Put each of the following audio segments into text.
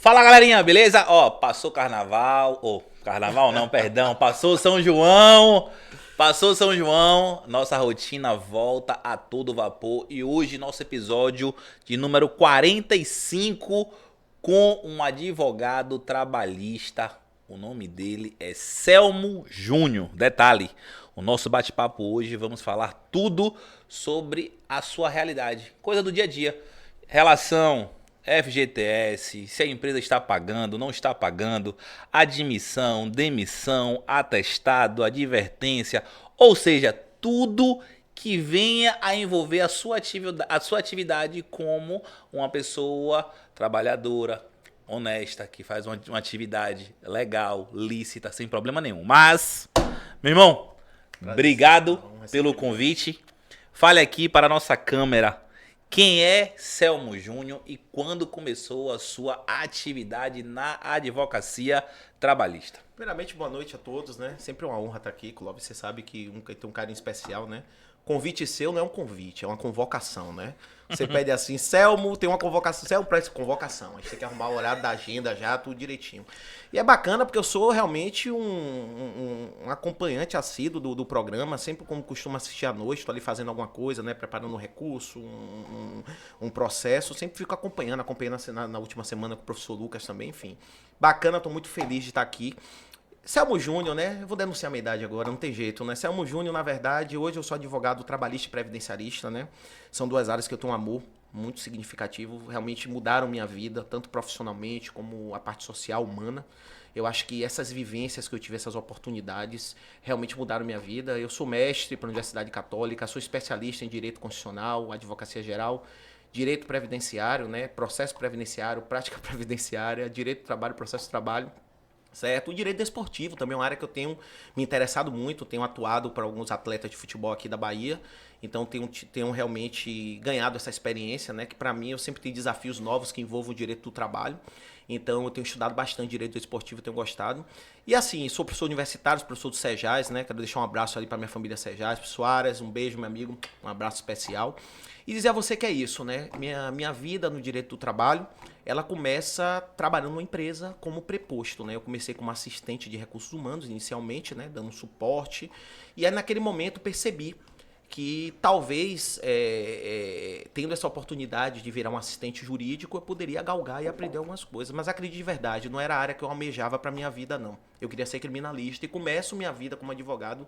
Fala galerinha, beleza? Ó, passou carnaval, carnaval não, perdão, passou São João, nossa rotina volta a todo vapor e hoje nosso episódio de número 45 com um advogado trabalhista, o nome dele é Selmo Júnior. Detalhe, o nosso bate-papo hoje vamos falar tudo sobre a sua realidade, coisa do dia a dia, relação FGTS, se a empresa está pagando, não está pagando, admissão, demissão, atestado, advertência, ou seja, tudo que venha a envolver a sua atividade como uma pessoa trabalhadora, honesta, que faz uma atividade legal, lícita, sem problema nenhum. Mas, meu irmão, obrigado pelo convite. Fale aqui para a nossa câmera. Quem é Selmo Júnior e quando começou a sua atividade na advocacia trabalhista? Primeiramente, boa noite a todos, né? Sempre uma honra estar aqui, Clóvis. Você sabe que tem um carinho especial, né? Convite seu não é um convite, é uma convocação, né? Você pede assim, Selmo, tem uma convocação. Selmo para essa convocação. A gente tem que arrumar o horário da agenda já, tudo direitinho. E é bacana porque eu sou realmente um acompanhante assíduo do programa. Sempre como costumo assistir à noite, estou ali fazendo alguma coisa, né? Preparando um recurso, um processo. Sempre fico acompanhando na última semana com o professor Lucas também, enfim. Bacana, estou muito feliz de estar aqui. Selmo Júnior, né? Eu vou denunciar a minha idade agora, não tem jeito, né? Selmo Júnior, na verdade, hoje eu sou advogado trabalhista e previdenciarista, né? São duas áreas que eu tenho um amor muito significativo, realmente mudaram minha vida, tanto profissionalmente como a parte social, humana. Eu acho que essas vivências que eu tive, essas oportunidades, realmente mudaram minha vida. Eu sou mestre para a Universidade Católica, sou especialista em Direito Constitucional, Advocacia Geral, Direito Previdenciário, né? Processo Previdenciário, Prática Previdenciária, Direito do Trabalho, Processo de Trabalho. Certo? O direito desportivo também é uma área que eu tenho me interessado muito, tenho atuado para alguns atletas de futebol aqui da Bahia, então tenho realmente ganhado essa experiência, né? Que para mim eu sempre tenho desafios novos que envolvam o direito do trabalho, então eu tenho estudado bastante direito desportivo, tenho gostado. E assim, sou professor universitário, professor do Sejais, né? Quero deixar um abraço ali para minha família Sejais, professor Aras, um beijo, meu amigo, um abraço especial. E dizer a você que é isso, né? Minha vida no direito do trabalho, ela começa trabalhando numa empresa como preposto, né? Eu comecei como assistente de recursos humanos inicialmente, né? Dando suporte. E aí naquele momento percebi que talvez, tendo essa oportunidade de virar um assistente jurídico, eu poderia galgar e aprender algumas coisas. Mas acredite de verdade, não era a área que eu almejava para minha vida, não. Eu queria ser criminalista e começo minha vida como advogado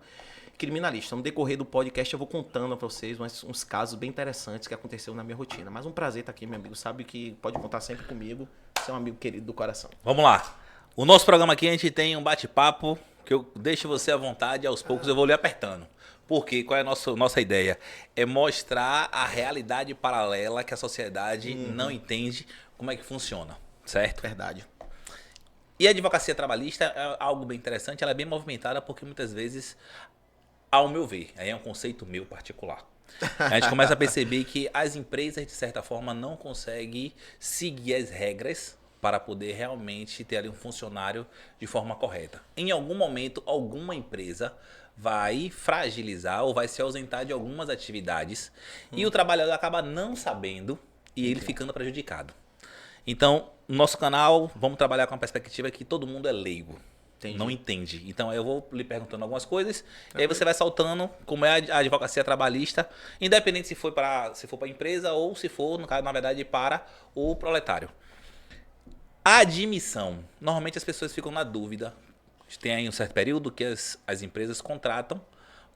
criminalista. No decorrer do podcast eu vou contando para vocês uns casos bem interessantes que aconteceram na minha rotina. Mas um prazer estar aqui, meu amigo. Sabe que pode contar sempre comigo. Você é um amigo querido do coração. Vamos lá. O nosso programa aqui a gente tem um bate-papo que eu deixo você à vontade e aos poucos eu vou lhe apertando. Porque qual é a nossa ideia? É mostrar a realidade paralela que a sociedade não entende como é que funciona, certo? Verdade. E a advocacia trabalhista é algo bem interessante, ela é bem movimentada porque muitas vezes, ao meu ver, aí é um conceito meu particular, a gente começa a perceber que as empresas, de certa forma, não conseguem seguir as regras para poder realmente ter ali um funcionário de forma correta. Em algum momento, alguma empresa vai fragilizar ou vai se ausentar de algumas atividades e o trabalhador acaba não sabendo e ele ficando prejudicado. Então, no nosso canal, vamos trabalhar com a perspectiva que todo mundo é leigo. Entendi. Não entende. Então eu vou lhe perguntando algumas coisas e aí você vai saltando como é a advocacia trabalhista, independente se for para a empresa ou se for, no caso, na verdade, para o proletário. A admissão. Normalmente as pessoas ficam na dúvida. Tem aí um certo período que as empresas contratam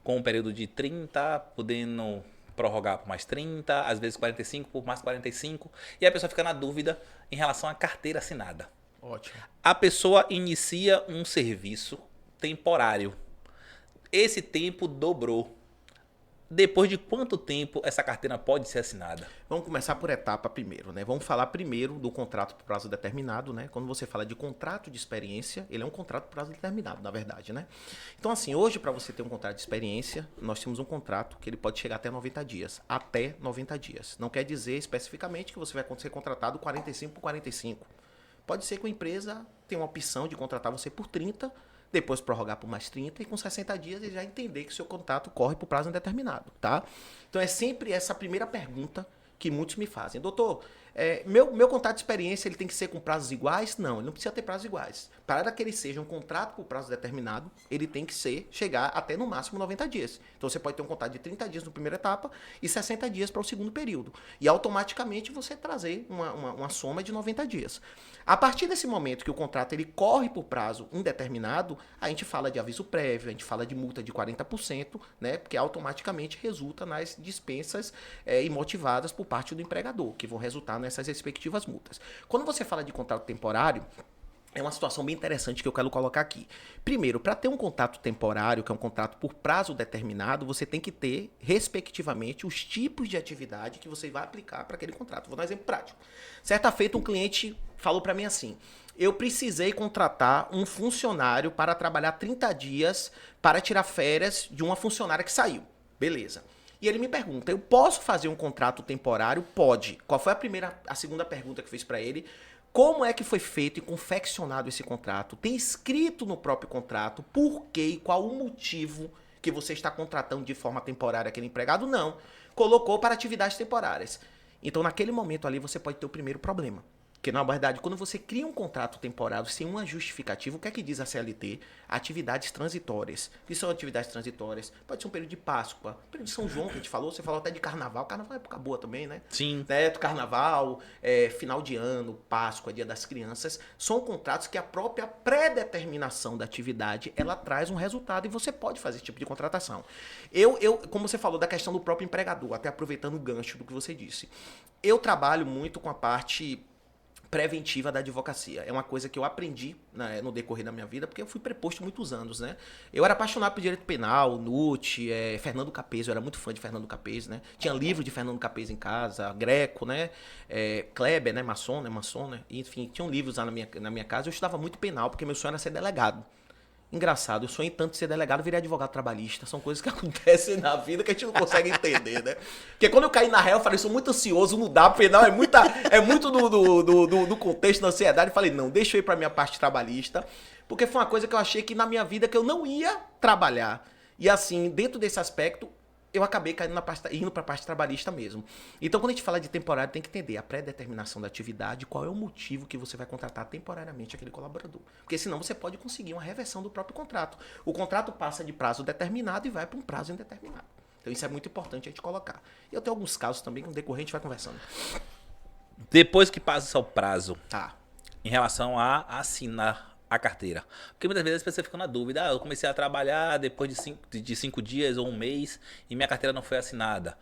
com um período de 30, podendo prorrogar por mais 30, às vezes 45 por mais 45, e a pessoa fica na dúvida em relação à carteira assinada. Ótimo. A pessoa inicia um serviço temporário. Esse tempo dobrou. Depois de quanto tempo essa carteira pode ser assinada? Vamos começar por etapa primeiro, né? Vamos falar primeiro do contrato por prazo determinado, né? Quando você fala de contrato de experiência, ele é um contrato por prazo determinado, na verdade, né? Então, assim, hoje, para você ter um contrato de experiência, nós temos um contrato que ele pode chegar até 90 dias. Até 90 dias. Não quer dizer especificamente que você vai ser contratado 45 por 45. Pode ser que a empresa tenha uma opção de contratar você por 30, depois prorrogar por mais 30 e com 60 dias ele já entender que o seu contrato corre por prazo indeterminado, tá? Então é sempre essa primeira pergunta que muitos me fazem. Doutor, Meu contrato de experiência ele tem que ser com prazos iguais? Não, ele não precisa ter prazos iguais. Para que ele seja um contrato por prazo determinado, ele tem que chegar até no máximo 90 dias. Então você pode ter um contrato de 30 dias na primeira etapa e 60 dias para o segundo período. E automaticamente você trazer uma soma de 90 dias. A partir desse momento que o contrato ele corre por prazo indeterminado, a gente fala de aviso prévio, a gente fala de multa de 40%, né? Porque automaticamente resulta nas dispensas imotivadas por parte do empregador, que vão resultar nessas respectivas multas. Quando você fala de contrato temporário, é uma situação bem interessante que eu quero colocar aqui. Primeiro, para ter um contrato temporário, que é um contrato por prazo determinado, você tem que ter, respectivamente, os tipos de atividade que você vai aplicar para aquele contrato. Vou dar um exemplo prático. Certa feita, um cliente falou para mim assim: eu precisei contratar um funcionário para trabalhar 30 dias para tirar férias de uma funcionária que saiu. Beleza. E ele me pergunta: eu posso fazer um contrato temporário? Pode. Qual foi a segunda pergunta que eu fiz para ele? Como é que foi feito e confeccionado esse contrato? Tem escrito no próprio contrato por quê e qual o motivo que você está contratando de forma temporária aquele empregado? Não. Colocou para atividades temporárias. Então, naquele momento ali, você pode ter o primeiro problema. Porque, na verdade, quando você cria um contrato temporário sem uma justificativa, o que é que diz a CLT? Atividades transitórias. O que são atividades transitórias? Pode ser um período de Páscoa, período de São João, que a gente falou. Você falou até de Carnaval. Carnaval é época boa também, né? Sim. Carnaval, final de ano, Páscoa, Dia das Crianças. São contratos que a própria pré-determinação da atividade, ela traz um resultado e você pode fazer esse tipo de contratação. Como você falou da questão do próprio empregador, até aproveitando o gancho do que você disse, eu trabalho muito com a parte preventiva da advocacia. É uma coisa que eu aprendi no decorrer da minha vida, porque eu fui preposto muitos anos, né? Eu era apaixonado por direito penal, NUT, Fernando Capês, eu era muito fã de Fernando Capês, né? Tinha livro de Fernando Capês em casa, Greco, né? Kleber, né? Maçom, né? Enfim, tinham livros lá na minha casa. Eu estudava muito penal, porque meu sonho era ser delegado. Engraçado, eu sonhei tanto de ser delegado, virei advogado trabalhista. São coisas que acontecem na vida que a gente não consegue entender, né? Porque quando eu caí na réu, eu falei, sou muito ansioso, não dá, penal é muito do contexto da ansiedade. Eu falei, não, deixa eu ir pra minha parte trabalhista, porque foi uma coisa que eu achei que na minha vida que eu não ia trabalhar. E assim, dentro desse aspecto, eu acabei indo para a parte trabalhista mesmo. Então, quando a gente fala de temporário, tem que entender a pré-determinação da atividade, qual é o motivo que você vai contratar temporariamente aquele colaborador. Porque senão você pode conseguir uma reversão do próprio contrato. O contrato passa de prazo determinado e vai para um prazo indeterminado. Então, isso é muito importante a gente colocar. E eu tenho alguns casos também que no decorrer a gente vai conversando. Depois que passa o prazo, Tá. em relação a assinar a carteira. Porque muitas vezes as pessoas ficam na dúvida: eu comecei a trabalhar depois de 5 dias ou um mês e minha carteira não foi assinada.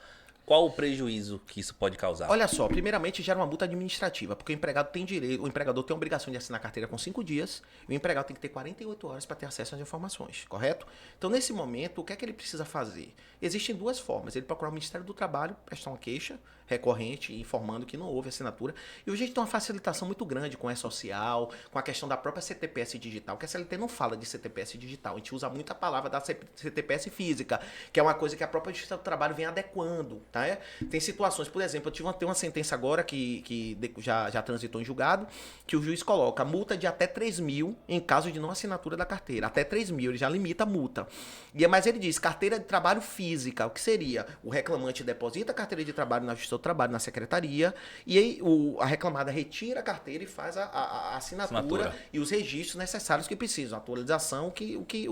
Qual o prejuízo que isso pode causar? Olha só, primeiramente gera uma multa administrativa, porque o empregado tem direito, o empregador tem a obrigação de assinar a carteira com 5 dias, e o empregado tem que ter 48 horas para ter acesso às informações, correto? Então, nesse momento, o que é que ele precisa fazer? Existem duas formas: ele procurar o Ministério do Trabalho, prestar uma queixa recorrente, informando que não houve assinatura. E hoje a gente tem uma facilitação muito grande com o E-Social, com a questão da própria CTPS digital, que a CLT não fala de CTPS digital, a gente usa muito a palavra da CTPS física, que é uma coisa que a própria Justiça do Trabalho vem adequando, tá? Tem situações, por exemplo, tem uma sentença agora que já transitou em julgado, que o juiz coloca multa de até 3 mil em caso de não assinatura da carteira. Até 3 mil, ele já limita a multa. Mas ele diz, carteira de trabalho física, o que seria? O reclamante deposita a carteira de trabalho na Justiça do Trabalho, na secretaria, e aí a reclamada retira a carteira e faz a assinatura e os registros necessários que precisam, a atualização, o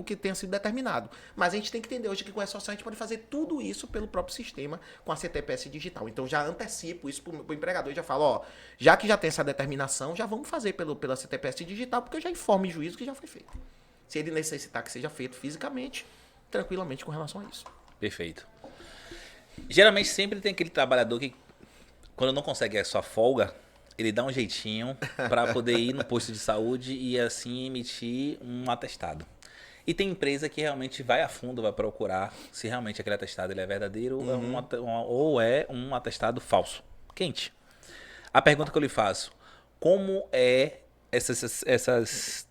que tenha sido determinado. Mas a gente tem que entender hoje que com a E-Social a gente pode fazer tudo isso pelo próprio sistema com a CTPS digital. Então já antecipo isso para o empregador e já falo, ó, já que já tem essa determinação, já vamos fazer pela CTPS digital, porque eu já informo em juízo que já foi feito. Se ele necessitar que seja feito fisicamente, tranquilamente com relação a isso. Perfeito. Geralmente sempre tem aquele trabalhador que, quando não consegue a sua folga, ele dá um jeitinho para poder ir no posto de saúde e assim emitir um atestado. E tem empresa que realmente vai a fundo, vai procurar se realmente aquele atestado ele é verdadeiro ou é um atestado falso, quente. A pergunta que eu lhe faço: como é essas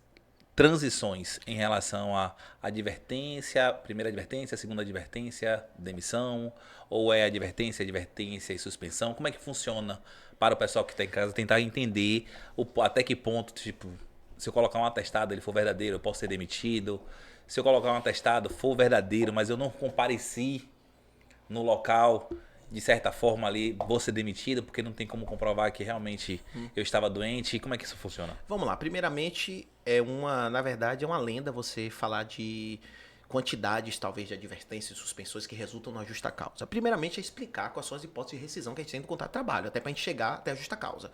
transições em relação à advertência, primeira advertência, segunda advertência, demissão, ou é advertência e suspensão? Como é que funciona para o pessoal que está em casa tentar entender até que ponto, tipo, se eu colocar um atestado ele for verdadeiro, eu posso ser demitido? Se eu colocar um atestado for verdadeiro, mas eu não compareci no local, de certa forma ali, vou ser demitido porque não tem como comprovar que realmente eu estava doente? Como é que isso funciona? Vamos lá. Primeiramente, na verdade, é uma lenda você falar de quantidades, talvez, de advertências e suspensões que resultam na justa causa. Primeiramente, é explicar quais são as hipóteses de rescisão que a gente tem no contrato de trabalho, até para a gente chegar até a justa causa.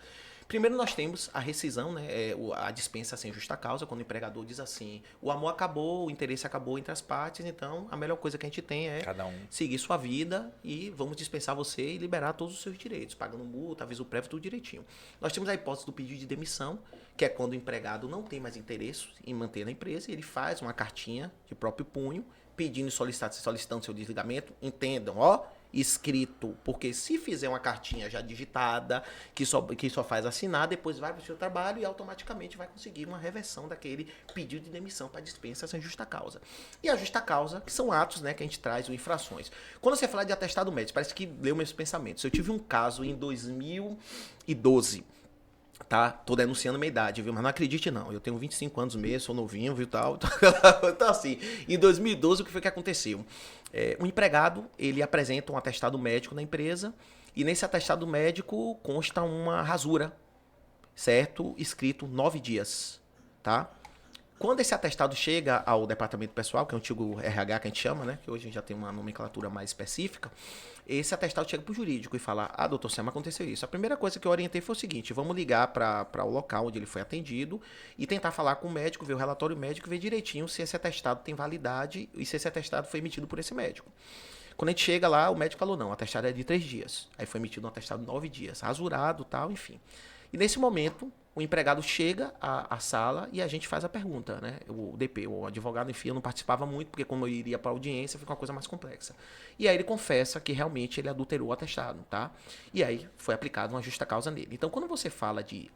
Primeiro, nós temos a rescisão, né, a dispensa sem justa causa, quando o empregador diz assim, o amor acabou, o interesse acabou entre as partes, então a melhor coisa que a gente tem é Cada um. seguir sua vida e vamos dispensar você e liberar todos os seus direitos, pagando multa, aviso prévio, tudo direitinho. Nós temos a hipótese do pedido de demissão, que é quando o empregado não tem mais interesse em manter na empresa e ele faz uma cartinha de próprio punho, pedindo e solicitando seu desligamento. Entendam, ó, escrito, porque se fizer uma cartinha já digitada, que só faz assinar, depois vai para o seu trabalho e automaticamente vai conseguir uma reversão daquele pedido de demissão para dispensa sem justa causa. E a justa causa, que são atos, né, que a gente traz, ou infrações. Quando você fala de atestado médico, parece que leu meus pensamentos. Eu tive um caso em 2012, tá? Tô denunciando minha idade, viu? Mas não acredite não, eu tenho 25 anos mesmo, sou novinho, viu, tal. Então assim, em 2012 o que foi que aconteceu? Um empregado, ele apresenta um atestado médico na empresa e nesse atestado médico consta uma rasura, certo? Escrito 9 dias, tá? Quando esse atestado chega ao departamento pessoal, que é o antigo RH que a gente chama, né? Que hoje a gente já tem uma nomenclatura mais específica. Esse atestado chega para o jurídico e fala, doutor Sam, aconteceu isso. A primeira coisa que eu orientei foi o seguinte, vamos ligar para o local onde ele foi atendido e tentar falar com o médico, ver o relatório médico, ver direitinho se esse atestado tem validade e se esse atestado foi emitido por esse médico. Quando a gente chega lá, o médico falou, não, o atestado é de 3 dias. Aí foi emitido um atestado de 9 dias, rasurado, tal, enfim. E nesse momento, o empregado chega à sala e a gente faz a pergunta, né? O DP, o advogado, enfim, eu não participava muito, porque como eu iria para a audiência, fica uma coisa mais complexa. E aí ele confessa que realmente ele adulterou o atestado, tá? E aí foi aplicada uma justa causa nele. Então, quando você fala de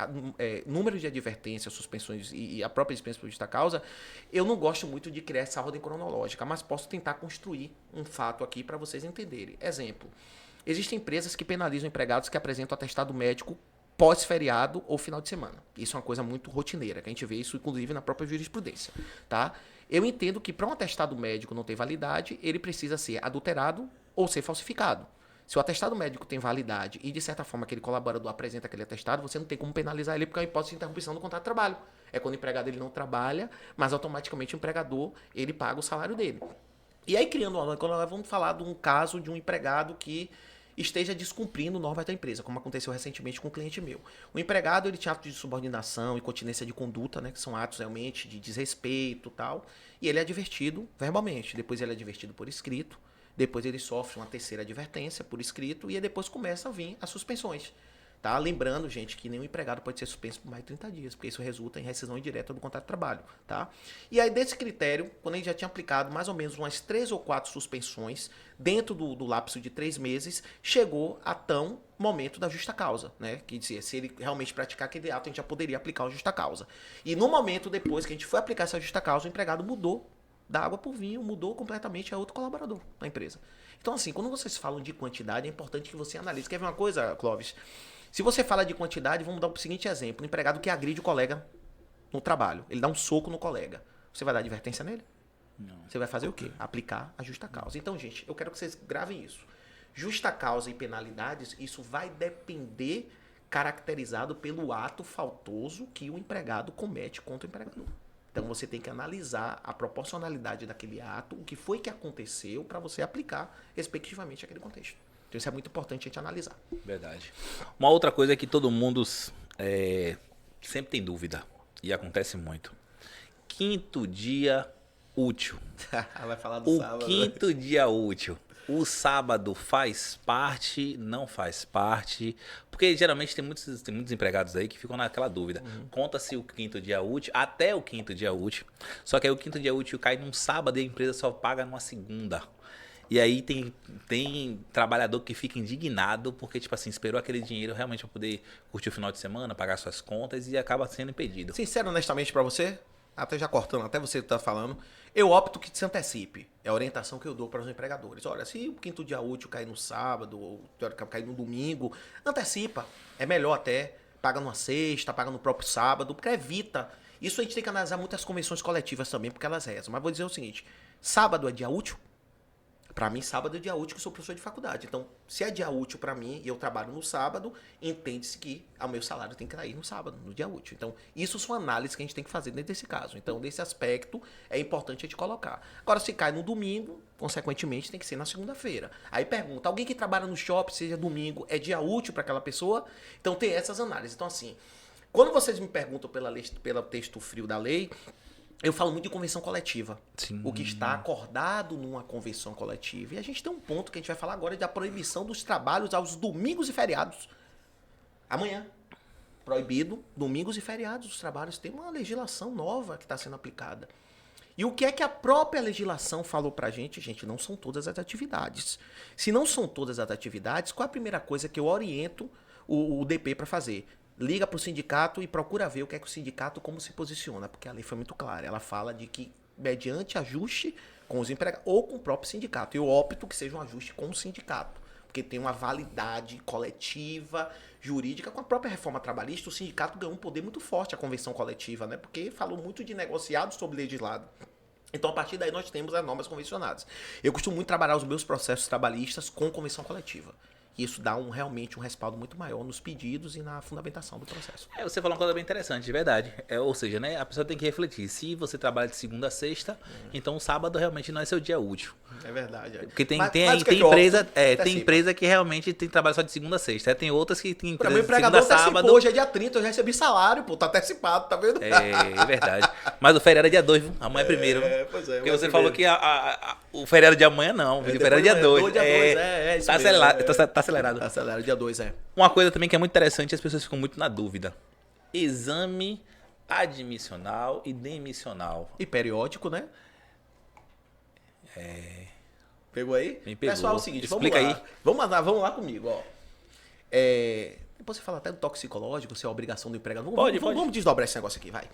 número de advertências, suspensões e a própria dispensa por justa causa, eu não gosto muito de criar essa ordem cronológica, mas posso tentar construir um fato aqui para vocês entenderem. Exemplo, existem empresas que penalizam empregados que apresentam atestado médico pós-feriado ou final de semana. Isso é uma coisa muito rotineira, que a gente vê isso, inclusive, na própria jurisprudência, tá? Eu entendo que para um atestado médico não ter validade, ele precisa ser adulterado ou ser falsificado. Se o atestado médico tem validade e, de certa forma, aquele colaborador apresenta aquele atestado, você não tem como penalizar ele porque é uma hipótese de interrupção do contrato de trabalho. É quando o empregado ele não trabalha, mas automaticamente o empregador ele paga o salário dele. E aí, criando uma norma, vamos falar de um caso de um empregado que esteja descumprindo normas da empresa, como aconteceu recentemente com um cliente meu. O empregado ele tinha atos de subordinação e continência de conduta, né, que são atos realmente de desrespeito e tal, e ele é advertido verbalmente, depois ele é advertido por escrito, depois ele sofre uma terceira advertência por escrito e depois começa a vir as suspensões. Tá? Lembrando, gente, que nenhum empregado pode ser suspenso por mais de 30 dias, porque isso resulta em rescisão indireta do contrato de trabalho. Tá? E aí, desse critério, quando a gente já tinha aplicado mais ou menos umas 3 ou 4 suspensões, dentro do lapso de 3 meses, chegou a tão momento da justa causa, né? Que dizia, se ele realmente praticar aquele ato, a gente já poderia aplicar a justa causa. E no momento depois que a gente foi aplicar essa justa causa, o empregado mudou da água por vinho, mudou completamente a outro colaborador da empresa. Então, assim, quando vocês falam de quantidade, é importante que você analise. Quer ver uma coisa, Clóvis? Se você fala de quantidade, vamos dar o seguinte exemplo. Um empregado que agride o colega no trabalho. Ele dá um soco no colega. Você vai dar advertência nele? Não. Você vai fazer o quê? Aplicar a justa causa. Então, gente, eu quero que vocês gravem isso. Justa causa e penalidades, isso vai depender caracterizado pelo ato faltoso que o empregado comete contra o empregador. Então, você tem que analisar a proporcionalidade daquele ato, o que foi que aconteceu, para você aplicar, respectivamente, aquele contexto. Então, isso é muito importante a gente analisar. Verdade. Uma outra coisa é que todo mundo sempre tem dúvida, e acontece muito. Quinto dia útil. Vai falar do sábado. O quinto dia útil. O sábado faz parte, não faz parte? Porque geralmente tem muitos empregados aí que ficam naquela dúvida. Conta-se o quinto dia útil, até o quinto dia útil. Só que aí o quinto dia útil cai num sábado e a empresa só paga numa segunda. E aí tem trabalhador que fica indignado porque, tipo assim, esperou aquele dinheiro realmente para poder curtir o final de semana, pagar suas contas e acaba sendo impedido. Sincero, honestamente para você, até já cortando, até você tá falando, eu opto que se antecipe. É a orientação que eu dou para os empregadores. Olha, se o quinto dia útil cair no sábado, ou teoricamente cair no domingo, antecipa. É melhor até, paga numa sexta, paga no próprio sábado, porque evita. Isso a gente tem que analisar muitas convenções coletivas também, porque elas rezam. Mas vou dizer o seguinte, sábado é dia útil? Para mim, sábado é dia útil, que eu sou professor de faculdade. Então, se é dia útil para mim e eu trabalho no sábado, entende-se que o meu salário tem que cair no sábado, no dia útil. Então, isso são análises que a gente tem que fazer dentro desse caso. Então, nesse aspecto, é importante a gente colocar. Agora, se cai no domingo, consequentemente, tem que ser na segunda-feira. Aí pergunta, alguém que trabalha no shopping, seja domingo, é dia útil para aquela pessoa? Então, tem essas análises. Então, assim, quando vocês me perguntam pelo texto frio da lei, eu falo muito de convenção coletiva. Sim. O que está acordado numa convenção coletiva. E a gente tem um ponto que a gente vai falar agora da proibição dos trabalhos aos domingos e feriados. Amanhã. Proibido domingos e feriados os trabalhos. Tem uma legislação nova que está sendo aplicada. E o que é que a própria legislação falou pra gente? Gente, não são todas as atividades. Se não são todas as atividades, qual é a primeira coisa que eu oriento o DP para fazer? Liga para o sindicato e procura ver o que é que o sindicato como se posiciona, porque a lei foi muito clara. Ela fala de que mediante ajuste com os empregados ou com o próprio sindicato. Eu opto que seja um ajuste com o sindicato, porque tem uma validade coletiva, jurídica. Com a própria reforma trabalhista, o sindicato ganhou um poder muito forte, a convenção coletiva, né? Porque falou muito de negociado sobre legislado. Então, a partir daí, nós temos as normas convencionadas. Eu costumo muito trabalhar os meus processos trabalhistas com convenção coletiva. E isso dá realmente um respaldo muito maior nos pedidos e na fundamentação do processo. Você falou uma coisa bem interessante, de verdade. Ou seja, né, a pessoa tem que refletir. Se você trabalha de segunda a sexta, então o sábado realmente não é seu dia útil. É verdade. Porque tem empresa que realmente tem trabalho só de segunda a sexta. Tem outras que tem empresa de segunda a sábado. Hoje é dia 30, eu já recebi salário, pô, tá antecipado, tá vendo? É verdade. Mas o feriado é dia 2, viu? Amanhã é primeiro. Pois é. Porque você falou que o feriado de amanhã não, o feriado é dia 2. Isso tá mesmo, acelerado. Tá acelerado. Tá acelerado, dia 2, Uma coisa também que é muito interessante, as pessoas ficam muito na dúvida. Exame admissional e demissional. E periódico, né? Pegou aí? Me pegou. Pessoal, é o seguinte, explica vamos lá. aí. Vamos lá comigo, ó. Depois você fala até do toxicológico, se é a obrigação do empregado. Vamos desdobrar esse negócio aqui, vai.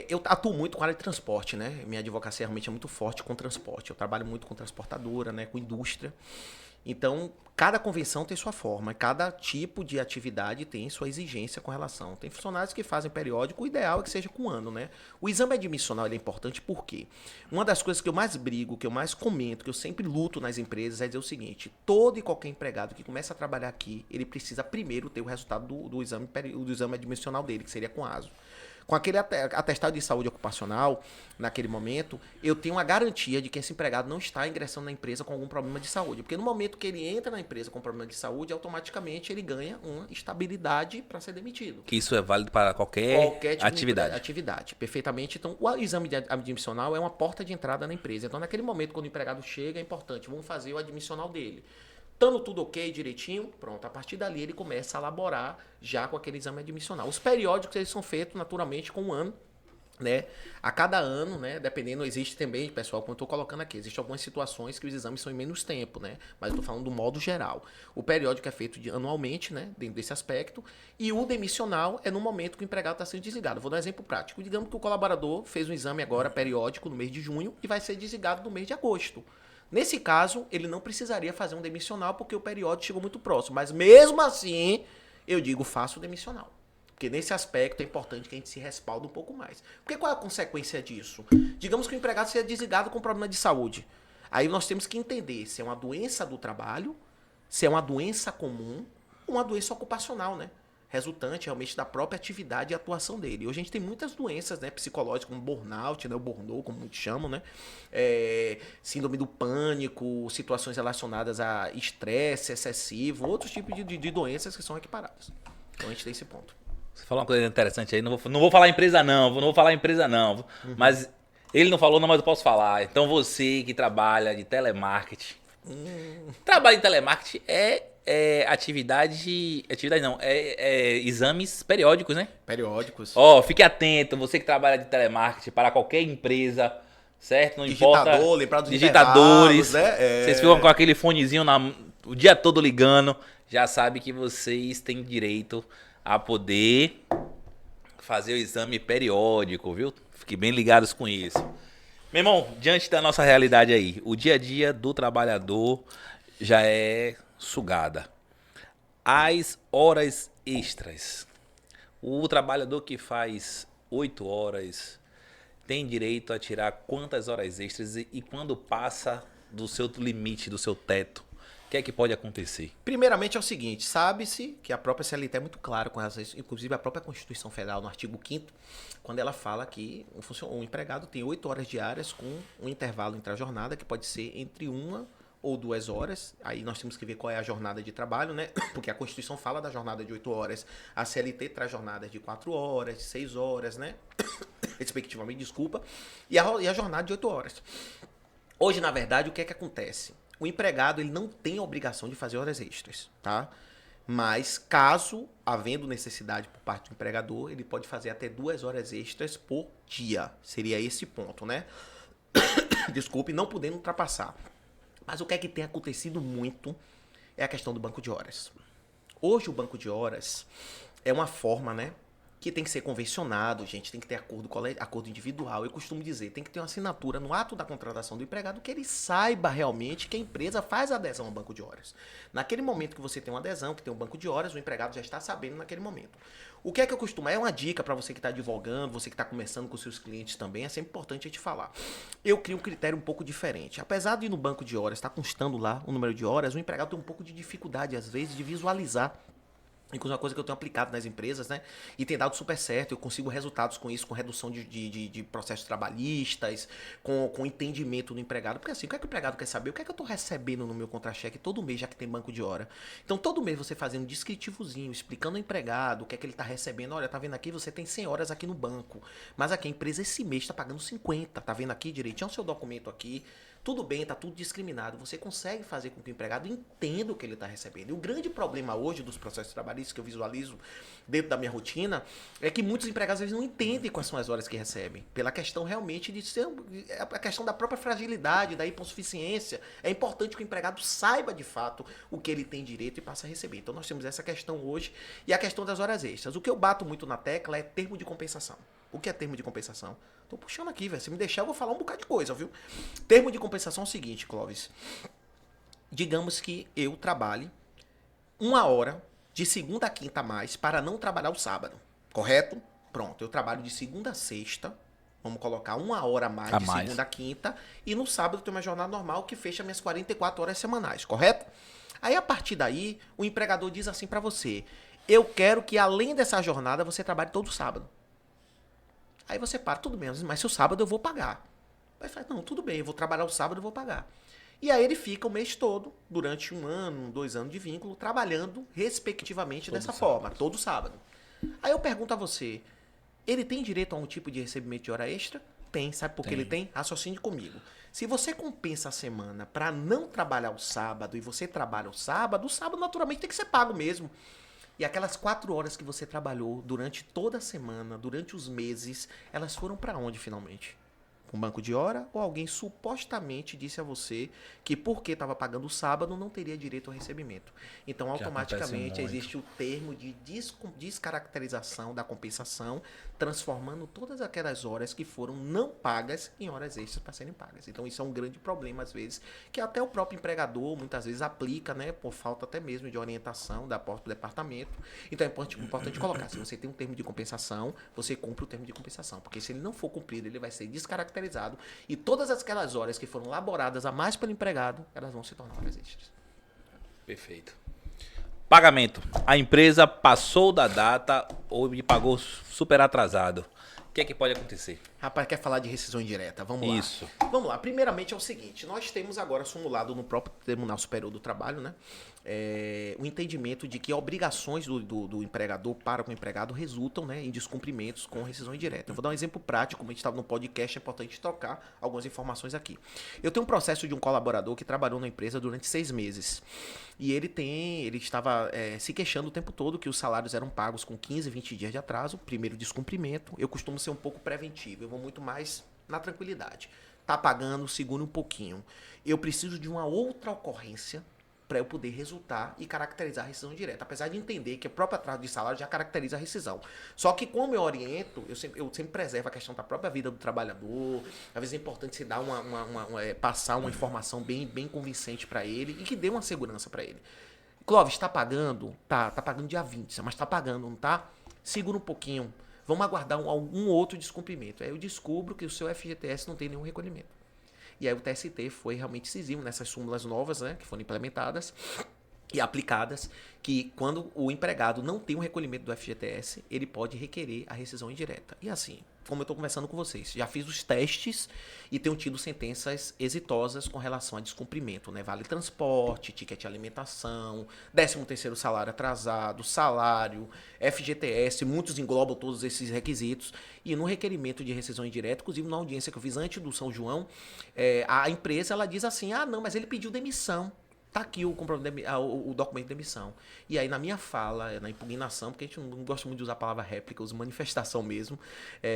Eu atuo muito com a área de transporte, né? Minha advocacia realmente é muito forte com transporte. Eu trabalho muito com transportadora, né? Com indústria. Então, cada convenção tem sua forma, cada tipo de atividade tem sua exigência com relação. Tem funcionários que fazem periódico, o ideal é que seja com um ano, né? O exame admissional ele é importante porque uma das coisas que eu mais brigo, que eu mais comento, que eu sempre luto nas empresas é dizer o seguinte: todo e qualquer empregado que começa a trabalhar aqui, ele precisa primeiro ter o resultado do exame admissional dele, que seria com ASO. Com aquele atestado de saúde ocupacional, naquele momento, eu tenho uma garantia de que esse empregado não está ingressando na empresa com algum problema de saúde. Porque no momento que ele entra na empresa com problema de saúde, automaticamente ele ganha uma estabilidade para ser demitido. Que isso é válido para qualquer tipo atividade. Perfeitamente. Então, o exame admissional é uma porta de entrada na empresa. Então, naquele momento, quando o empregado chega, é importante, vamos fazer o admissional dele. Estando tudo ok, direitinho, pronto. A partir dali ele começa a elaborar já com aquele exame admissional. Os periódicos eles são feitos naturalmente com um ano, né? A cada ano, né? Dependendo, existe também, pessoal, como eu estou colocando aqui, existem algumas situações que os exames são em menos tempo, né? Mas eu estou falando do modo geral. O periódico é feito anualmente, né? Dentro desse aspecto. E o demissional é no momento que o empregado está sendo desligado. Vou dar um exemplo prático. Digamos que o colaborador fez um exame agora periódico no mês de junho e vai ser desligado no mês de agosto. Nesse caso, ele não precisaria fazer um demissional porque o período chegou muito próximo. Mas mesmo assim, eu digo, faça o demissional. Porque nesse aspecto é importante que a gente se respalde um pouco mais. Porque qual é a consequência disso? Digamos que o empregado seja desligado com problema de saúde. Aí nós temos que entender se é uma doença do trabalho, se é uma doença comum ou uma doença ocupacional, né? Resultante realmente da própria atividade e atuação dele. Hoje a gente tem muitas doenças, né, psicológicas, como burnout, né, o burnout, como muitos chamam, né, síndrome do pânico, situações relacionadas a estresse excessivo, outros tipos de doenças que são equiparadas. Então a gente tem esse ponto. Você falou uma coisa interessante aí, não vou falar empresa não, mas ele não falou não, mas eu posso falar. Então você que trabalha de telemarketing, trabalho de telemarketing exames periódicos, né? Periódicos. Fique atento, você que trabalha de telemarketing para qualquer empresa, certo? Não importa. Lembrar dos digitadores, né? Vocês ficam com aquele fonezinho o dia todo ligando, já sabe que vocês têm direito a poder fazer o exame periódico, viu? Fiquem bem ligados com isso. Meu irmão, diante da nossa realidade aí, o dia a dia do trabalhador já é sugada. As horas extras. O trabalhador que faz 8 horas tem direito a tirar quantas horas extras e quando passa do seu limite, do seu teto, o que é que pode acontecer? Primeiramente é o seguinte, sabe-se que a própria CLT é muito clara com relação a isso, inclusive a própria Constituição Federal, no artigo 5º, quando ela fala que um empregado tem 8 horas diárias com um intervalo entre a jornada, que pode ser entre 1 ou 2 horas. Aí nós temos que ver qual é a jornada de trabalho, né? Porque a Constituição fala da jornada de 8 horas, a CLT traz jornadas de 4 horas, de 6 horas, né? Respectivamente, desculpa, e a jornada de 8 horas. Hoje, na verdade, o que é que acontece? O empregado ele não tem a obrigação de fazer horas extras, tá? Mas, caso havendo necessidade por parte do empregador, ele pode fazer até 2 horas extras por dia. Seria esse ponto, né? Desculpe, não podendo ultrapassar. Mas o que é que tem acontecido muito é a questão do banco de horas. Hoje, o banco de horas é uma forma, né? Que tem que ser convencionado, gente, tem que ter acordo individual. Eu costumo dizer, tem que ter uma assinatura no ato da contratação do empregado que ele saiba realmente que a empresa faz adesão ao banco de horas. Naquele momento que você tem uma adesão, que tem um banco de horas, o empregado já está sabendo naquele momento. O que é que eu costumo? É uma dica para você que está advogando, você que está começando com seus clientes também, é sempre importante a gente falar. Eu crio um critério um pouco diferente. Apesar de no banco de horas estar constando lá o número de horas, o empregado tem um pouco de dificuldade, às vezes, de visualizar. Inclusive uma coisa que eu tenho aplicado nas empresas, né? E tem dado super certo. Eu consigo resultados com isso, com redução de processos trabalhistas, com entendimento do empregado. Porque assim, o que é que o empregado quer saber? O que é que eu estou recebendo no meu contra-cheque todo mês, já que tem banco de hora? Então, todo mês você fazendo um descritivozinho, explicando ao empregado o que é que ele está recebendo. Olha, tá vendo aqui? Você tem 100 horas aqui no banco. Mas aqui a empresa esse mês está pagando 50. Tá vendo aqui direitinho o seu documento aqui? Tudo bem, tá tudo discriminado. Você consegue fazer com que o empregado entenda o que ele está recebendo. E o grande problema hoje dos processos trabalhistas que eu visualizo dentro da minha rotina é que muitos empregados às vezes não entendem quais são as horas que recebem. Pela questão realmente de ser a questão da própria fragilidade, da hipossuficiência. É importante que o empregado saiba de fato o que ele tem direito e passa a receber. Então nós temos essa questão hoje e a questão das horas extras. O que eu bato muito na tecla é termo de compensação. O que é termo de compensação? Tô puxando aqui, velho. Se me deixar, eu vou falar um bocado de coisa, viu? Termo de compensação é o seguinte, Clóvis. Digamos que eu trabalhe 1 hora de segunda a quinta a mais para não trabalhar o sábado. Correto? Pronto. Eu trabalho de segunda a sexta. Vamos colocar 1 hora a mais de segunda a quinta. E no sábado eu tenho uma jornada normal que fecha minhas 44 horas semanais. Correto? Aí, a partir daí, o empregador diz assim para você: eu quero que, além dessa jornada, você trabalhe todo sábado. Aí você para, tudo bem, mas se o sábado eu vou pagar. Aí fala, não, tudo bem, eu vou trabalhar o sábado, eu vou pagar. E aí ele fica o mês todo, durante 1 ano, 2 anos de vínculo, trabalhando respectivamente dessa forma, todo sábado. Aí eu pergunto a você, ele tem direito a um tipo de recebimento de hora extra? Tem, sabe por que ele tem? Raciocínio comigo. Se você compensa a semana para não trabalhar o sábado e você trabalha o sábado naturalmente tem que ser pago mesmo. E aquelas 4 horas que você trabalhou durante toda a semana, durante os meses, elas foram para onde finalmente? Um banco de hora ou alguém supostamente disse a você que porque estava pagando o sábado não teria direito ao recebimento. Então, automaticamente existe o termo de descaracterização da compensação, transformando todas aquelas horas que foram não pagas em horas extras para serem pagas. Então, isso é um grande problema às vezes, que até o próprio empregador muitas vezes aplica, né, por falta até mesmo de orientação da parte do departamento. Então, é importante colocar, se você tem um termo de compensação, você cumpre o termo de compensação, porque se ele não for cumprido, ele vai ser descaracterizado e todas aquelas horas que foram laboradas a mais pelo empregado, elas vão se tornar horas extras. Perfeito. Pagamento. A empresa passou da data ou me pagou super atrasado. O que é que pode acontecer? Rapaz, quer falar de rescisão indireta? Vamos lá. Isso. Vamos lá. Primeiramente é o seguinte, nós temos agora simulado no próprio Tribunal Superior do Trabalho, né? O entendimento de que obrigações do empregador para com o empregado resultam, né, em descumprimentos com rescisão indireta. Eu vou dar um exemplo prático, como a gente estava no podcast, é importante trocar algumas informações aqui. Eu tenho um processo de um colaborador que trabalhou na empresa durante 6 meses. E ele estava se queixando o tempo todo que os salários eram pagos com 15, 20 dias de atraso, primeiro descumprimento. Eu costumo ser um pouco preventivo, eu vou muito mais na tranquilidade. Tá pagando, segura um pouquinho. Eu preciso de uma outra ocorrência para eu poder resultar e caracterizar a rescisão direta. Apesar de entender que o próprio atraso de salário já caracteriza a rescisão. Só que como eu oriento, eu sempre preservo a questão da própria vida do trabalhador. Às vezes é importante se dar passar uma informação bem convincente para ele e que dê uma segurança para ele. Clóvis, está pagando? Tá pagando dia 20, mas está pagando, não tá? Segura um pouquinho. Vamos aguardar algum outro descumprimento. Aí eu descubro que o seu FGTS não tem nenhum recolhimento. E aí o TST foi realmente decisivo nessas súmulas novas, né, que foram implementadas e aplicadas, que quando o empregado não tem um recolhimento do FGTS, ele pode requerer a rescisão indireta. E assim, como eu estou conversando com vocês, já fiz os testes e tenho tido sentenças exitosas com relação a descumprimento, né? Vale transporte, ticket de alimentação, 13º salário atrasado, salário, FGTS, muitos englobam todos esses requisitos. E no requerimento de rescisão indireta, inclusive na audiência que eu fiz antes do São João, a empresa ela diz assim, não, mas ele pediu demissão. Tá aqui o documento de demissão. E aí, na minha fala, na impugnação, porque a gente não gosta muito de usar a palavra réplica, usa manifestação mesmo,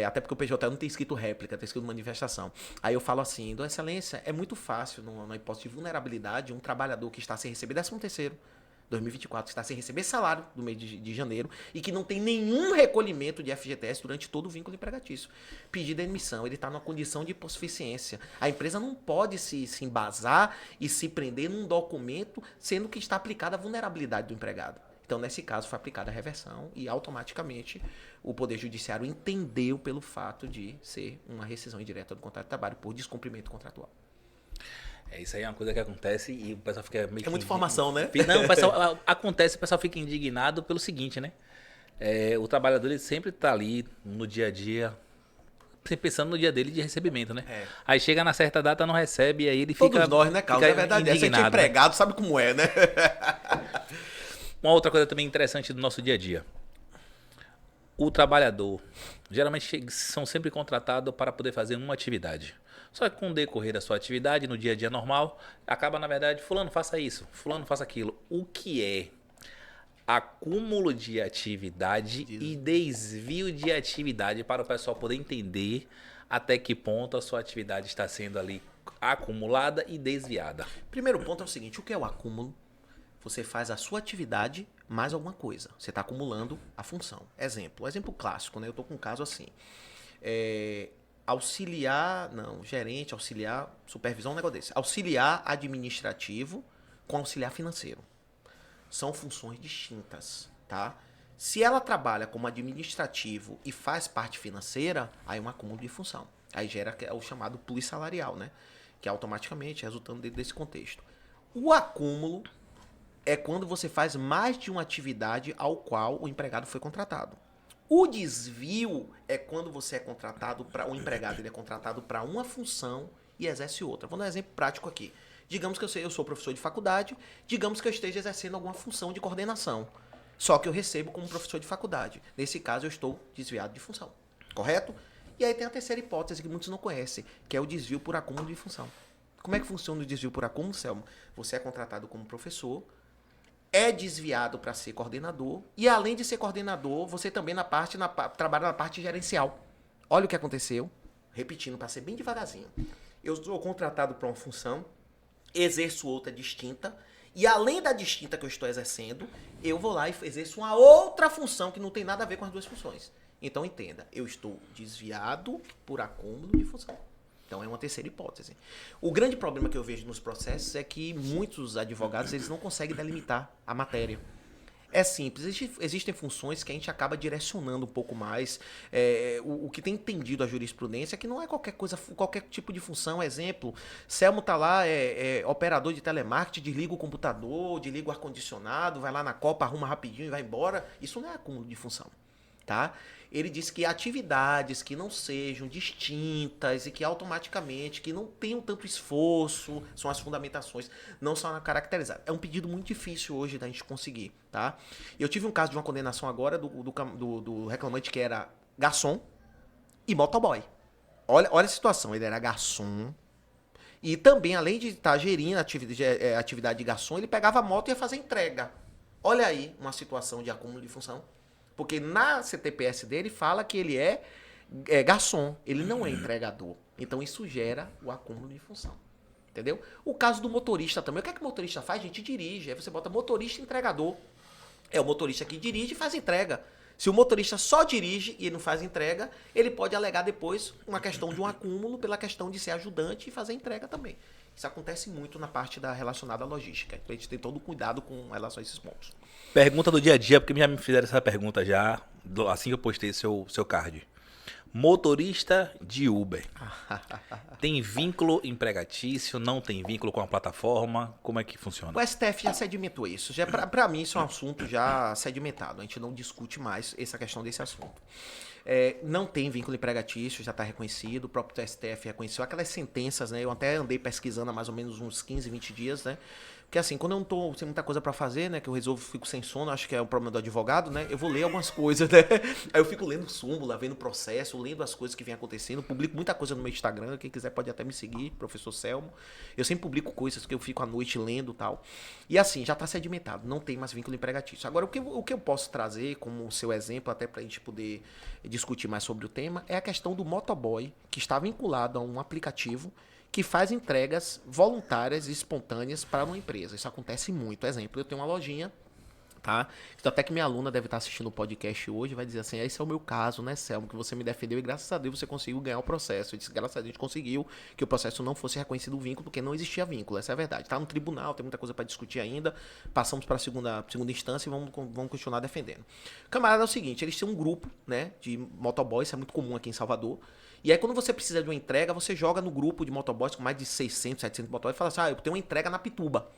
até porque o PJ não tem escrito réplica, tem escrito manifestação. Aí eu falo assim, Dona Excelência, é muito fácil, na hipótese de vulnerabilidade, um trabalhador que está sem receber 13º, 2024, está sem receber salário do mês de janeiro e que não tem nenhum recolhimento de FGTS durante todo o vínculo empregatício. Pedir demissão, ele está numa condição de hipossuficiência. A empresa não pode se embasar e se prender num documento, sendo que está aplicada a vulnerabilidade do empregado. Então, nesse caso, foi aplicada a reversão e automaticamente o Poder Judiciário entendeu pelo fato de ser uma rescisão indireta do contrato de trabalho por descumprimento contratual. Isso aí é uma coisa que acontece e o pessoal fica meio muita informação, né? Não, o pessoal, acontece, o pessoal fica indignado pelo seguinte, né? O trabalhador ele sempre tá ali no dia a dia, pensando no dia dele de recebimento, né? Aí chega na certa data, não recebe, e aí ele fica... Todos nós, né, Carlos? É verdade, a gente é empregado, sabe como é, né? Uma outra coisa também interessante do nosso dia a dia. O trabalhador, geralmente são sempre contratados para poder fazer uma atividade. Só que com o decorrer da sua atividade, no dia a dia normal, acaba, na verdade, fulano faça isso, fulano faça aquilo. O que é acúmulo de atividade e desvio de atividade para o pessoal poder entender até que ponto a sua atividade está sendo ali acumulada e desviada. Primeiro ponto é o seguinte, o que é o acúmulo? Você faz a sua atividade mais alguma coisa. Você está acumulando a função. Exemplo clássico, né? Eu estou com um caso assim. Gerente, auxiliar, supervisão, um negócio desse. Auxiliar administrativo com auxiliar financeiro. São funções distintas, tá? Se ela trabalha como administrativo e faz parte financeira, aí é um acúmulo de função. Aí gera o chamado plus salarial, né? Que é automaticamente resultando desse contexto. O acúmulo é quando você faz mais de uma atividade ao qual o empregado foi contratado. O desvio é quando você é contratado para o empregado, ele é contratado para uma função e exerce outra. Vou dar um exemplo prático aqui. Digamos que eu sou professor de faculdade, digamos que eu esteja exercendo alguma função de coordenação. Só que eu recebo como professor de faculdade. Nesse caso, eu estou desviado de função. Correto? E aí tem a terceira hipótese que muitos não conhecem, que é o desvio por acúmulo de função. Como é que funciona o desvio por acúmulo, Selma? Você é contratado como professor, é desviado para ser coordenador e, além de ser coordenador, você também trabalha na parte gerencial. Olha o que aconteceu. Repetindo, para ser bem devagarzinho. Eu sou contratado para uma função, exerço outra distinta e, além da distinta que eu estou exercendo, eu vou lá e exerço uma outra função que não tem nada a ver com as duas funções. Então, entenda, eu estou desviado por acúmulo de função. Então, é uma terceira hipótese. O grande problema que eu vejo nos processos é que muitos advogados eles não conseguem delimitar a matéria. É simples. Existem funções que a gente acaba direcionando um pouco mais. O que tem entendido a jurisprudência é que não é qualquer coisa, qualquer tipo de função. Exemplo, Selmo está lá, operador de telemarketing, desliga o computador, desliga o ar-condicionado, vai lá na Copa, arruma rapidinho e vai embora. Isso não é acúmulo de função. Tá? Ele diz que atividades que não sejam distintas e que automaticamente, que não tenham tanto esforço, são as fundamentações, não são caracterizadas. É um pedido muito difícil hoje da gente conseguir, tá? Eu tive um caso de uma condenação agora do reclamante que era garçom e motoboy. Olha a situação, ele era garçom e também, além de estar gerindo a atividade de garçom, ele pegava a moto e ia fazer entrega. Olha aí uma situação de acúmulo de função. Porque na CTPS dele fala que ele é garçom, ele não é entregador. Então isso gera o acúmulo de função. Entendeu? O caso do motorista também. O que é que o motorista faz? A gente dirige. Aí você bota motorista e entregador. É o motorista que dirige e faz entrega. Se o motorista só dirige e não faz entrega, ele pode alegar depois uma questão de um acúmulo pela questão de ser ajudante e fazer entrega também. Isso acontece muito na parte relacionada à logística. A gente tem todo cuidado com relação a esses pontos. Pergunta do dia a dia, porque já me fizeram essa pergunta já, assim que eu postei seu card. Motorista de Uber. Tem vínculo empregatício? Não tem vínculo com a plataforma? Como é que funciona? O STF já sedimentou isso. Já, pra mim, isso é um assunto já sedimentado. A gente não discute mais essa questão desse assunto. Não tem vínculo empregatício, já está reconhecido. O próprio STF reconheceu aquelas sentenças, né? Eu até andei pesquisando há mais ou menos uns 15, 20 dias, né? Porque assim, quando eu não tô sem muita coisa pra fazer, né? Que eu resolvo, fico sem sono, acho que é o problema do advogado, né? Eu vou ler algumas coisas, né? Aí eu fico lendo súmula, vendo processo, lendo as coisas que vem acontecendo. Publico muita coisa no meu Instagram, quem quiser pode até me seguir, professor Selmo. Eu sempre publico coisas que eu fico à noite lendo e tal. E assim, já tá sedimentado, não tem mais vínculo empregatício. Agora, o que eu posso trazer como seu exemplo, até pra gente poder discutir mais sobre o tema, é a questão do motoboy, que está vinculado a um aplicativo que faz entregas voluntárias e espontâneas para uma empresa. Isso acontece muito. Exemplo, eu tenho uma lojinha, tá? Então, até que minha aluna deve estar assistindo o podcast hoje, vai dizer assim, esse é o meu caso, né, Selmo, que você me defendeu e graças a Deus você conseguiu ganhar o processo. Eu disse, graças a Deus a gente conseguiu que o processo não fosse reconhecido o vínculo, porque não existia vínculo, essa é a verdade. Tá no tribunal, tem muita coisa para discutir ainda, passamos para a segunda instância e vamos continuar defendendo. Camarada, é o seguinte, eles têm um grupo, né, de motoboys, isso é muito comum aqui em Salvador. E aí, quando você precisa de uma entrega, você joga no grupo de motoboys com mais de 600, 700 motoboys e fala assim, eu tenho uma entrega na Pituba.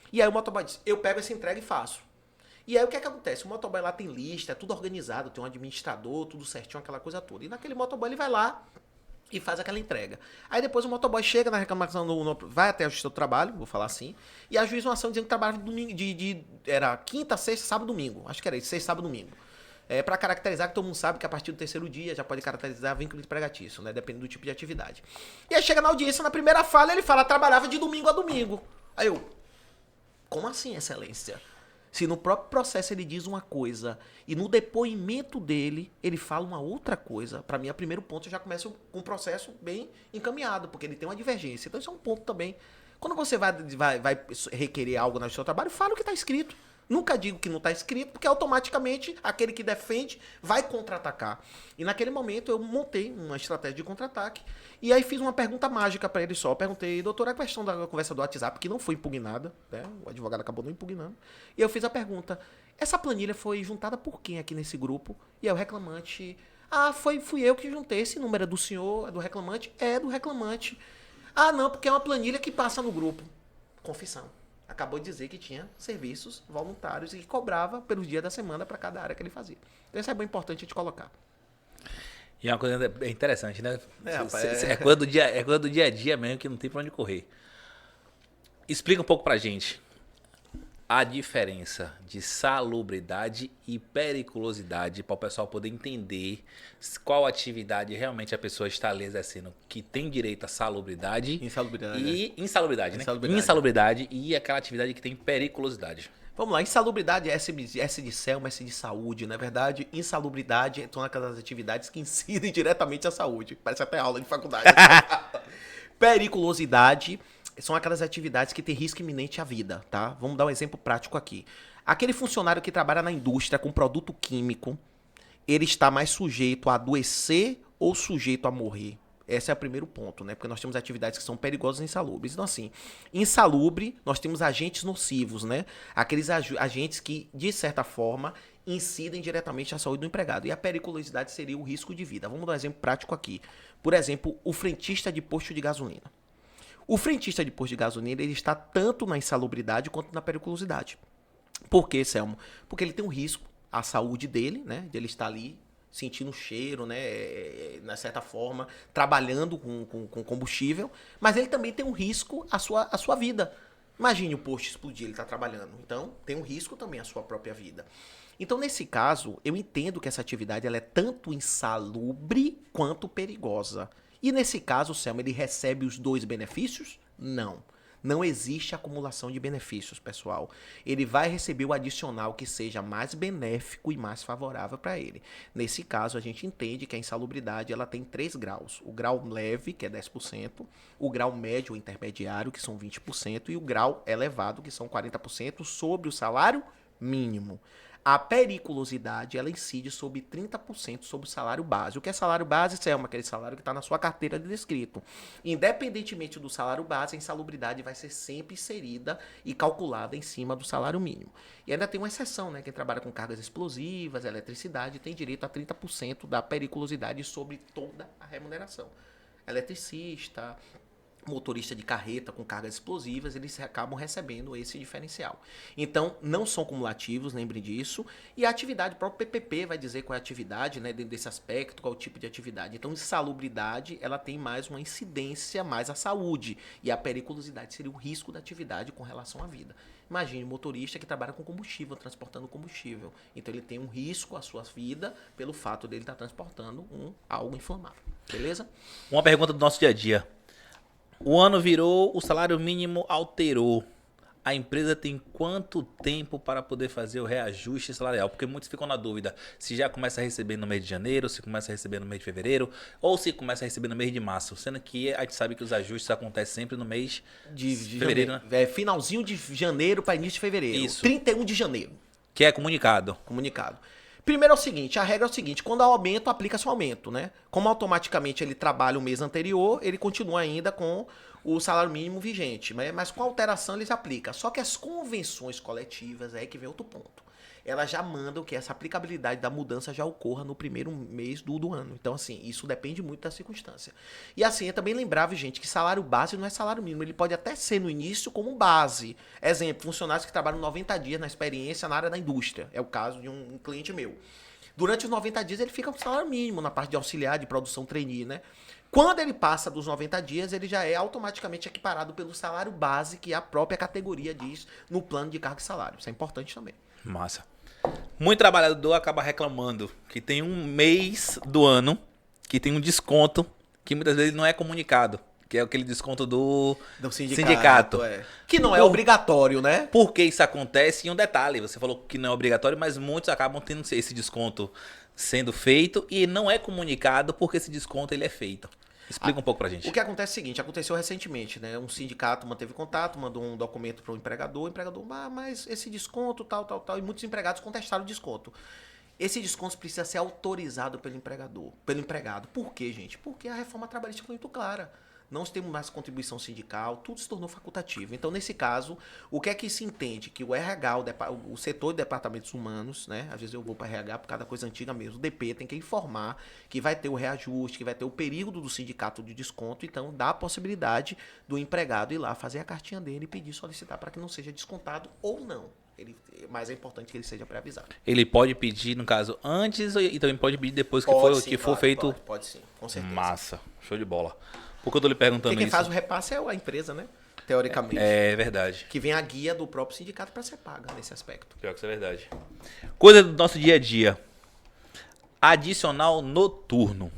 E aí o motoboy diz, eu pego essa entrega e faço. E aí o que é que acontece? O motoboy lá tem lista, é tudo organizado, tem um administrador, tudo certinho, aquela coisa toda. E naquele motoboy ele vai lá e faz aquela entrega. Aí depois o motoboy chega na reclamação, vai até a Justiça do Trabalho, vou falar assim, e ajuiza uma ação dizendo que trabalha domingo, era quinta, sexta, sábado, domingo. Acho que era isso, sexta, sábado, domingo. Para caracterizar, que todo mundo sabe que a partir do terceiro dia já pode caracterizar vínculo empregatício, né? Dependendo do tipo de atividade. E aí chega na audiência, na primeira fala, ele fala, trabalhava de domingo a domingo. Aí eu, como assim, excelência? Se no próprio processo ele diz uma coisa e no depoimento dele ele fala uma outra coisa, para mim, a primeiro ponto, eu já começo com um processo bem encaminhado, porque ele tem uma divergência. Então isso é um ponto também. Quando você vai requerer algo no seu trabalho, fala o que está escrito. Nunca digo que não está escrito, porque automaticamente aquele que defende vai contra-atacar. E naquele momento eu montei uma estratégia de contra-ataque e aí fiz uma pergunta mágica para ele só. Eu perguntei, doutor, a questão da conversa do WhatsApp, que não foi impugnada, né? O advogado acabou não impugnando. E eu fiz a pergunta, essa planilha foi juntada por quem aqui nesse grupo? E aí o reclamante, fui eu que juntei, esse número é do senhor, é do reclamante? É do reclamante. Não, porque é uma planilha que passa no grupo. Confissão. Acabou de dizer que tinha serviços voluntários e que cobrava pelos dias da semana para cada área que ele fazia. Então isso é bem importante a gente colocar. E é uma coisa interessante, né? É coisa do dia a dia mesmo, que não tem pra onde correr. Explica um pouco pra gente a diferença de salubridade e periculosidade para o pessoal poder entender qual atividade realmente a pessoa está ali exercendo, que tem direito à salubridade e insalubridade e aquela atividade que tem periculosidade. Vamos lá, insalubridade é S de Selma, S de saúde, na verdade, insalubridade são aquelas atividades que incidem diretamente à saúde. Parece até aula de faculdade. Periculosidade são aquelas atividades que têm risco iminente à vida, tá? Vamos dar um exemplo prático aqui. Aquele funcionário que trabalha na indústria com produto químico, ele está mais sujeito a adoecer ou sujeito a morrer? Esse é o primeiro ponto, né? Porque nós temos atividades que são perigosas e insalubres. Então, assim, insalubre, nós temos agentes nocivos, né? Aqueles agentes que, de certa forma, incidem diretamente à saúde do empregado. E a periculosidade seria o risco de vida. Vamos dar um exemplo prático aqui. Por exemplo, o frentista de posto de gasolina. O frentista de posto de gasolina, ele está tanto na insalubridade quanto na periculosidade. Por quê, Selmo? Porque ele tem um risco à saúde dele, né? De ele estar ali sentindo o cheiro, né? Na certa forma, trabalhando com combustível. Mas ele também tem um risco à sua vida. Imagine o posto explodir, ele está trabalhando. Então, tem um risco também à sua própria vida. Então, nesse caso, eu entendo que essa atividade ela é tanto insalubre quanto perigosa. E nesse caso, Selma, ele recebe os dois benefícios? Não. Não existe acumulação de benefícios, pessoal. Ele vai receber o adicional que seja mais benéfico e mais favorável para ele. Nesse caso, a gente entende que a insalubridade ela tem 3 graus. O grau leve, que é 10%, o grau médio ou intermediário, que são 20%, e o grau elevado, que são 40% sobre o salário mínimo. A periculosidade, ela incide sobre 30% sobre o salário base. O que é salário base, Selma? Aquele salário que está na sua carteira de descrito. Independentemente do salário base, a insalubridade vai ser sempre inserida e calculada em cima do salário mínimo. E ainda tem uma exceção, né? Quem trabalha com cargas explosivas, eletricidade, tem direito a 30% da periculosidade sobre toda a remuneração. Eletricista, motorista de carreta com cargas explosivas, eles acabam recebendo esse diferencial. Então, não são cumulativos, lembre disso. E a atividade, o próprio PPP vai dizer qual é a atividade, né, dentro desse aspecto, qual é o tipo de atividade. Então, insalubridade, ela tem mais uma incidência mais à saúde. E a periculosidade seria o risco da atividade com relação à vida. Imagine um motorista que trabalha com combustível, transportando combustível. Então, ele tem um risco à sua vida pelo fato dele estar transportando algo inflamável. Beleza? Uma pergunta do nosso dia a dia. O ano virou, o salário mínimo alterou. A empresa tem quanto tempo para poder fazer o reajuste salarial? Porque muitos ficam na dúvida se já começa a receber no mês de janeiro, se começa a receber no mês de fevereiro, ou se começa a receber no mês de março. Sendo que a gente sabe que os ajustes acontecem sempre no mês de fevereiro, né? É finalzinho de janeiro para início de fevereiro. Isso. 31 de janeiro. Que é comunicado. Comunicado. Primeiro é o seguinte, a regra é o seguinte, quando há aumento, aplica-se o aumento, né? Como automaticamente ele trabalha o mês anterior, ele continua ainda com o salário mínimo vigente, mas com alteração ele se aplica. Só que as convenções coletivas, é que vem outro ponto. Elas já mandam que essa aplicabilidade da mudança já ocorra no primeiro mês do ano. Então, assim, isso depende muito da circunstância. E assim, é também lembrar, gente, que salário base não é salário mínimo. Ele pode até ser no início como base. Exemplo, funcionários que trabalham 90 dias na experiência na área da indústria. É o caso de um cliente meu. Durante os 90 dias ele fica com salário mínimo na parte de auxiliar, de produção trainee, né? Quando ele passa dos 90 dias, ele já é automaticamente equiparado pelo salário base que a própria categoria diz no plano de cargo e salário. Isso é importante também. Massa. Muito trabalhador acaba reclamando que tem um mês do ano que tem um desconto que muitas vezes não é comunicado. Que é aquele desconto do sindicato. É. Que não é obrigatório, né? Por que isso acontece? E um detalhe, você falou que não é obrigatório, mas muitos acabam tendo esse desconto sendo feito e não é comunicado porque esse desconto ele é feito. Explica um pouco pra gente. O que acontece é o seguinte, aconteceu recentemente, né? Um sindicato manteve contato, mandou um documento para o empregador, mas esse desconto, tal, e muitos empregados contestaram o desconto. Esse desconto precisa ser autorizado pelo empregado. Por quê, gente? Porque a reforma trabalhista foi muito clara. Não temos mais contribuição sindical, tudo se tornou facultativo. Então, nesse caso, o que é que se entende? Que o RH, o setor de departamentos humanos, né? Às vezes eu vou para RH por causa da coisa antiga mesmo. O DP tem que informar que vai ter o reajuste, que vai ter o período do sindicato de desconto. Então, dá a possibilidade do empregado ir lá fazer a cartinha dele e pedir, solicitar para que não seja descontado ou não. Mas é importante que ele seja pré-avisado. Ele pode pedir, no caso, antes e também pode pedir depois que for feito. Pode sim, com certeza. Massa, show de bola. Por que eu tô lhe perguntando Porque quem isso? faz o repasse é a empresa, né? Teoricamente. É verdade. Que vem a guia do próprio sindicato para ser paga nesse aspecto. Pior que isso é verdade. Coisa do nosso dia a dia. Adicional noturno.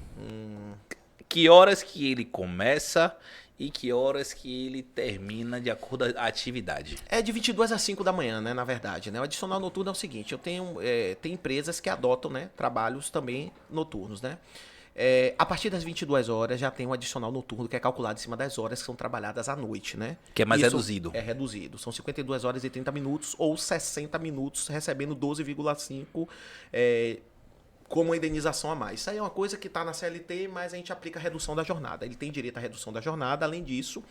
Que horas que ele começa e que horas que ele termina de acordo com a atividade? É de 22 às 5 da manhã, né? Na verdade, né? O adicional noturno é o seguinte, eu tenho tem empresas que adotam, né, trabalhos também noturnos, né? A partir das 22 horas já tem um adicional noturno que é calculado em cima das horas que são trabalhadas à noite, né? Que é mais Isso reduzido. É reduzido. São 52 horas e 30 minutos ou 60 minutos recebendo 12,5 como uma indenização a mais. Isso aí é uma coisa que está na CLT, mas a gente aplica a redução da jornada. Ele tem direito à redução da jornada, além disso,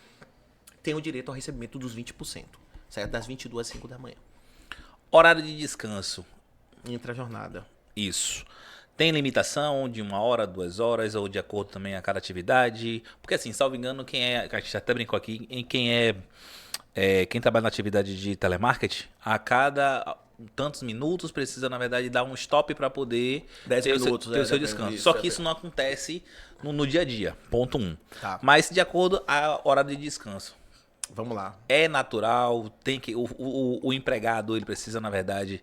tem o direito ao recebimento dos 20%, certo? Das 22 às 5 da manhã. Horário de descanso. Entre a jornada. Isso. Tem limitação de 1 hora, 2 horas, ou de acordo também a cada atividade? Porque assim, salvo engano, a gente até brincou aqui, quem trabalha na atividade de telemarketing, a cada tantos minutos precisa, na verdade, dar um stop para poder 10 ter minutos, o seu descanso. Só que isso não acontece no dia a dia, ponto 1. Tá. Mas de acordo a hora de descanso. Vamos lá. É natural, tem que o empregado ele precisa, na verdade,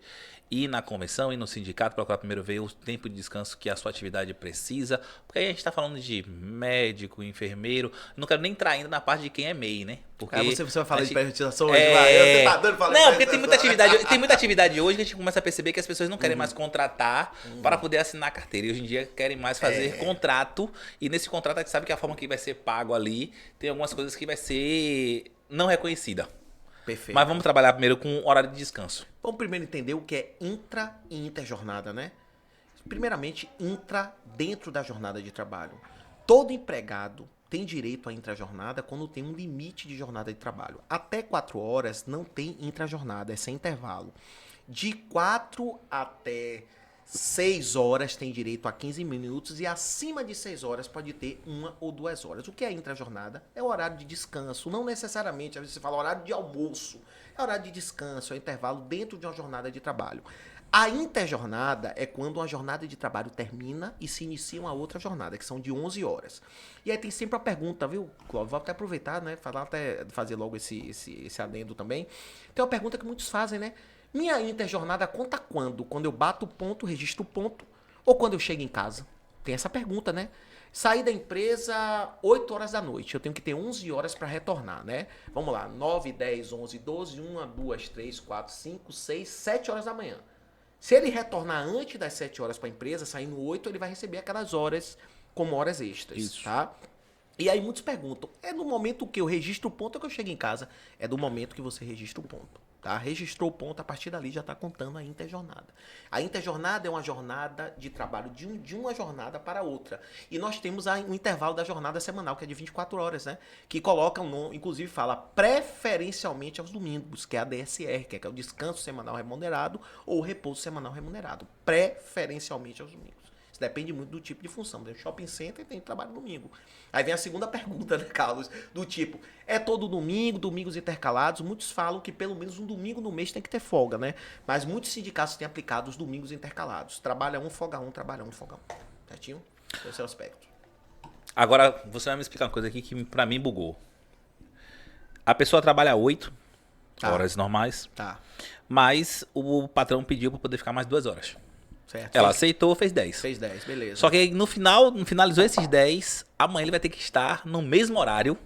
ir na convenção, ir no sindicato, procurar primeiro ver o tempo de descanso que a sua atividade precisa. Porque aí a gente está falando de médico, enfermeiro. Não quero nem entrar ainda na parte de quem é MEI, né? Porque você vai falar de priorização hoje, você tá dando não, porque tem muita atividade hoje que a gente começa a perceber que as pessoas não querem mais contratar para poder assinar a carteira. E hoje em dia querem mais fazer contrato. E nesse contrato a gente sabe que a forma que vai ser pago ali tem algumas coisas que vai ser não reconhecida. Perfeito. Mas vamos trabalhar primeiro com horário de descanso. Vamos primeiro entender o que é intra e interjornada, né? Primeiramente, intra dentro da jornada de trabalho. Todo empregado tem direito à intrajornada quando tem um limite de jornada de trabalho. Até 4 horas não tem intrajornada, é sem intervalo. De 4 até 6 horas tem direito a 15 minutos e acima de 6 horas pode ter 1 ou 2 horas. O que é intrajornada? É o horário de descanso, não necessariamente, às vezes você fala horário de almoço. É horário de descanso, é o intervalo dentro de uma jornada de trabalho. A interjornada é quando uma jornada de trabalho termina e se inicia uma outra jornada, que são de 11 horas. E aí tem sempre a pergunta, viu, Cláudio? Vou até aproveitar, né? Fazer logo esse adendo também. Tem uma pergunta que muitos fazem, né? Minha interjornada conta quando? Quando eu bato o ponto, registro o ponto, ou quando eu chego em casa? Tem essa pergunta, né? Saí da empresa 8 horas da noite. Eu tenho que ter 11 horas para retornar, né? Vamos lá. 9, 10, 11, 12, 1, 2, 3, 4, 5, 6, 7 horas da manhã. Se ele retornar antes das 7 horas para a empresa, saindo 8, ele vai receber aquelas horas como horas extras, Isso. tá? E aí muitos perguntam, é no momento que eu registro o ponto ou que eu chego em casa? É do momento que você registra o ponto, tá? Registrou o ponto, a partir dali já está contando a interjornada. A interjornada é uma jornada de trabalho de uma jornada para outra. E nós temos um intervalo da jornada semanal, que é de 24 horas, né? Que coloca, inclusive fala preferencialmente aos domingos, que é a DSR, que é o descanso semanal remunerado ou o repouso semanal remunerado. Preferencialmente aos domingos. Isso depende muito do tipo de função. Tem shopping center e tem trabalho domingo. Aí vem a segunda pergunta, né, Carlos? Do tipo, é todo domingo, domingos intercalados? Muitos falam que pelo menos um domingo no mês tem que ter folga, né? Mas muitos sindicatos têm aplicado os domingos intercalados. Trabalha um, folga um, trabalha um, folga um. Certinho? Esse é o aspecto. Agora, você vai me explicar uma coisa aqui que pra mim bugou. A pessoa trabalha 8 horas normais, mas o patrão pediu pra poder ficar mais 2 horas. Certo. Ela aceitou, fez 10. Fez 10, beleza. Só que aí no final, finalizou esses 10, amanhã ele vai ter que estar no mesmo horário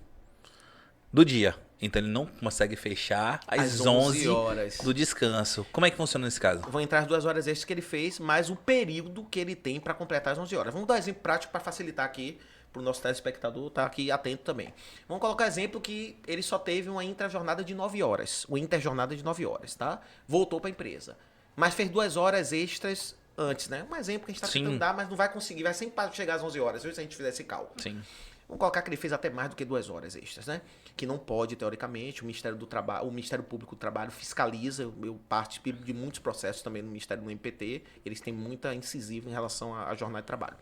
do dia. Então ele não consegue fechar às 11 horas do descanso. Como é que funciona nesse caso? Vão entrar as 2 horas extras que ele fez, mais o período que ele tem para completar as 11 horas. Vamos dar um exemplo prático para facilitar aqui, para o nosso telespectador estar aqui atento também. Vamos colocar exemplo que ele só teve uma intrajornada de 9 horas. Uma interjornada de 9 horas, tá? Voltou para a empresa. Mas fez 2 horas extras antes, né? Um exemplo que a gente está tentando dar, mas não vai conseguir, vai sempre chegar às 11 horas, se a gente fizer esse cálculo. Sim. Vamos colocar que ele fez até mais do que 2 horas extras, né? Que não pode, teoricamente, o Ministério do Trabalho, o Ministério Público do Trabalho fiscaliza, eu participo de muitos processos também no Ministério do MPT, eles têm muita incisiva em relação à jornada de trabalho.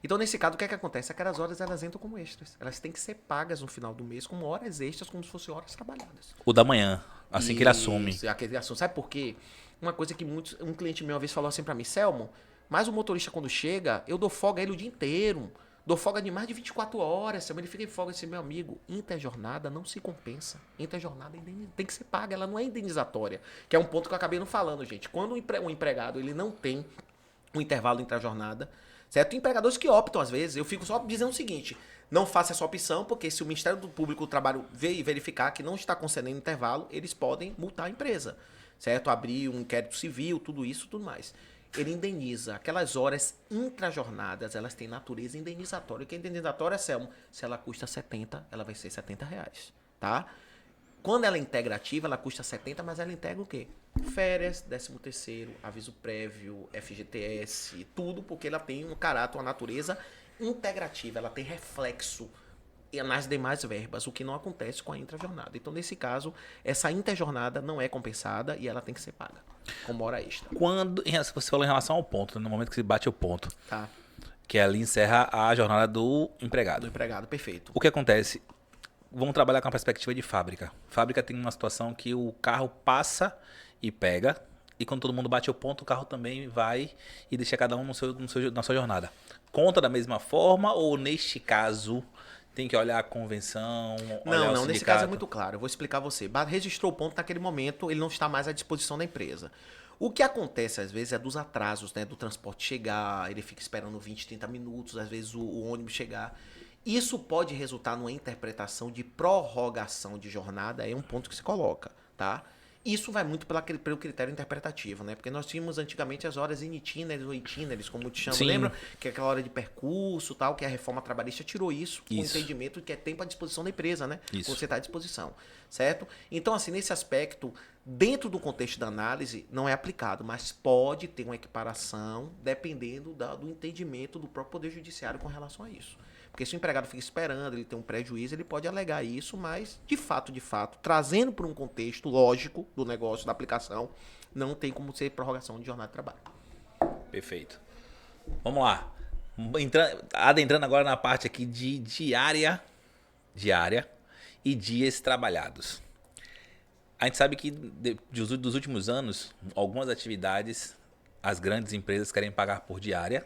Então, nesse caso, o que é que acontece? Aquelas horas, elas entram como extras. Elas têm que ser pagas no final do mês como horas extras, como se fossem horas trabalhadas. O da manhã, assim que ele assume. Isso, aquele assunto. Sabe por quê? Uma coisa que um cliente meu uma vez falou assim pra mim, Selmo, mas o motorista quando chega, eu dou folga a ele o dia inteiro. Dou folga de mais de 24 horas, Selmo. Ele fica em folga assim, meu amigo, interjornada não se compensa. Interjornada tem que ser paga, ela não é indenizatória. Que é um ponto que eu acabei não falando, gente. Quando o empregado ele não tem um intervalo entre a jornada, certo? Tem empregadores que optam, às vezes. Eu fico só dizendo o seguinte, não faça essa opção, porque se o Ministério do Público do Trabalho verificar que não está concedendo intervalo, eles podem multar a empresa, certo? Abrir um inquérito civil, tudo isso, tudo mais. Ele indeniza. Aquelas horas intrajornadas, elas têm natureza indenizatória. O que é indenizatória, Selmo? Se ela custa 70, ela vai ser R$70, tá? Quando ela é integrativa, ela custa 70, mas ela integra o quê? Férias, 13º, aviso prévio, FGTS, tudo, porque ela tem um caráter, uma natureza integrativa, ela tem reflexo nas demais verbas, o que não acontece com a intrajornada. Então, nesse caso, essa interjornada não é compensada e ela tem que ser paga como hora extra. Quando você falou em relação ao ponto, no momento que se bate o ponto, Tá. que ali encerra a jornada do empregado. Do empregado, perfeito. O que acontece? Vamos trabalhar com a perspectiva de fábrica. Fábrica tem uma situação que o carro passa e pega, e quando todo mundo bate o ponto, o carro também vai e deixa cada um na sua jornada. Conta da mesma forma ou, neste caso, tem que olhar a convenção, olhar o Não, nesse sindicato? caso é muito claro. Eu vou explicar a você. Registrou o ponto naquele momento, ele não está mais à disposição da empresa. O que acontece, às vezes, é dos atrasos, né? Do transporte chegar, ele fica esperando 20, 30 minutos, às vezes o ônibus chegar. Isso pode resultar numa interpretação de prorrogação de jornada, é um ponto que se coloca, tá? Isso vai muito pelo critério interpretativo, né? Porque nós tínhamos antigamente as horas in itinere ou itineres, como te chama, Sim. lembra? Que é aquela hora de percurso, tal, que a reforma trabalhista tirou isso, com o Isso. entendimento de que é tempo à disposição da empresa, né? Isso. Quando você está à disposição, certo? Então, assim, nesse aspecto, dentro do contexto da análise, não é aplicado, mas pode ter uma equiparação dependendo do entendimento do próprio Poder Judiciário com relação a isso. Porque se o empregado fica esperando, ele tem um prejuízo, ele pode alegar isso, mas, de fato, trazendo para um contexto lógico do negócio, da aplicação, não tem como ser prorrogação de jornada de trabalho. Perfeito. Vamos lá. Adentrando agora na parte aqui de diária e dias trabalhados. A gente sabe que dos últimos anos, algumas atividades, as grandes empresas querem pagar por diária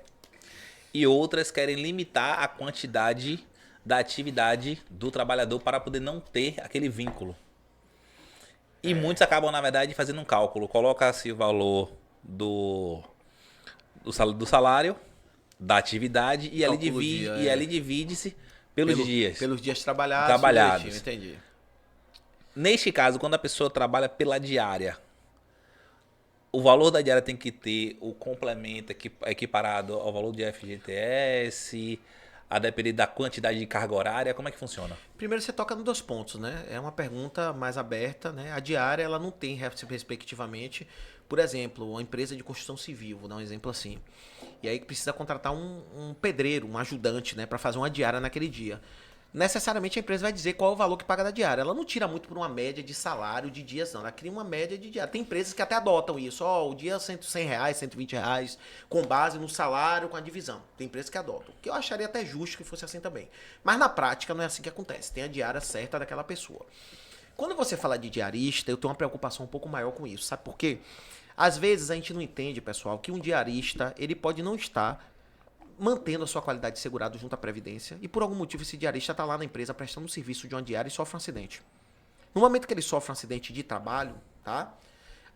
e outras querem limitar a quantidade da atividade do trabalhador para poder não ter aquele vínculo. E muitos acabam, na verdade, fazendo um cálculo. Coloca-se o valor do salário, da atividade e ali divide-se pelos dias. Pelos dias trabalhados. Trabalhados. Entendi. Neste caso, quando a pessoa trabalha pela diária, o valor da diária tem que ter o complemento equiparado ao valor de FGTS, a depender da quantidade de carga horária. Como é que funciona? Primeiro você toca nos 2 pontos, né? É uma pergunta mais aberta, né? A diária, ela não tem, respectivamente, por exemplo, uma empresa de construção civil, vou dar um exemplo assim. E aí precisa contratar um pedreiro, um ajudante, né? Para fazer uma diária naquele dia. Necessariamente a empresa vai dizer qual é o valor que paga da diária. Ela não tira muito por uma média de salário de dias, não. Ela cria uma média de diária. Tem empresas que até adotam isso. O dia é R$100, R$120, com base no salário, com a divisão. Tem empresas que adotam. Que eu acharia até justo que fosse assim também. Mas na prática não é assim que acontece. Tem a diária certa daquela pessoa. Quando você fala de diarista, eu tenho uma preocupação um pouco maior com isso. Sabe por quê? Às vezes a gente não entende, pessoal, que um diarista, ele pode não estar mantendo a sua qualidade de segurado junto à Previdência, e por algum motivo esse diarista está lá na empresa prestando um serviço de uma diária e sofre um acidente. No momento que ele sofre um acidente de trabalho, tá?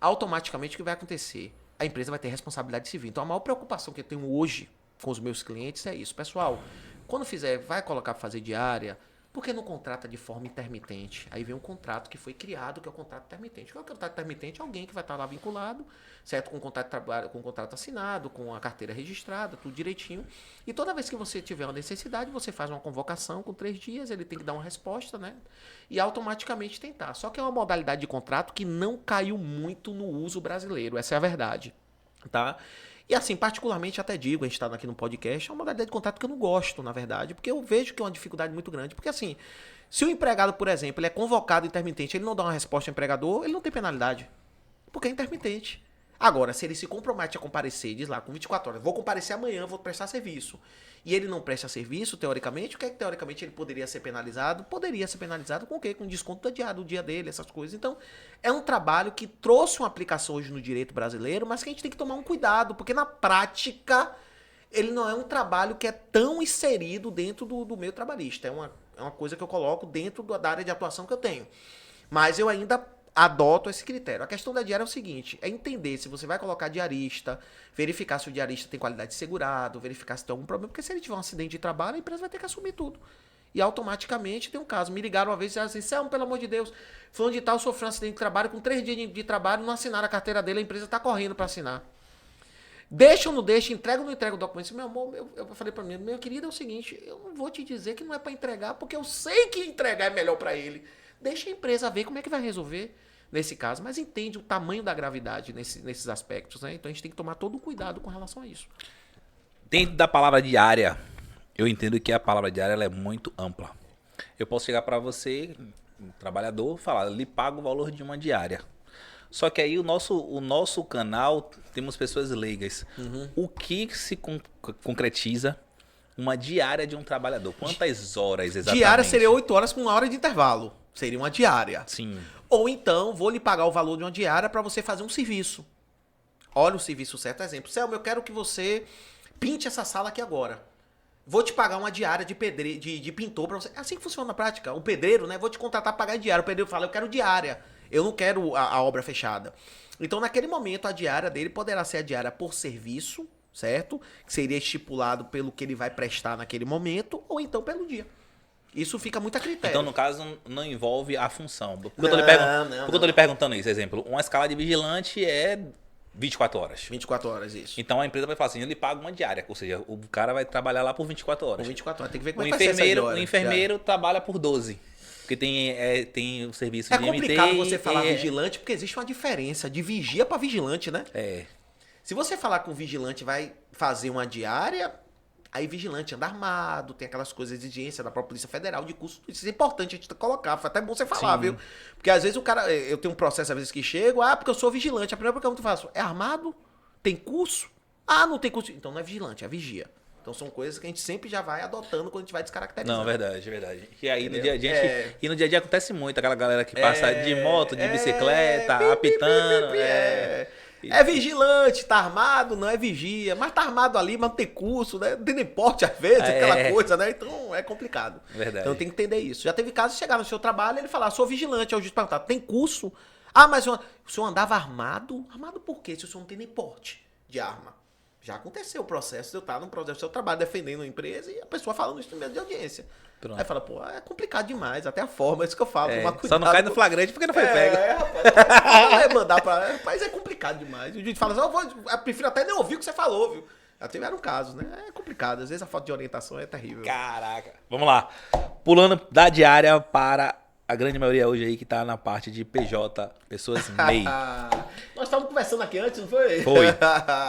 Automaticamente o que vai acontecer? A empresa vai ter responsabilidade civil. Então a maior preocupação que eu tenho hoje com os meus clientes é isso. Pessoal, quando vai colocar para fazer diária, por que não contrata de forma intermitente? Aí vem um contrato que foi criado, que é o contrato intermitente. O que é o contrato intermitente? Alguém que vai estar lá vinculado, certo? Com o contrato de trabalho, com o contrato assinado, com a carteira registrada, tudo direitinho. E toda vez que você tiver uma necessidade, você faz uma convocação com 3 dias, ele tem que dar uma resposta, né? E automaticamente tentar. Só que é uma modalidade de contrato que não caiu muito no uso brasileiro, essa é a verdade, tá? E assim, particularmente, até digo, a gente está aqui no podcast, é uma modalidade de contrato que eu não gosto, na verdade, porque eu vejo que é uma dificuldade muito grande. Porque assim, se o empregado, por exemplo, ele é convocado intermitente, ele não dá uma resposta ao empregador, ele não tem penalidade, porque é intermitente. Agora, se ele se compromete a comparecer, diz lá, com 24 horas, vou comparecer amanhã, vou prestar serviço, e ele não presta serviço, teoricamente, o que é que teoricamente ele poderia ser penalizado? Poderia ser penalizado com o quê? Com desconto do dia dele, essas coisas. Então, é um trabalho que trouxe uma aplicação hoje no direito brasileiro, mas que a gente tem que tomar um cuidado, porque na prática, ele não é um trabalho que é tão inserido dentro do meio trabalhista. É uma coisa que eu coloco dentro da área de atuação que eu tenho. Mas eu ainda adoto esse critério. A questão da diária é o seguinte, é entender se você vai colocar diarista, verificar se o diarista tem qualidade de segurado, verificar se tem algum problema, porque se ele tiver um acidente de trabalho, a empresa vai ter que assumir tudo. E automaticamente tem um caso. Me ligaram uma vez e disseram assim, Selmo, pelo amor de Deus, fulano de tal sofreu um acidente de trabalho, com 3 dias de trabalho, não assinaram a carteira dele, a empresa está correndo para assinar. Deixa ou não deixa, entrega ou não entrega o documento? Meu amor, eu falei para mim, meu querido, é o seguinte, eu não vou te dizer que não é para entregar, porque eu sei que entregar é melhor para ele. Deixa a empresa ver como é que vai resolver nesse caso, mas entende o tamanho da gravidade nesses aspectos, né? Então a gente tem que tomar todo o cuidado com relação a isso. Dentro da palavra diária, eu entendo que a palavra diária ela é muito ampla. Eu posso chegar para você, um trabalhador, falar, lhe pago o valor de uma diária. Só que aí o nosso canal, temos pessoas leigas. Uhum. O que se concretiza uma diária de um trabalhador? Quantas horas exatamente? Diária seria 8 horas com 1 hora de intervalo. Seria uma diária. Sim. Ou então, vou lhe pagar o valor de uma diária para você fazer um serviço. Olha o serviço certo, exemplo. Selma, eu quero que você pinte essa sala aqui agora. Vou te pagar uma diária de pintor para você. É assim que funciona na prática. O pedreiro, né? Vou te contratar para pagar diária. O pedreiro fala, eu quero diária. Eu não quero a obra fechada. Então, naquele momento, a diária dele poderá ser a diária por serviço, certo? Que seria estipulado pelo que ele vai prestar naquele momento, ou então pelo dia. Isso fica muito a critério. Então, no caso, não envolve a função. Por que Não, eu não. tô lhe perguntando isso? Exemplo, uma escala de vigilante é 24 horas. 24 horas, isso. Então a empresa vai falar assim, ele paga uma diária, ou seja, o cara vai trabalhar lá por 24 horas. Com 24 horas, tem que ver como O é que vai ser essa enfermeiro, hora. o enfermeiro trabalha por 12. Porque tem o serviço É de MT. complicado você falar vigilante, porque existe uma diferença de vigia para vigilante, né? É. Se você falar com o vigilante vai fazer uma diária, aí vigilante anda armado, tem aquelas coisas, exigência da própria Polícia Federal de custo. Isso é importante a gente colocar, foi até bom você falar, Sim. viu? Porque às vezes o cara, eu tenho um processo às vezes que chego, porque eu sou vigilante. A primeira pergunta que eu faço, é armado? Tem curso? Ah, não tem curso. Então não é vigilante, é vigia. Então são coisas que a gente sempre já vai adotando quando a gente vai descaracterizando. Não, verdade. E aí no Entendeu? dia a dia, e no dia a dia acontece muito, aquela galera que passa de moto, de bicicleta, apitando. É vigilante, tá armado, não é vigia, mas tá armado ali, mas não tem curso, né? Não tem nem porte às vezes, aquela coisa, né? Então é complicado. Verdade. Então tem que entender isso. Já teve casos de chegar no seu trabalho e ele falar, sou vigilante, aí o juiz perguntar, tem curso? Ah, mas o senhor andava armado? Armado por quê? Se o senhor não tem nem porte de arma. Já aconteceu o processo de eu estar num processo do seu trabalho defendendo uma empresa e a pessoa falando isso no meio de audiência. Pronto. Aí fala, pô, é complicado demais, até a forma, é isso que eu falo, tomar cuidado. Só não cai no flagrante porque não foi pego. Rapaz, vai mandar pra... Rapaz, é complicado demais. E o juiz fala assim, eu prefiro até nem ouvir o que você falou, viu? Já tiveram casos, né? É complicado, às vezes a falta de orientação é terrível. Caraca. Vamos lá. Pulando da diária para a grande maioria hoje aí que tá na parte de PJ, pessoas MEI. Nós estávamos conversando aqui antes, não foi? Foi.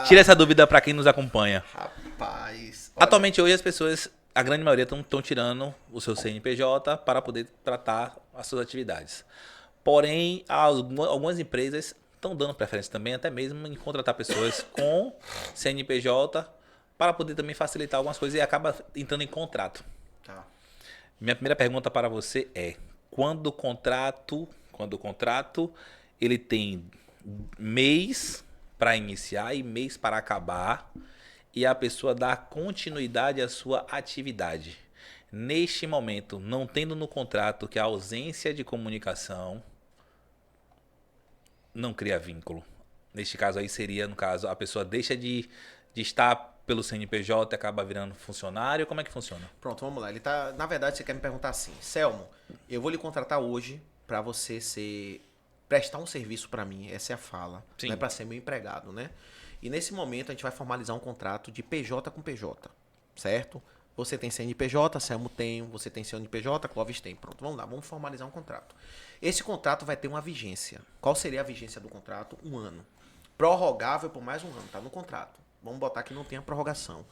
Tira essa dúvida para quem nos acompanha. Rapaz. Olha, Atualmente hoje as pessoas, a grande maioria estão tirando o seu CNPJ para poder tratar as suas atividades. Porém, algumas empresas estão dando preferência também, até mesmo em contratar pessoas com CNPJ para poder também facilitar algumas coisas e acaba entrando em contrato. tá. Minha primeira pergunta para você é: quando o contrato ele tem mês para iniciar e mês para acabar e a pessoa dá continuidade à sua atividade? Neste momento, não tendo no contrato que a ausência de comunicação não cria vínculo. Neste caso aí seria, no caso, a pessoa deixa de estar pelo CNPJ e acaba virando funcionário. Como é que funciona? Pronto, vamos lá. Ele tá, na verdade, você quer me perguntar assim, Selmo, eu vou lhe contratar hoje para você prestar um serviço para mim, essa é a fala. Sim. Não é para ser meu empregado, né? E nesse momento a gente vai formalizar um contrato de PJ com PJ, certo? Você tem CNPJ, Selmo tem, você tem CNPJ, Clóvis tem. Pronto, vamos lá, vamos formalizar um contrato. Esse contrato vai ter uma vigência. Qual seria a vigência do contrato? 1 ano. Prorrogável por mais 1 ano, tá no contrato. Vamos botar que não tenha prorrogação.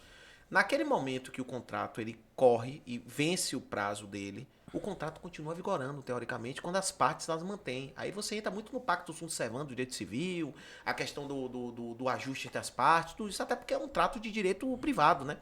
Naquele momento que o contrato ele corre e vence o prazo dele, o contrato continua vigorando, teoricamente, quando as partes elas mantêm. Aí você entra muito no pacto sunt servanda, do direito civil, a questão do ajuste entre as partes, tudo isso, até porque é um trato de direito privado, né?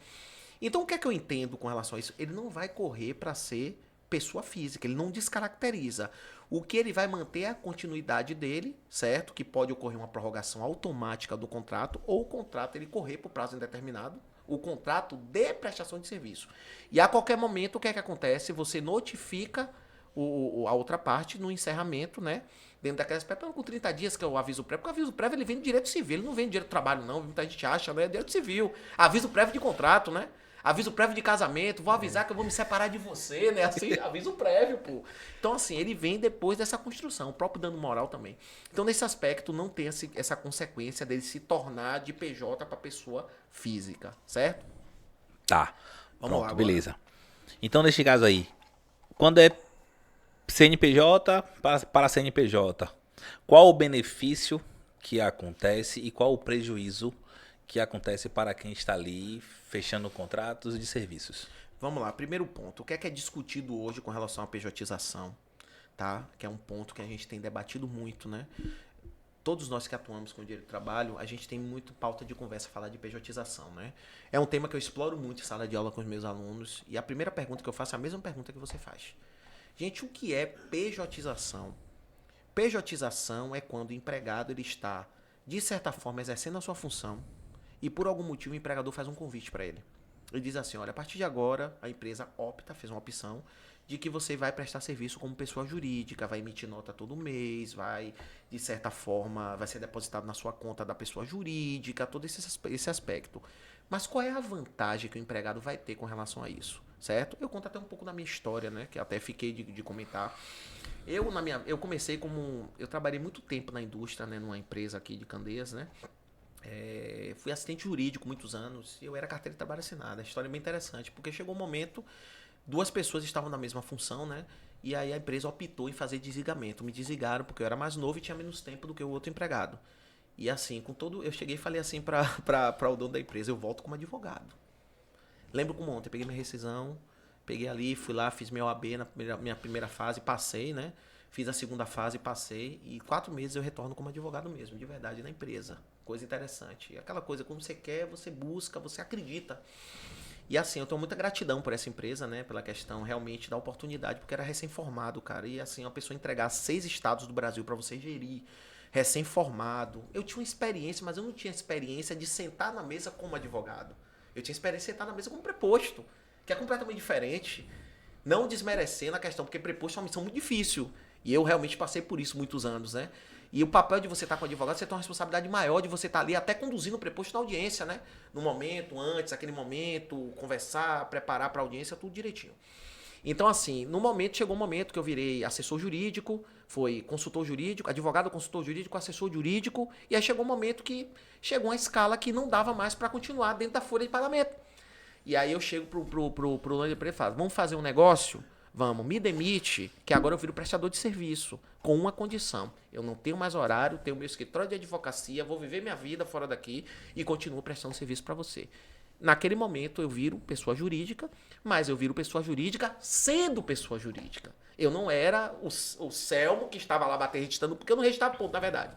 Então, o que é que eu entendo com relação a isso? Ele não vai correr para ser pessoa física, ele não descaracteriza. O que ele vai manter é a continuidade dele, certo? Que pode ocorrer uma prorrogação automática do contrato ou o contrato ele correr por prazo indeterminado, o contrato de prestação de serviço. E a qualquer momento, o que é que acontece? Você notifica a outra parte no encerramento, né? Dentro daquelas com 30 dias que é o aviso prévio, porque o aviso prévio ele vem de direito civil, ele não vem de direito do trabalho, não. Muita gente acha, né? É direito civil. Aviso prévio de contrato, né? Aviso prévio de casamento, vou avisar que eu vou me separar de você, né? Assim, aviso prévio, pô. Então, assim, ele vem depois dessa construção, o próprio dano moral também. Então, nesse aspecto, não tem essa consequência dele se tornar de PJ para pessoa física, certo? Tá. Vamos lá Pronto, agora. beleza. Então, neste caso aí, quando é CNPJ para CNPJ, qual o benefício que acontece e qual o prejuízo que acontece para quem está ali fechando contratos de serviços? Vamos lá, primeiro ponto. O que é discutido hoje com relação à pejotização, tá? Que é um ponto que a gente tem debatido muito, né? Todos nós que atuamos com o direito do trabalho, a gente tem muito pauta de conversa falar de pejotização, né? É um tema que eu exploro muito em sala de aula com os meus alunos e a primeira pergunta que eu faço é a mesma pergunta que você faz. Gente, o que é pejotização? Pejotização é quando o empregado ele está, de certa forma, exercendo a sua função e por algum motivo o empregador faz um convite para ele. Ele diz assim, olha, a partir de agora a empresa fez uma opção de que você vai prestar serviço como pessoa jurídica, vai emitir nota todo mês, vai, de certa forma, vai ser depositado na sua conta da pessoa jurídica, todo esse aspecto. Mas qual é a vantagem que o empregado vai ter com relação a isso? certo? Eu conto até um pouco da minha história, né? Que até fiquei de comentar. Eu comecei eu trabalhei muito tempo na indústria, né? Numa empresa aqui de Candeias, né? Fui assistente jurídico muitos anos. E eu era carteira de trabalho assinada. A história é bem interessante, porque chegou um momento, duas pessoas estavam na mesma função, né? E aí a empresa optou em fazer desligamento. Me desligaram porque eu era mais novo e tinha menos tempo do que o outro empregado. E assim, eu cheguei e falei assim para o dono da empresa, eu volto como advogado. Lembro como ontem, peguei minha rescisão, peguei ali, fui lá, fiz minha OAB na minha primeira fase, passei, né? Fiz a segunda fase, passei. E 4 meses eu retorno como advogado mesmo, de verdade, na empresa. Coisa interessante. Aquela coisa, quando você quer, você busca, você acredita. E assim, eu tenho muita gratidão por essa empresa, né? Pela questão realmente da oportunidade, porque era recém-formado, cara. E assim, uma pessoa entregar 6 estados do Brasil para você gerir, recém-formado. Eu tinha uma experiência, mas eu não tinha experiência de sentar na mesa como advogado. Eu tinha experiência de sentar na mesa como preposto, que é completamente diferente. Não desmerecendo a questão, porque preposto é uma missão muito difícil. E eu realmente passei por isso muitos anos, né? E o papel de você estar com o advogado, você tem uma responsabilidade maior de você estar ali até conduzindo o preposto na audiência, né? No momento, antes, aquele momento, conversar, preparar para a audiência, tudo direitinho. Então, assim, chegou um momento que eu virei assessor jurídico, foi consultor jurídico, advogado, consultor jurídico, assessor jurídico, e aí chegou um momento que chegou uma escala que não dava mais para continuar dentro da folha de pagamento. E aí eu chego pro dono da empresa e falo, vamos fazer um negócio? Vamos, me demite, que agora eu viro prestador de serviço, com uma condição. Eu não tenho mais horário, tenho meu escritório de advocacia, vou viver minha vida fora daqui e continuo prestando serviço para você. Naquele momento eu viro pessoa jurídica, mas eu viro pessoa jurídica sendo pessoa jurídica. Eu não era o Selmo que estava lá batendo registrando, porque eu não registrava ponto, na verdade.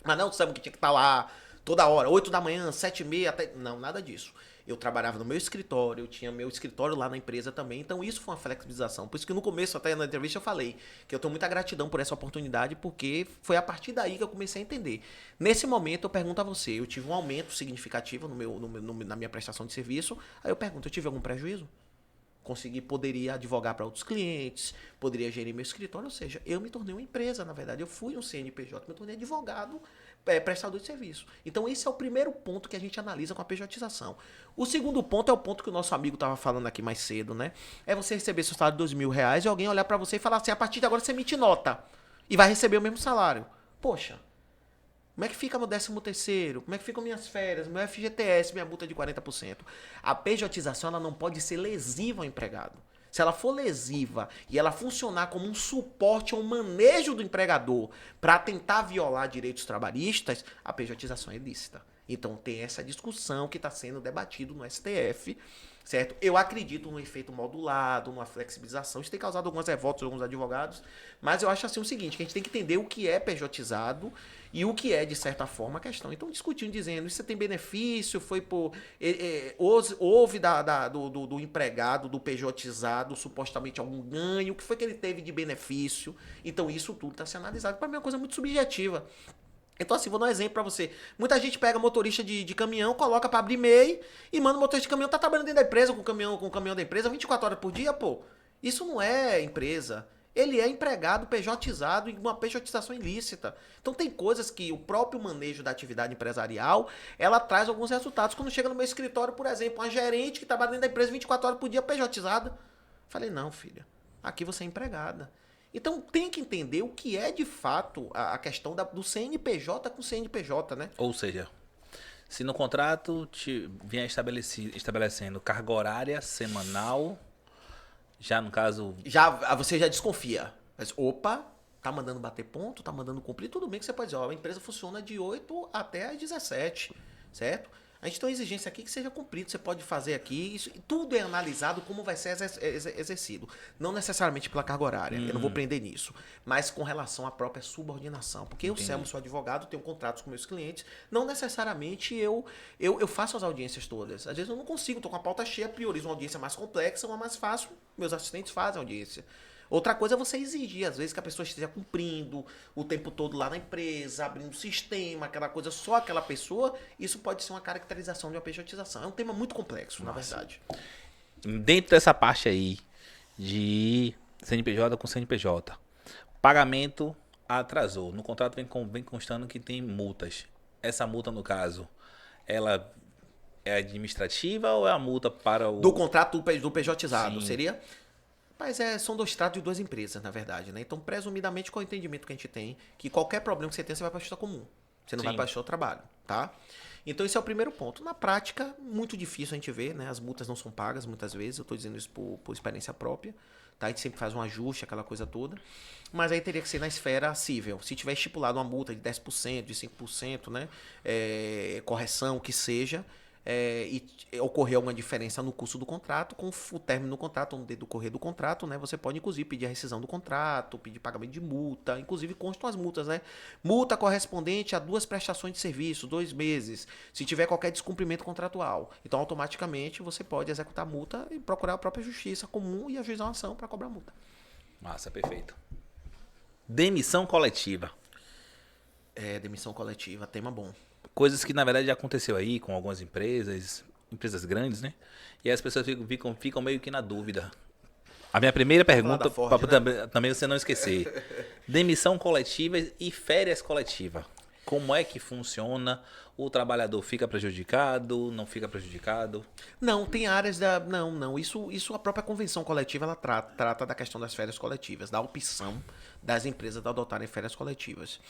Mas não o Selmo que tinha que estar lá toda hora, 8 da manhã, 7h30, até... Não, nada disso. Eu trabalhava no meu escritório, eu tinha meu escritório lá na empresa também, então isso foi uma flexibilização. Por isso que no começo, até na entrevista, eu falei que eu tenho muita gratidão por essa oportunidade, porque foi a partir daí que eu comecei a entender. Nesse momento, eu pergunto a você, eu tive um aumento significativo na minha prestação de serviço, aí eu pergunto, eu tive algum prejuízo? Poderia advogar para outros clientes, poderia gerir meu escritório, ou seja, eu me tornei uma empresa, na verdade, eu fui um CNPJ, me tornei advogado, prestador de serviço. Então esse é o primeiro ponto que a gente analisa com a pejotização. O segundo ponto é o ponto que o nosso amigo estava falando aqui mais cedo, né? É você receber seu salário de R$ 2.000 e alguém olhar para você e falar assim, a partir de agora você emite nota e vai receber o mesmo salário. Poxa, como é que fica meu 13º? Como é que ficam minhas férias? Meu FGTS, minha multa de 40%? A pejotização ela não pode ser lesiva ao empregado. Se ela for lesiva e ela funcionar como um suporte ou um manejo do empregador para tentar violar direitos trabalhistas, a pejotização é ilícita. Então tem essa discussão que está sendo debatido no STF, certo? Eu acredito no efeito modulado, numa flexibilização. Isso tem causado algumas revoltas de alguns advogados, mas eu acho assim o seguinte, que a gente tem que entender o que é pejotizado e o que é, de certa forma, a questão. Então, discutindo, dizendo, isso tem benefício, foi por... houve do empregado, do pejotizado, supostamente algum ganho, o que foi que ele teve de benefício. Então, isso tudo está sendo analisado. Para mim é uma coisa muito subjetiva. Então, assim, vou dar um exemplo pra você. Muita gente pega motorista de caminhão, coloca pra abrir MEI e manda o motorista de caminhão, tá trabalhando dentro da empresa com o caminhão da empresa 24 horas por dia, pô. Isso não é empresa. Ele é empregado, pejotizado e uma pejotização ilícita. Então tem coisas que o próprio manejo da atividade empresarial, ela traz alguns resultados. Quando chega no meu escritório, por exemplo, uma gerente que trabalha dentro da empresa 24 horas por dia pejotizada. Falei, não, filha, aqui você é empregada. Então tem que entender o que é de fato a questão do CNPJ com CNPJ, né? Ou seja, se no contrato vier estabelecendo carga horária semanal, já no caso... Você já desconfia. Mas, opa, tá mandando bater ponto, tá mandando cumprir, tudo bem que você pode dizer, ó, a empresa funciona de 8 até às 17, certo? A gente tem uma exigência aqui que seja cumprido, você pode fazer aqui, isso, tudo é analisado como vai ser exercido. Não necessariamente pela carga horária, eu não vou prender nisso, mas com relação à própria subordinação. Porque eu, Selmo, sou advogado, tenho contratos com meus clientes, não necessariamente eu faço as audiências todas. Às vezes eu não consigo, estou com a pauta cheia, priorizo uma audiência mais complexa, uma mais fácil, meus assistentes fazem a audiência. Outra coisa é você exigir, às vezes, que a pessoa esteja cumprindo o tempo todo lá na empresa, abrindo sistema, aquela coisa, só aquela pessoa. Isso pode ser uma caracterização de uma pejotização. É um tema muito complexo, na verdade. Dentro dessa parte aí de CNPJ com CNPJ, pagamento atrasou. No contrato vem constando que tem multas. Essa multa, no caso, ela é administrativa ou é a multa para o... Do contrato do PJizado, Sim. seria? Mas são dois tratos de duas empresas, na verdade, né? Então, presumidamente, qual é o entendimento que a gente tem? Que qualquer problema que você tem, você vai para a justiça comum. Você não vai Sim. para a justiça do trabalho, tá? Então, esse é o primeiro ponto. Na prática, muito difícil a gente ver, né? As multas não são pagas muitas vezes. Eu estou dizendo isso por experiência própria, tá? A gente sempre faz um ajuste, aquela coisa toda. Mas aí teria que ser na esfera cível. Se tiver estipulado uma multa de 10%, de 5%, né? Correção, o que seja... e ocorrer alguma diferença no custo do contrato, com o término do contrato, no decorrer do contrato, né? Você pode, inclusive, pedir a rescisão do contrato, pedir pagamento de multa, inclusive constam as multas, né? Multa correspondente a 2 prestações de serviço, 2 meses, se tiver qualquer descumprimento contratual. Então, automaticamente, você pode executar a multa e procurar a própria justiça comum e ajuizar uma ação para cobrar a multa. Massa, perfeito. Demissão coletiva. Demissão coletiva, tema bom. Coisas que, na verdade, já aconteceu aí com algumas empresas grandes, né? E aí as pessoas ficam meio que na dúvida. A minha primeira pergunta, Ford, para também você não esquecer. Demissão coletiva e férias coletiva. Como é que funciona? O trabalhador fica prejudicado? Não fica prejudicado? Não, tem áreas da... Não. Isso a própria convenção coletiva, ela trata da questão das férias coletivas, da opção das empresas de adotarem férias coletivas.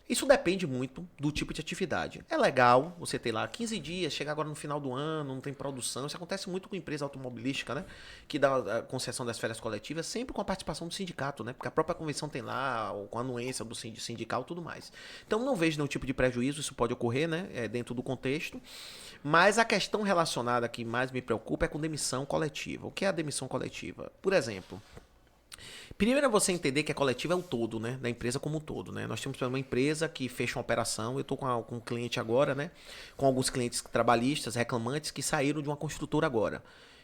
Isso depende muito do tipo de atividade. É legal você ter lá 15 dias, chega agora no final do ano, não tem produção. Isso acontece muito com empresa automobilística, né? Que dá a concessão das férias coletivas, sempre com a participação do sindicato, né? Porque a própria convenção tem lá, com a anuência do sindical e tudo mais. Então não vejo nenhum tipo de prejuízo, isso pode ocorrer, né? Dentro do contexto. Mas a questão relacionada que mais me preocupa é com demissão coletiva. O que é a demissão coletiva? Por exemplo... Primeiro é você entender que a coletiva é o todo, né? Da empresa como um todo, né? Nós temos uma empresa que fecha uma operação. Eu estou com um cliente agora, né? Com alguns clientes trabalhistas, reclamantes, que saíram de uma construtora agora.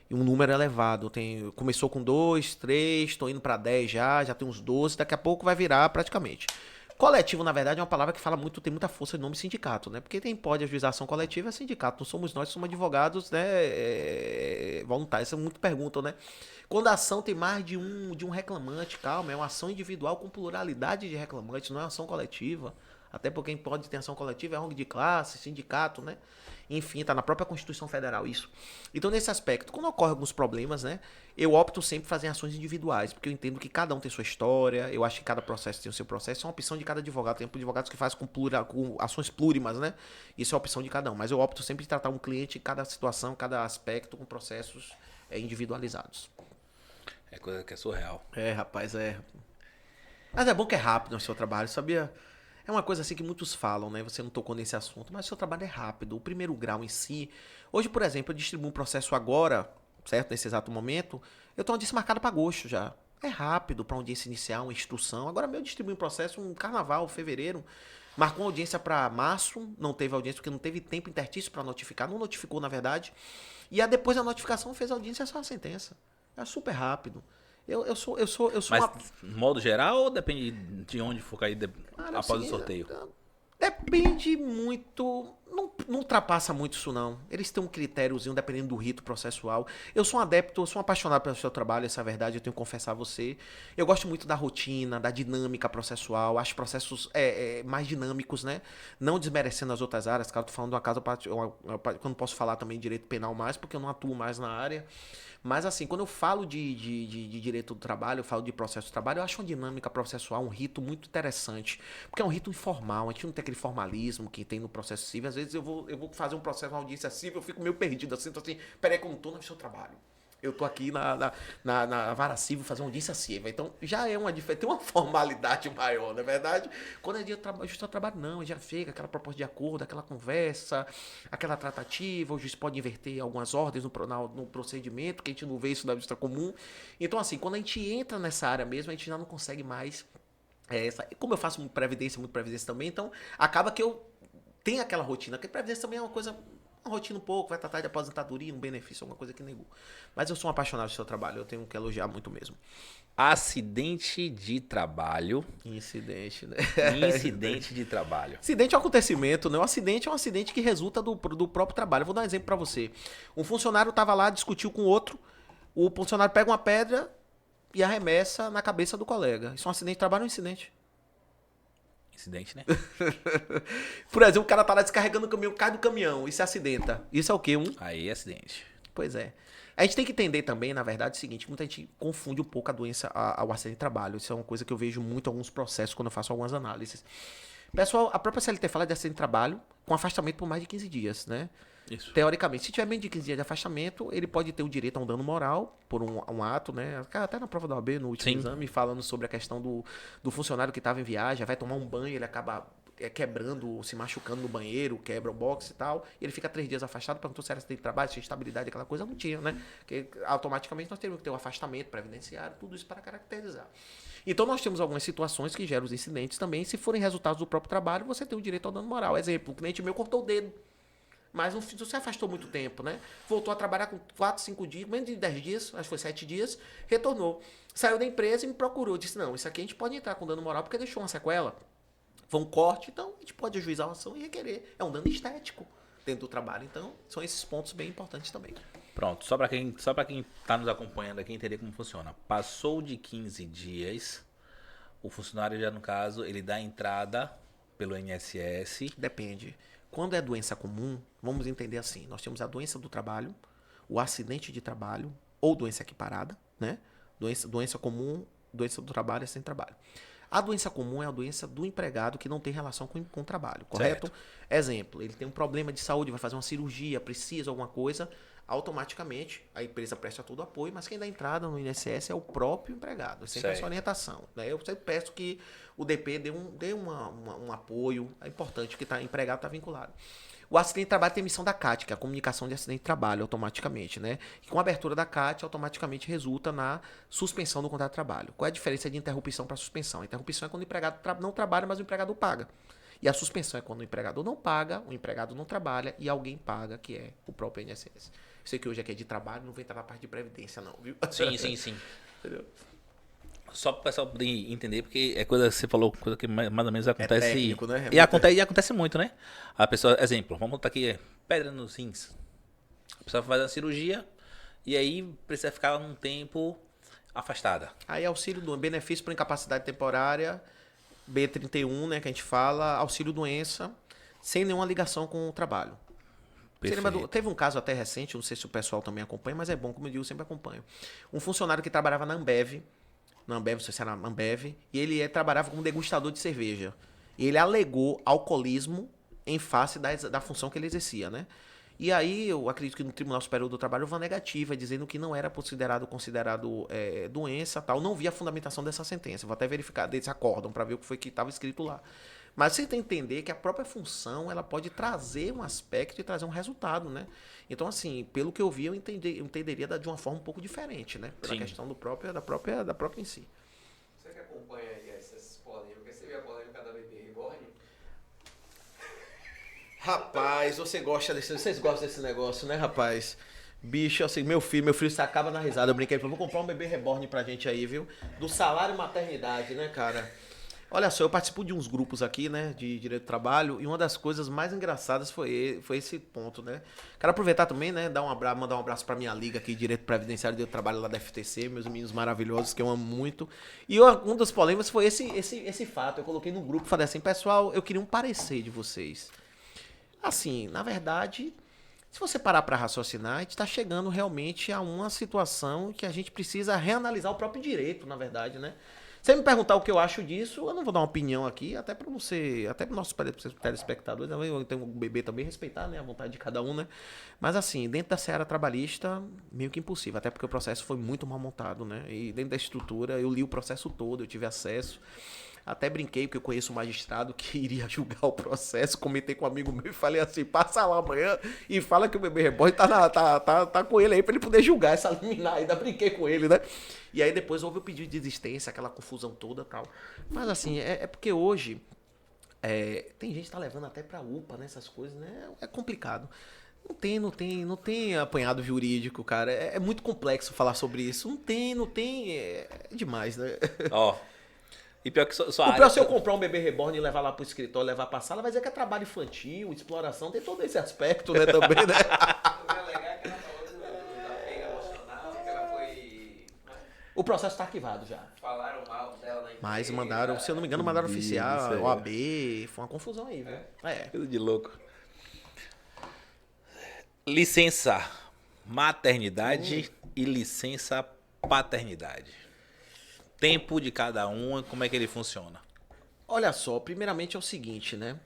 E um número elevado. Começou com 2, 3, estou indo para 10 já tem uns 12, daqui a pouco vai virar praticamente. Coletivo, na verdade, é uma palavra que fala muito, tem muita força no nome sindicato, né? Porque quem pode ajuizar ação coletiva é sindicato, não somos nós, somos advogados, né, voluntários. Isso muito perguntam, né? Quando a ação tem mais de um reclamante, calma, é uma ação individual com pluralidade de reclamantes, não é uma ação coletiva. Até porque quem pode ter ação coletiva é ONG de classe, sindicato, né? Enfim, está na própria Constituição Federal isso. Então, nesse aspecto, quando ocorrem alguns problemas, né? Eu opto sempre por fazer ações individuais, porque eu entendo que cada um tem sua história, eu acho que cada processo tem o seu processo, é uma opção de cada advogado. Tem advogados que fazem com ações plurimas, né? Isso é a opção de cada um. Mas eu opto sempre de tratar um cliente, cada situação, cada aspecto, com processos individualizados. É coisa que é surreal. Rapaz, Mas é bom que é rápido o seu trabalho, sabia? É uma coisa assim que muitos falam, né? Você não tocou nesse assunto, mas o seu trabalho é rápido. O primeiro grau em si... Hoje, por exemplo, eu distribuo um processo agora, certo? Nesse exato momento, eu estou audiência marcada para agosto já. É rápido para audiência inicial, uma instrução. Agora eu distribuí um processo, um carnaval, fevereiro. Marcou uma audiência para março, não teve audiência porque não teve tempo interstício para notificar. Não notificou, na verdade. E depois da notificação fez a audiência, é só a sentença. É super rápido. Eu sou Mas, no modo geral, ou depende de onde for cair após o sorteio? Depende muito. Não ultrapassa muito isso, não. Eles têm um critériozinho dependendo do rito processual. Eu sou um adepto, eu sou um apaixonado pelo seu trabalho, essa é a verdade, eu tenho que confessar a você. Eu gosto muito da rotina, da dinâmica processual, acho processos mais dinâmicos, né? Não desmerecendo as outras áreas, claro, tô falando de uma casa, eu não posso falar também de direito penal mais, porque eu não atuo mais na área. Mas assim, quando eu falo de direito do trabalho, eu falo de processo do trabalho, eu acho uma dinâmica processual, um rito muito interessante. Porque é um rito informal, a gente não tem aquele formalismo que tem no processo civil. Às vezes eu vou fazer um processo, uma audiência civil, eu fico meio perdido, assim, tô assim, peraí que eu não tô no seu trabalho. Eu tô aqui na vara civil fazer uma audiência civil. Então, já é tem uma formalidade maior, não é verdade? Quando é dia de justiça do trabalho, não, já fica aquela proposta de acordo, aquela conversa, aquela tratativa, o juiz pode inverter algumas ordens no procedimento, que a gente não vê isso na justiça comum. Então, assim, quando a gente entra nessa área mesmo, a gente já não consegue mais... como eu faço muito previdência também, então acaba que eu tenho aquela rotina, porque previdência também é uma coisa... Uma rotina um pouco, vai tratar de aposentadoria, um benefício, alguma coisa que negou. Mas eu sou um apaixonado do seu trabalho, eu tenho que elogiar muito mesmo. Acidente de trabalho. Incidente, né? Incidente de trabalho. Acidente é um acontecimento, né? O acidente é um acidente que resulta do próprio trabalho. Eu vou dar um exemplo pra você. Um funcionário estava lá, discutiu com outro, o funcionário pega uma pedra e arremessa na cabeça do colega. Isso é um acidente de trabalho ou um incidente? Incidente, né? Por exemplo, o cara tá lá descarregando o caminhão, cai do caminhão e se acidenta. Isso é o quê? Aí é acidente. Pois é. A gente tem que entender também, na verdade, o seguinte, muita gente confunde um pouco a doença ao acidente de trabalho. Isso é uma coisa que eu vejo muito em alguns processos quando eu faço algumas análises. Pessoal, a própria CLT fala de acidente de trabalho com afastamento por mais de 15 dias, né? Isso. Teoricamente, se tiver menos de 15 dias de afastamento, ele pode ter o direito a um dano moral por um ato, né? Até na prova da OAB, no último exame, falando sobre a questão do funcionário que estava em viagem, vai tomar um banho, ele acaba quebrando, se machucando no banheiro, quebra o box e tal, e ele fica 3 dias afastado, perguntou se era acidente de trabalho, se tinha estabilidade, aquela coisa, não tinha, né? Porque automaticamente nós teríamos que ter um afastamento previdenciário, tudo isso para caracterizar. Então nós temos algumas situações que geram os incidentes também, se forem resultados do próprio trabalho, você tem o direito ao dano moral. Exemplo, o cliente meu cortou o dedo, mas não se afastou muito tempo, né? Voltou a trabalhar com 4, 5 dias, menos de 10 dias, acho que foi 7 dias, retornou. Saiu da empresa e me procurou, disse, não, isso aqui a gente pode entrar com dano moral porque deixou uma sequela. Foi um corte, então a gente pode ajuizar uma ação e requerer. É um dano estético dentro do trabalho. Então, são esses pontos bem importantes também. Pronto, só para quem tá nos acompanhando aqui entender como funciona. Passou de 15 dias, o funcionário já, no caso, ele dá entrada pelo INSS. Depende. Quando é doença comum, vamos entender assim, nós temos a doença do trabalho, o acidente de trabalho ou doença equiparada, né? Doença comum, doença do trabalho e sem trabalho. A doença comum é a doença do empregado que não tem relação com o trabalho, correto? Certo. Exemplo, ele tem um problema de saúde, vai fazer uma cirurgia, precisa alguma coisa, automaticamente a empresa presta todo o apoio, mas quem dá entrada no INSS é o próprio empregado, sempre essa orientação. Né? Eu sempre peço que o DP dê um apoio, é importante que o empregado está vinculado. O acidente de trabalho tem emissão da CAT, que é a comunicação de acidente de trabalho, automaticamente, né? E com a abertura da CAT, automaticamente resulta na suspensão do contrato de trabalho. Qual é a diferença de interrupção para suspensão? A interrupção é quando o empregado não trabalha, mas o empregado paga. E a suspensão é quando o empregador não paga, o empregado não trabalha e alguém paga, que é o próprio INSS. Eu sei que hoje aqui é de trabalho, não vem entrar na parte de previdência, não, viu? Sim. Entendeu? Só para o pessoal poder entender, porque é coisa que você falou, coisa que mais ou menos acontece. Técnico, né? E acontece muito, né? A pessoa, exemplo, vamos botar aqui, pedra nos rins. A pessoa faz a cirurgia e aí precisa ficar um tempo afastada. Aí auxílio do benefício por incapacidade temporária, B31, né, que a gente fala, auxílio doença, sem nenhuma ligação com o trabalho. Você lembra teve um caso até recente, não sei se o pessoal também acompanha, mas é bom, como eu digo, eu sempre acompanho. Um funcionário que trabalhava na Ambev, não sei se era na Ambev, e ele trabalhava como degustador de cerveja. E ele alegou alcoolismo em face da função que ele exercia, né? E aí, eu acredito que no Tribunal Superior do Trabalho houve uma negativa, dizendo que não era considerado doença, tal. Não vi a fundamentação dessa sentença. Vou até verificar desse acórdão para ver o que foi que estava escrito lá. Mas você tem que entender que a própria função, ela pode trazer um aspecto e trazer um resultado, né? Então, assim, pelo que eu vi, eu entenderia de uma forma um pouco diferente, né? Pela questão da própria em si. Você que acompanha aí essas polêmicas, você vê a polêmica da bebê reborn? Rapaz, vocês gostam desse negócio, né, rapaz? Bicho, assim, meu filho se acaba na risada. Eu brinquei, vou comprar um bebê reborn pra gente aí, viu? Do salário e maternidade, né, cara? Olha só, eu participo de uns grupos aqui, né, de direito do trabalho, e uma das coisas mais engraçadas foi esse ponto, né? Quero aproveitar também, né, mandar um abraço pra minha liga aqui, Direito Previdenciário de Trabalho lá da FTC, meus meninos maravilhosos, que eu amo muito. E um dos polêmicas foi esse fato. Eu coloquei no grupo, falei assim, pessoal, eu queria um parecer de vocês. Assim, na verdade, se você parar para raciocinar, a gente está chegando realmente a uma situação que a gente precisa reanalisar o próprio direito, na verdade, né? Se você me perguntar o que eu acho disso, eu não vou dar uma opinião aqui, até para os nossos telespectadores, eu tenho um bebê também, respeitar, né, a vontade de cada um, né? Mas assim, dentro da seara trabalhista, meio que impossível, até porque o processo foi muito mal montado, né? E dentro da estrutura, eu li o processo todo, eu tive acesso. Até brinquei, porque eu conheço um magistrado que iria julgar o processo. Comentei com um amigo meu e falei assim, passa lá amanhã e fala que o bebê reborn tá com ele aí pra ele poder julgar essa liminar. Ainda brinquei com ele, né? E aí depois houve o pedido de desistência, aquela confusão toda e tal. Mas assim, é porque hoje tem gente que tá levando até pra UPA, né? Essas coisas, né? É complicado. Não tem apanhado jurídico, cara. É muito complexo falar sobre isso. Não tem. É demais, né? Ó. E pior que sua o área... pior se eu comprar um bebê reborn e levar lá pro escritório, levar pra sala, vai dizer que é trabalho infantil, exploração, tem todo esse aspecto, né, também, né? O que é legal é que ela falou da pega emocional, que ela foi... O processo está arquivado já. Falaram mal dela na empresa. Mas mandaram, se eu não me engano, mandaram Isso oficial, aí. OAB, foi uma confusão aí, viu? Coisa de louco. Licença maternidade e licença paternidade. Tempo de cada um, como é que ele funciona? Olha só, primeiramente é o seguinte, né?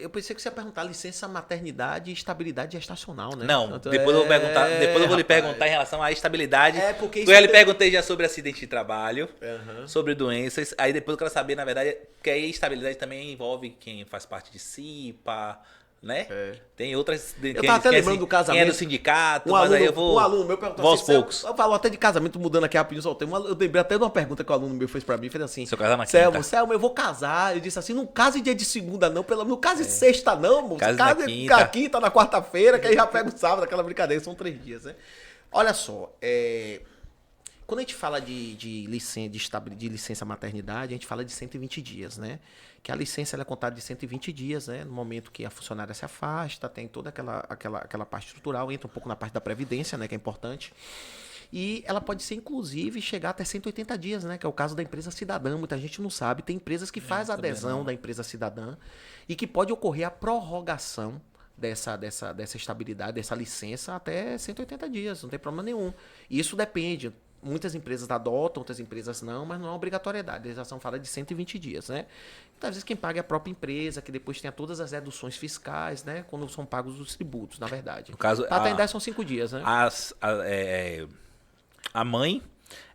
Eu pensei que você ia perguntar licença maternidade e estabilidade gestacional, né? Não, Então, depois eu vou perguntar, depois eu vou lhe rapaz. perguntar em relação à estabilidade. É, porque Eu isso já lhe tem- perguntei já sobre acidente de trabalho, Aham. sobre doenças. Aí depois eu quero saber, na verdade, que aí estabilidade também envolve quem faz parte de CIPA, né? É. Tem outras. Eu tava até lembrando do casamento. Quem é do sindicato, Um mas aluno, aí eu vou. um aluno meu perguntou vou aos assim, poucos. Eu falo até de casamento, mudando aqui rapidinho só o tema. Eu lembrei até de uma pergunta que o aluno meu fez pra mim, fez assim: Se eu casar na Selma, quinta. Selma, eu vou casar. Eu disse assim: não case dia de segunda, não, não case sexta, não, moço. Case na quinta. na quinta, na quarta-feira, que aí já pega o sábado, aquela brincadeira, são 3 dias, né? Olha só, quando a gente fala de licença maternidade, a gente fala de 120 dias, né? Que a licença ela é contada de 120 dias, né? No momento que a funcionária se afasta, tem toda aquela parte estrutural, entra um pouco na parte da previdência, né? Que é importante. E ela pode ser, inclusive, chegar até 180 dias, né? Que é o caso da empresa cidadã. Muita gente não sabe. Tem empresas que faz a também adesão não. da empresa cidadã e que pode ocorrer a prorrogação dessa estabilidade, dessa licença até 180 dias, não tem problema nenhum. E isso depende. Muitas empresas adotam, outras empresas não, mas não é obrigatoriedade. A legislação fala de 120 dias, né? Muitas vezes quem paga é a própria empresa, que depois tem todas as deduções fiscais, né? Quando são pagos os tributos, na verdade. No caso, Paternidade são 5 dias, né? A mãe,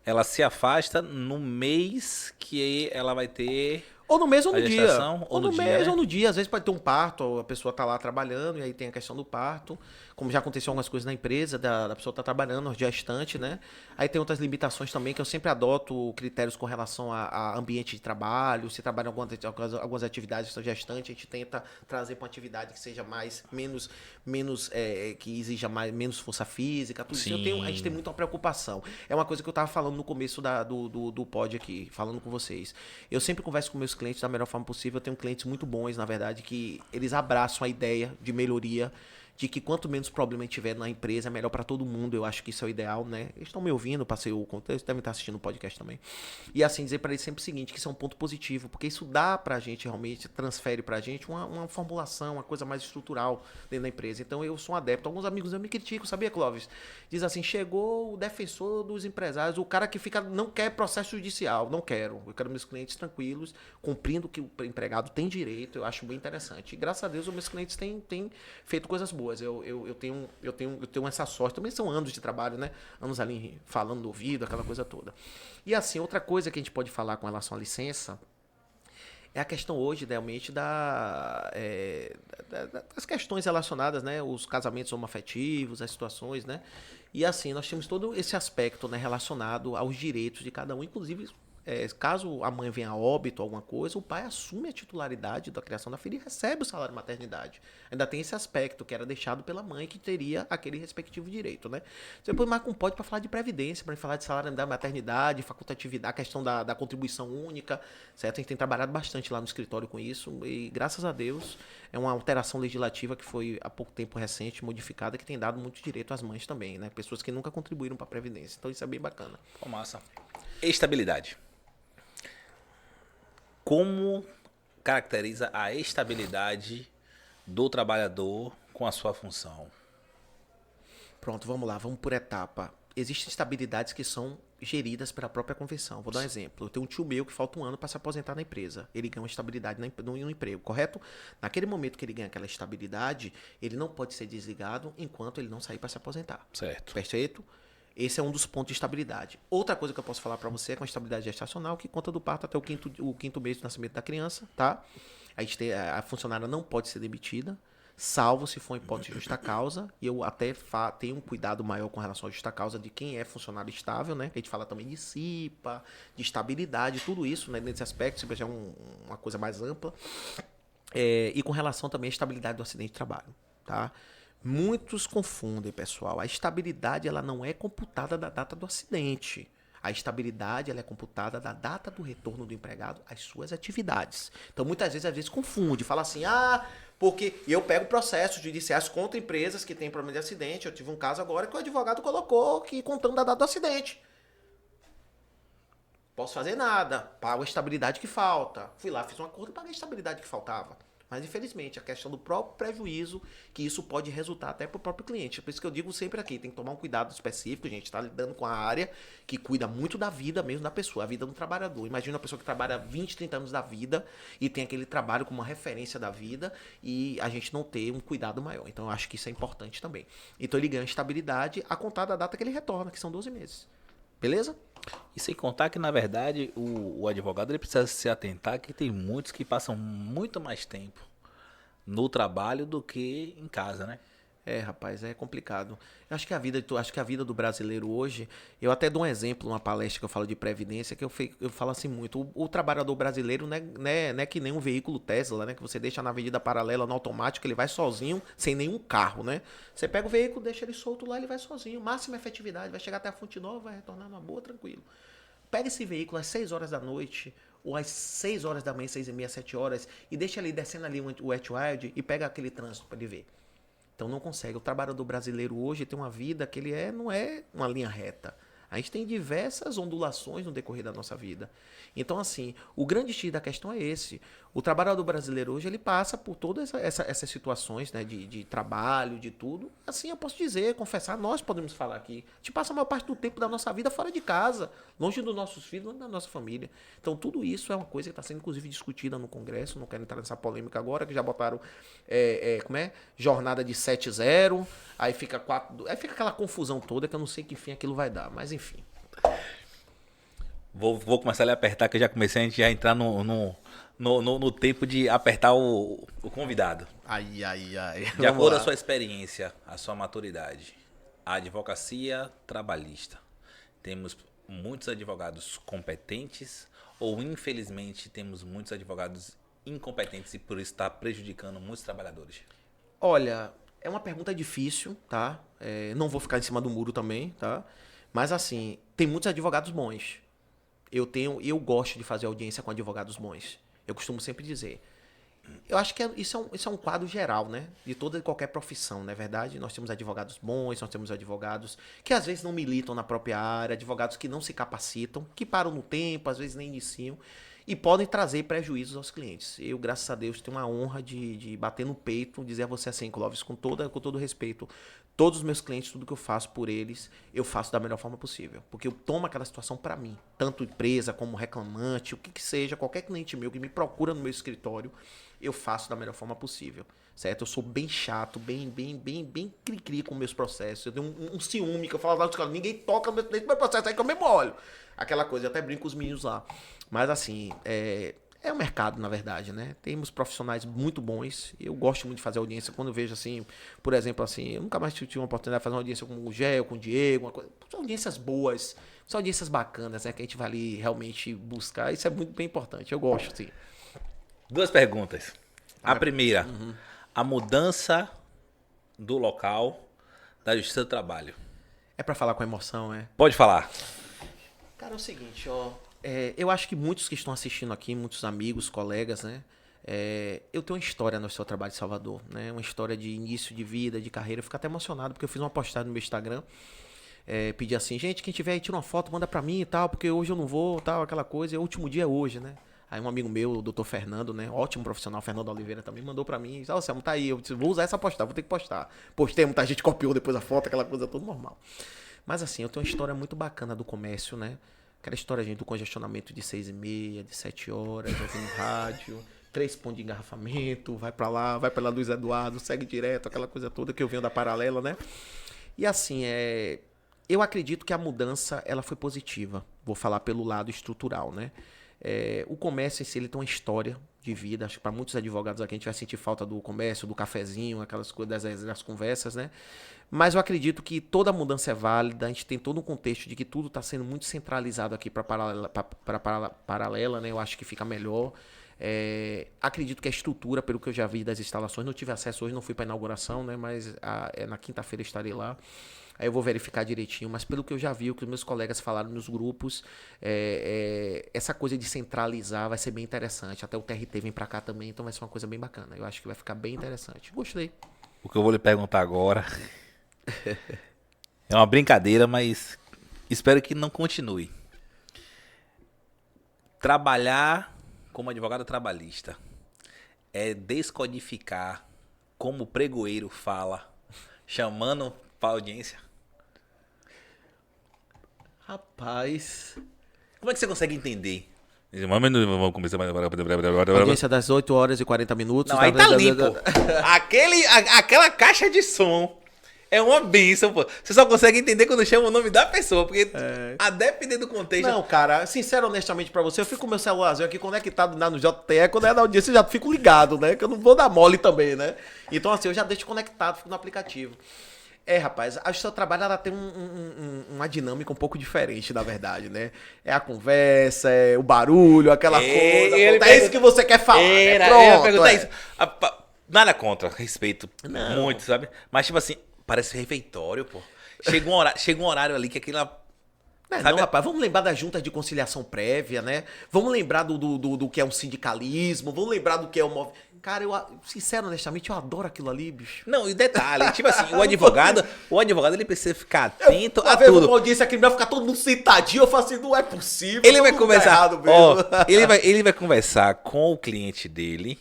ela se afasta no mês que ela vai ter. Ou no mês ou A no dia. gestação, Ou ou no no dia, mês né? ou no dia. Às vezes pode ter um parto, a pessoa tá lá trabalhando e aí tem a questão do parto. Como já aconteceu algumas coisas na empresa, da pessoa tá trabalhando, gestante, né? Aí tem outras limitações também que eu sempre adoto critérios com relação a ambiente de trabalho. Se trabalha em algumas atividades da gestante, a gente tenta trazer para uma atividade que seja que exija menos força física, tudo isso. Sim. A gente tem muita preocupação. É uma coisa que eu tava falando no começo do pod aqui, falando com vocês. Eu sempre converso com meus clientes da melhor forma possível. Eu tenho clientes muito bons, na verdade, que eles abraçam a ideia de melhoria, de que quanto menos problema tiver na empresa, é melhor para todo mundo. Eu acho que isso é o ideal, né? Eles estão me ouvindo, passei o conteúdo, eles devem estar assistindo o podcast também. E assim, dizer para eles sempre o seguinte, que isso é um ponto positivo, porque isso dá pra gente realmente, transfere pra gente uma formulação, uma coisa mais estrutural dentro da empresa. Então eu sou um adepto. Alguns amigos me criticam, sabia, Clóvis? Diz assim, chegou o defensor dos empresários, o cara que não quer processo judicial, não quero. Eu quero meus clientes tranquilos, cumprindo o que o empregado tem direito, eu acho bem interessante. E graças a Deus os meus clientes têm feito coisas boas. Eu tenho essa sorte. Também são anos de trabalho, né? Anos ali falando no ouvido, aquela coisa toda. E assim, outra coisa que a gente pode falar com relação à licença é a questão hoje, realmente, das questões relacionadas, né? Os casamentos homoafetivos, as situações, né? E assim, nós temos todo esse aspecto, né, relacionado aos direitos de cada um, inclusive. Caso a mãe venha a óbito, alguma coisa, o pai assume a titularidade da criação da filha e recebe o salário de maternidade. Ainda tem esse aspecto que era deixado pela mãe, que teria aquele respectivo direito, né? Depois marca um pódio para falar de previdência, para falar de salário da maternidade, facultatividade, a questão da contribuição única, certo? A gente tem trabalhado bastante lá no escritório com isso e, graças a Deus, é uma alteração legislativa que foi há pouco tempo recente, modificada, que tem dado muito direito às mães também, né? Pessoas que nunca contribuíram para a previdência. Então isso é bem bacana. Pô, massa. Estabilidade. Como caracteriza a estabilidade do trabalhador com a sua função? Pronto, vamos lá, vamos por etapa. Existem estabilidades que são geridas pela própria convenção. Vou dar um exemplo. Eu tenho um tio meu que falta um ano para se aposentar na empresa. Ele ganha uma estabilidade no emprego, correto? Naquele momento que ele ganha aquela estabilidade, ele não pode ser desligado enquanto ele não sair para se aposentar. Certo. Perfeito? Esse é um dos pontos de estabilidade. Outra coisa que eu posso falar para você é com a estabilidade gestacional, que conta do parto até o quinto mês do nascimento da criança, tá? A funcionária não pode ser demitida, salvo se for hipótese de justa causa, e eu até tenho um cuidado maior com relação à justa causa de quem é funcionário estável, né? A gente fala também de CIPA, de estabilidade, tudo isso, né? Nesse aspecto, CIPA já é uma coisa mais ampla. E com relação também à estabilidade do acidente de trabalho, tá? Muitos confundem, pessoal. A estabilidade ela não é computada da data do acidente. A estabilidade ela é computada da data do retorno do empregado às suas atividades. Então, muitas vezes confunde. Fala assim, porque eu pego processos judiciais contra empresas que têm problema de acidente. Eu tive um caso agora que o advogado colocou que contando da data do acidente. Posso fazer nada, pago a estabilidade que falta. Fui lá, fiz um acordo e paguei a estabilidade que faltava. Mas, infelizmente, a questão do próprio prejuízo, que isso pode resultar até para o próprio cliente. Por isso que eu digo sempre aqui, tem que tomar um cuidado específico, gente. Está lidando com a área que cuida muito da vida mesmo da pessoa, a vida do trabalhador. Imagina uma pessoa que trabalha 20, 30 anos da vida e tem aquele trabalho como uma referência da vida e a gente não ter um cuidado maior. Então, eu acho que isso é importante também. Então, ele ganha estabilidade a contar da data que ele retorna, que são 12 meses. Beleza? E sem contar que, na verdade, o advogado ele precisa se atentar que tem muitos que passam muito mais tempo no trabalho do que em casa, né? Rapaz, é complicado. Eu acho que a vida do brasileiro hoje, eu até dou um exemplo, uma palestra que eu falo de previdência, que eu falo assim muito, o trabalhador brasileiro não é que nem um veículo Tesla, né? Que você deixa na avenida paralela, no automático, ele vai sozinho, sem nenhum carro, né? Você pega o veículo, deixa ele solto lá, ele vai sozinho, máxima efetividade, vai chegar até a Fonte Nova, vai retornar numa boa, tranquilo. Pega esse veículo às 6 horas da noite, ou às 6 horas da manhã, 6h30, 7 horas, e deixa ele descendo ali o Wet Wild e pega aquele trânsito para ele ver. Então não consegue. O trabalhador brasileiro hoje tem uma vida que não é uma linha reta. A gente tem diversas ondulações no decorrer da nossa vida. Então, assim, o grande X da questão é esse. O trabalhador brasileiro hoje, ele passa por todas essas situações, né, de trabalho, de tudo. Assim, eu posso dizer, confessar, nós podemos falar aqui. A gente passa a maior parte do tempo da nossa vida fora de casa, longe dos nossos filhos, longe da nossa família. Então, tudo isso é uma coisa que está sendo, inclusive, discutida no Congresso. Não quero entrar nessa polêmica agora, que já botaram, jornada de 7-0, aí fica aquela confusão toda, que eu não sei que fim aquilo vai dar, mas enfim. Vou começar a lhe apertar, que eu já comecei a gente já entrar no tempo de apertar o convidado. Ai. De acordo com a sua experiência, a sua maturidade, a advocacia trabalhista, temos muitos advogados competentes ou, infelizmente, temos muitos advogados incompetentes e por isso está prejudicando muitos trabalhadores? Olha, é uma pergunta difícil, tá? Não vou ficar em cima do muro também, tá? Mas assim, tem muitos advogados bons. Eu gosto de fazer audiência com advogados bons. Eu costumo sempre dizer. Eu acho que isso é um quadro geral, né? De toda e qualquer profissão, não é verdade? Nós temos advogados bons, nós temos advogados que às vezes não militam na própria área, advogados que não se capacitam, que param no tempo, às vezes nem iniciam, e podem trazer prejuízos aos clientes. Eu, graças a Deus, tenho uma honra de bater no peito, dizer a você assim, Clóvis, com todo respeito, todos os meus clientes, tudo que eu faço por eles, eu faço da melhor forma possível. Porque eu tomo aquela situação para mim, tanto empresa como reclamante, o que seja, qualquer cliente meu que me procura no meu escritório, eu faço da melhor forma possível, certo? Eu sou bem chato, bem cri-cri com meus processos. Eu tenho um ciúme que eu falo lá dos caras, ninguém toca no meu processo, aí que eu mesmo olho. Aquela coisa, eu até brinco com os meninos lá. Mas assim, é o mercado, na verdade, né? Temos profissionais muito bons. Eu gosto muito de fazer audiência. Quando eu vejo assim, por exemplo, assim, eu nunca mais tive uma oportunidade de fazer uma audiência com o Gel, com o Diego, uma coisa. São audiências boas, são audiências bacanas, né? Que a gente vai ali realmente buscar. Isso é muito bem importante. Eu gosto, sim. 2 perguntas. A primeira, a mudança do local da Justiça do Trabalho. É pra falar com emoção, é? Pode falar. Cara, é o seguinte, ó. Eu acho que muitos que estão assistindo aqui, muitos amigos, colegas, né? Eu tenho uma história no seu trabalho de Salvador, né? Uma história de início de vida, de carreira. Eu fico até emocionado porque eu fiz uma postagem no meu Instagram. Pedi assim, gente, quem tiver aí, tira uma foto, manda pra mim e tal, porque hoje eu não vou, tal, aquela coisa. E o último dia é hoje, né? Aí um amigo meu, o doutor Fernando, né? Ótimo profissional, Fernando Oliveira também, mandou pra mim. Disse, Selmo, tá aí, eu disse, vou usar essa postar, vou ter que postar. Postei, muita gente copiou depois a foto, aquela coisa toda normal. Mas assim, eu tenho uma história muito bacana do comércio, né? Aquela história, gente, do congestionamento de 6h30, de 7 horas, ouvindo rádio, 3 pontos de engarrafamento, vai pra lá Luiz Eduardo, segue direto, aquela coisa toda que eu venho da paralela, né? E assim, eu acredito que a mudança, ela foi positiva. Vou falar pelo lado estrutural, né? O comércio em si, ele tem uma história de vida. Acho que para muitos advogados aqui a gente vai sentir falta do comércio, do cafezinho, aquelas coisas das conversas, né? Mas eu acredito que toda mudança é válida. A gente tem todo um contexto de que tudo está sendo muito centralizado aqui para paralela, né? Eu acho que fica melhor. Acredito que a estrutura, pelo que eu já vi das instalações, não tive acesso hoje, não fui para a inauguração, né? Mas na quinta-feira estarei lá. Aí eu vou verificar direitinho, mas pelo que eu já vi, o que os meus colegas falaram nos grupos, essa coisa de centralizar vai ser bem interessante. Até o TRT vem pra cá também, então vai ser uma coisa bem bacana. Eu acho que vai ficar bem interessante. Gostei. O que eu vou lhe perguntar agora é uma brincadeira, mas espero que não continue. Trabalhar como advogado trabalhista é descodificar como o pregoeiro fala, chamando pra audiência. Rapaz. Como é que você consegue entender? Vamos começar mais. Audiência das 8 horas e 40 minutos. Não, aí tá limpo. Aquela caixa de som é uma bênção, pô. Você só consegue entender quando chama o nome da pessoa, porque a depender do contexto... Não, cara, sincero, honestamente pra você, eu fico com o meu celularzinho aqui conectado no JTE, quando é na audiência eu já fico ligado, né? Que eu não vou dar mole também, né? Então, assim, eu já deixo conectado, fico no aplicativo. Rapaz, a Justiça do Trabalho, ela tem uma dinâmica um pouco diferente, na verdade, né? É a conversa, é o barulho, aquela coisa. É isso que você quer falar, né? Pronto, eu ia perguntar isso. Nada contra, respeito muito, sabe? Mas, tipo assim, parece refeitório, pô. Chega um horário ali que aquilo... Não, rapaz, vamos lembrar das juntas de conciliação prévia, né? Vamos lembrar do que é um sindicalismo, vamos lembrar do que é o... Cara, sincero, honestamente, eu adoro aquilo ali, bicho. Não, e detalhe, tipo assim, o advogado ele precisa ficar atento a tudo. Uma audiência criminal, ficar todo mundo sentadinho, eu falo assim, não é possível. Ele vai conversar, ele vai conversar com o cliente dele,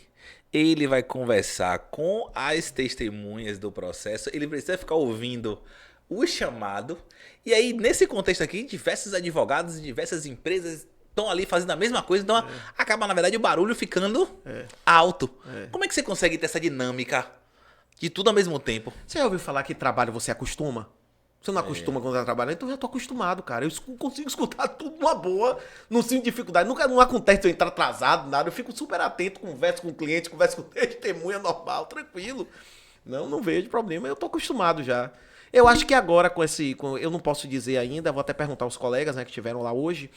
ele vai conversar com as testemunhas do processo, ele precisa ficar ouvindo o chamado. E aí, nesse contexto aqui, diversos advogados e diversas empresas estão ali fazendo a mesma coisa, então acaba, na verdade, o barulho ficando alto. Como é que você consegue ter essa dinâmica de tudo ao mesmo tempo? Você já ouviu falar que trabalho você acostuma? Você não acostuma quando tá trabalhando? Então eu já tô acostumado, cara. Eu consigo escutar tudo numa boa, não sinto dificuldade. Nunca não acontece eu entrar atrasado, nada. Eu fico super atento, converso com o cliente, converso com testemunha normal, tranquilo. Não vejo problema, eu tô acostumado já. Eu acho que agora eu não posso dizer ainda, vou até perguntar aos colegas, né, que estiveram lá hoje,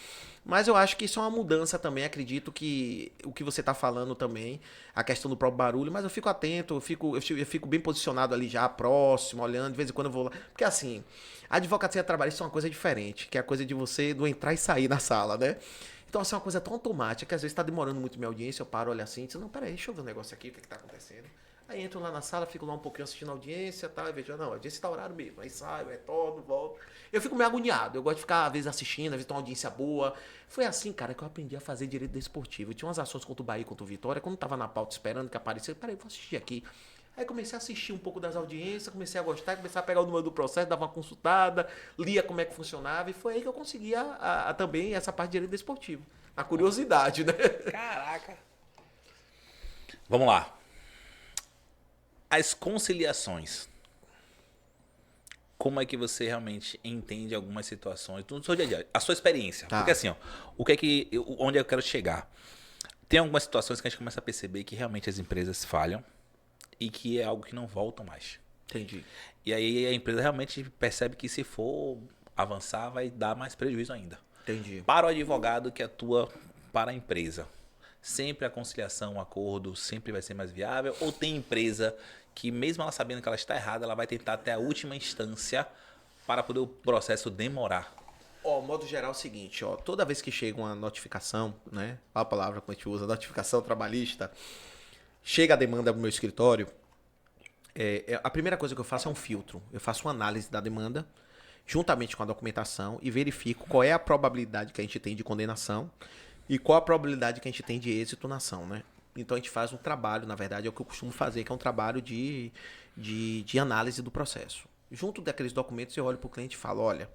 mas eu acho que isso é uma mudança também, acredito que o que você está falando também, a questão do próprio barulho, mas eu fico atento, eu fico bem posicionado ali já, próximo, olhando, de vez em quando eu vou lá, porque assim, a advocacia trabalhista é uma coisa diferente, que é a coisa de você do entrar e sair na sala, né? Então, assim, é uma coisa tão automática, que às vezes está demorando muito minha audiência, eu paro, olho assim, e digo, não, peraí, deixa eu ver um negócio aqui, o que está acontecendo. Aí entro lá na sala, fico lá um pouquinho assistindo a audiência, tá, e vejo, não, a audiência tá horário mesmo, aí saio, retorno, volto. Eu fico meio agoniado, eu gosto de ficar, às vezes, assistindo, às vezes tem uma audiência boa. Foi assim, cara, que eu aprendi a fazer direito desportivo. Eu tinha umas ações contra o Bahia, contra o Vitória, quando eu tava na pauta esperando que aparecesse, peraí, vou assistir aqui. Aí comecei a assistir um pouco das audiências, comecei a gostar, comecei a pegar o número do processo, dava uma consultada, lia como é que funcionava, e foi aí que eu consegui também essa parte de direito desportivo. A curiosidade, né? Caraca. Vamos lá. As conciliações. Como é que você realmente entende algumas situações do seu dia a dia? A sua experiência. Tá. Porque assim, ó, onde eu quero chegar? Tem algumas situações que a gente começa a perceber que realmente as empresas falham e que é algo que não voltam mais. Entendi. E aí a empresa realmente percebe que se for avançar vai dar mais prejuízo ainda. Entendi. Para o advogado que atua para a empresa, sempre a conciliação, o acordo, sempre vai ser mais viável? Ou tem empresa que mesmo ela sabendo que ela está errada, ela vai tentar até a última instância para poder o processo demorar? Modo geral é o seguinte, toda vez que chega uma notificação, né, a palavra que a gente usa, notificação trabalhista, chega a demanda pro meu escritório, a primeira coisa que eu faço é um filtro. Eu faço uma análise da demanda, juntamente com a documentação, e verifico qual é a probabilidade que a gente tem de condenação e qual a probabilidade que a gente tem de êxito na ação, né? Então a gente faz um trabalho, na verdade, é o que eu costumo fazer, que é um trabalho de análise do processo. Junto daqueles documentos eu olho para o cliente e falo, olha,